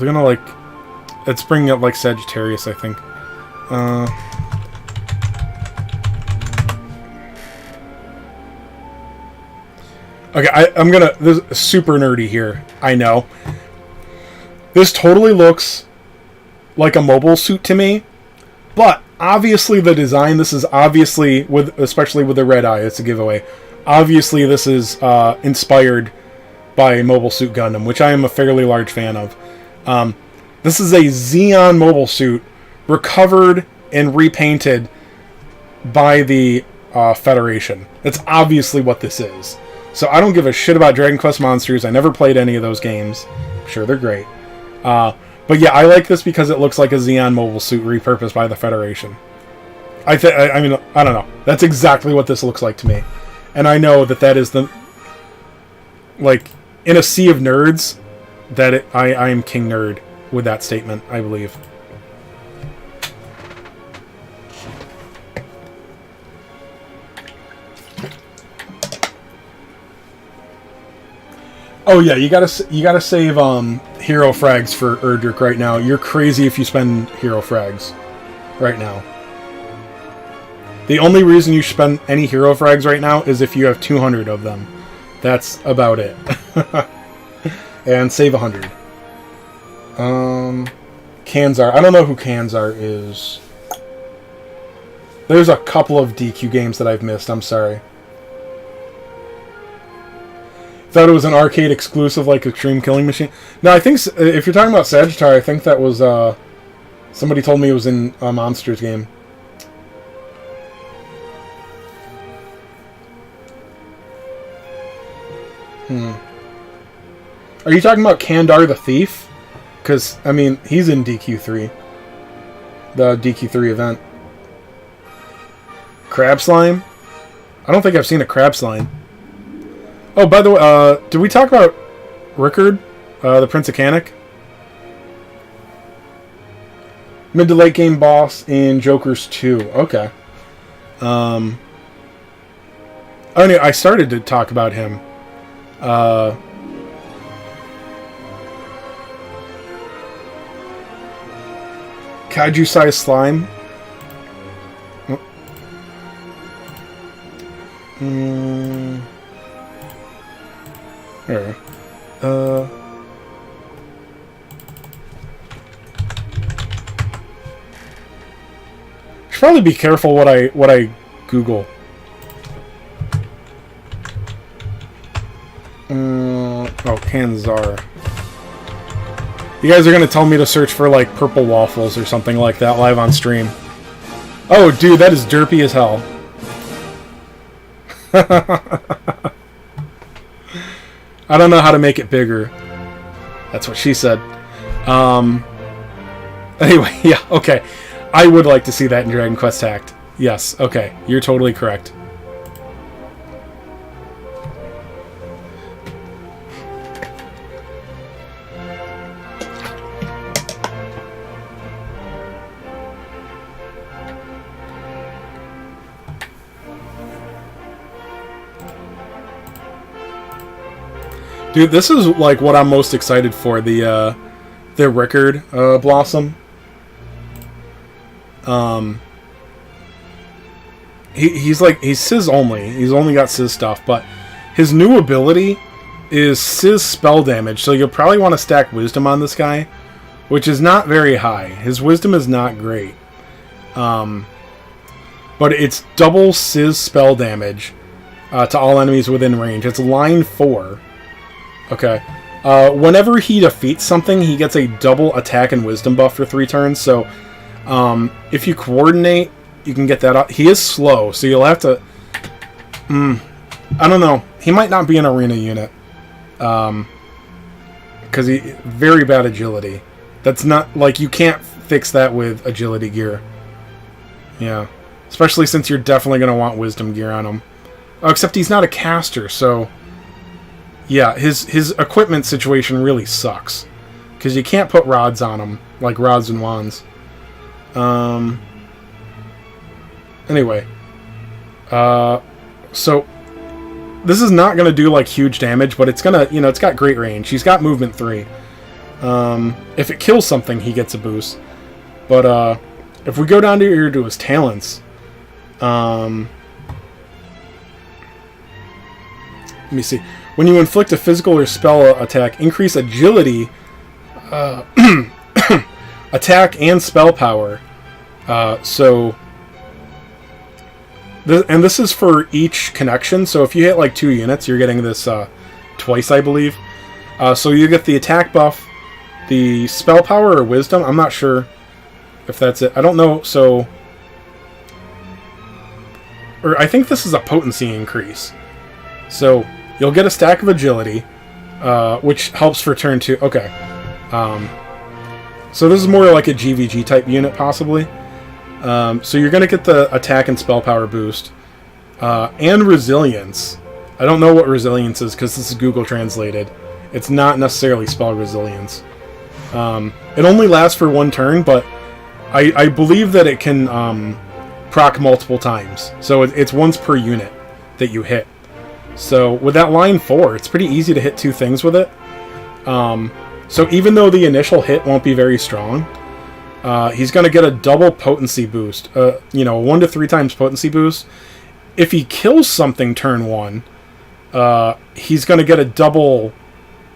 gonna like... It's bringing up like Sagittarius, I think. Okay, I'm gonna... This is super nerdy here. I know. This totally looks like a mobile suit to me. But, obviously the design, this is obviously, especially with the red eye, it's a giveaway. Obviously this is inspired by Mobile Suit Gundam, which I am a fairly large fan of. This is a Xeon mobile suit, recovered and repainted by the Federation. That's obviously what this is. So I don't give a shit about Dragon Quest Monsters. I never played any of those games. I'm sure they're great. But yeah, I like this because it looks like a Xeon mobile suit repurposed by the Federation. I mean, I don't know. That's exactly what this looks like to me. And I know that is the... Like, in a sea of nerds, I am king nerd with that statement, I believe. Oh yeah, you gotta save hero frags for Erdrick right now. You're crazy if you spend hero frags right now. The only reason you spend any hero frags right now is if you have 200 of them. That's about it. And save 100. Kanzar. I don't know who Kanzar is. There's a couple of DQ games that I've missed. I'm sorry. Thought it was an arcade exclusive like Extreme Killing Machine. No, I think if you're talking about Sagittarius, I think that was somebody told me it was in a Monsters game. Are you talking about Kandar the Thief? Because, I mean, he's in DQ3. The DQ3 event. Crab Slime? I don't think I've seen a Crab Slime. Oh, by the way, did we talk about Rickard, the Prince of Canik? Mid to late game boss in Joker's 2. Okay. Anyway, I started to talk about him. Kaiju-sized slime. Here. Should probably be careful what I Google. Oh, Kanzar. You guys are gonna tell me to search for like purple waffles or something like that live on stream. Oh, dude, that is derpy as hell. I don't know how to make it bigger. That's what she said. Anyway, yeah, okay. I would like to see that in Dragon Quest Tact. Yes, okay. You're totally correct. Dude, this is like what I'm most excited for, the Rickard Blossom. He's Sizz only. He's only got Sizz stuff, but his new ability is Sizz spell damage, so you'll probably want to stack Wisdom on this guy, which is not very high. His Wisdom is not great. But it's double Sizz spell damage to all enemies within range. It's line 4. Okay. Whenever he defeats something, he gets a double attack and wisdom buff for 3 turns, so if you coordinate, you can get that up. He is slow, so you'll have to... I don't know. He might not be an arena unit. Because he... Very bad agility. That's not... Like, you can't fix that with agility gear. Yeah. Especially since you're definitely going to want wisdom gear on him. Oh, except he's not a caster, so... Yeah, his equipment situation really sucks. Because you can't put rods on him, like rods and wands. Anyway. So, this is not going to do, like, huge damage, but it's going to, you know, it's got great range. He's got movement 3. If it kills something, he gets a boost. But, if we go down to here to his talents, let me see. When you inflict a physical or spell attack, increase agility, attack, and spell power. And this is for each connection. So if you hit like 2 units, you're getting this twice, I believe. So you get the attack buff, the spell power or wisdom. I'm not sure if that's it. I don't know. So, or I think this is a potency increase. So you'll get a stack of agility, which helps for turn 2. Okay. So this is more like a GVG type unit, possibly. So you're going to get the attack and spell power boost. And resilience. I don't know what resilience is, because this is Google translated. It's not necessarily spell resilience. It only lasts for 1 turn, but I believe that it can proc multiple times. So it's once per unit that you hit. So with that line 4, it's pretty easy to hit 2 things with it. So even though the initial hit won't be very strong, he's going to get a double potency boost. You know, 1 to 3 times potency boost. If he kills something turn 1, he's going to get a double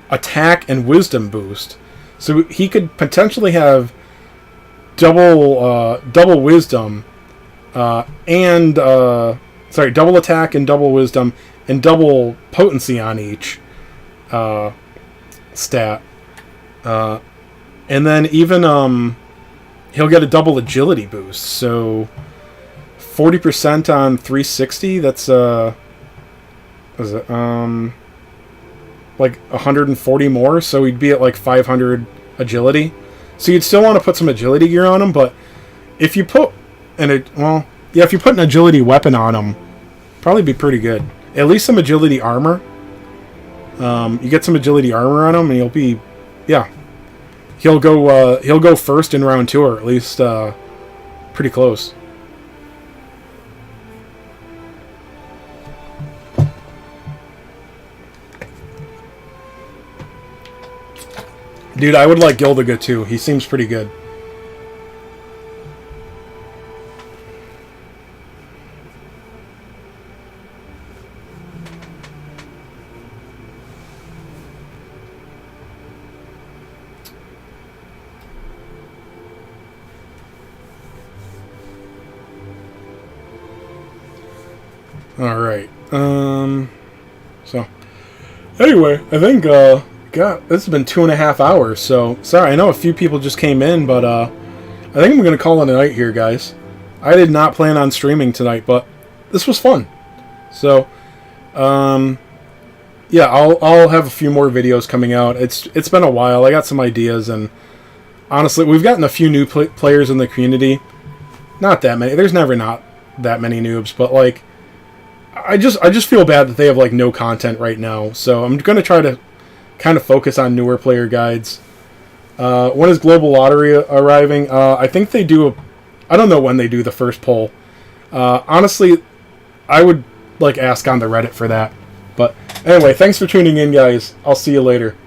attack and wisdom boost. So he could potentially have double wisdom and sorry, double attack and double wisdom and double potency on each stat. And then even he'll get a double agility boost. So 40% on 360. That's what is it? Like 140 more. So he'd be at like 500 agility. So you'd still want to put some agility gear on him, but if you put if you put an agility weapon on him, probably be pretty good. At least some agility armor. You get some agility armor on him, and he'll be, yeah. He'll go first in round 2, or at least pretty close. Dude, I would like Gildiga too. He seems pretty good. Alright. So, anyway, I think, God, this has been 2.5 hours, so, sorry, I know a few people just came in, but, I think I'm going to call it a night here, guys. I did not plan on streaming tonight, but this was fun. So, yeah, I'll have a few more videos coming out. It's been a while. I got some ideas, and honestly, we've gotten a few new players in the community. Not that many. There's never not that many noobs, but, like, I just feel bad that they have, like, no content right now. So I'm going to try to kind of focus on newer player guides. When is Global Lottery arriving? I think they do I don't know when they do the first poll. Honestly, I would, like, ask on the Reddit for that. But anyway, thanks for tuning in, guys. I'll see you later.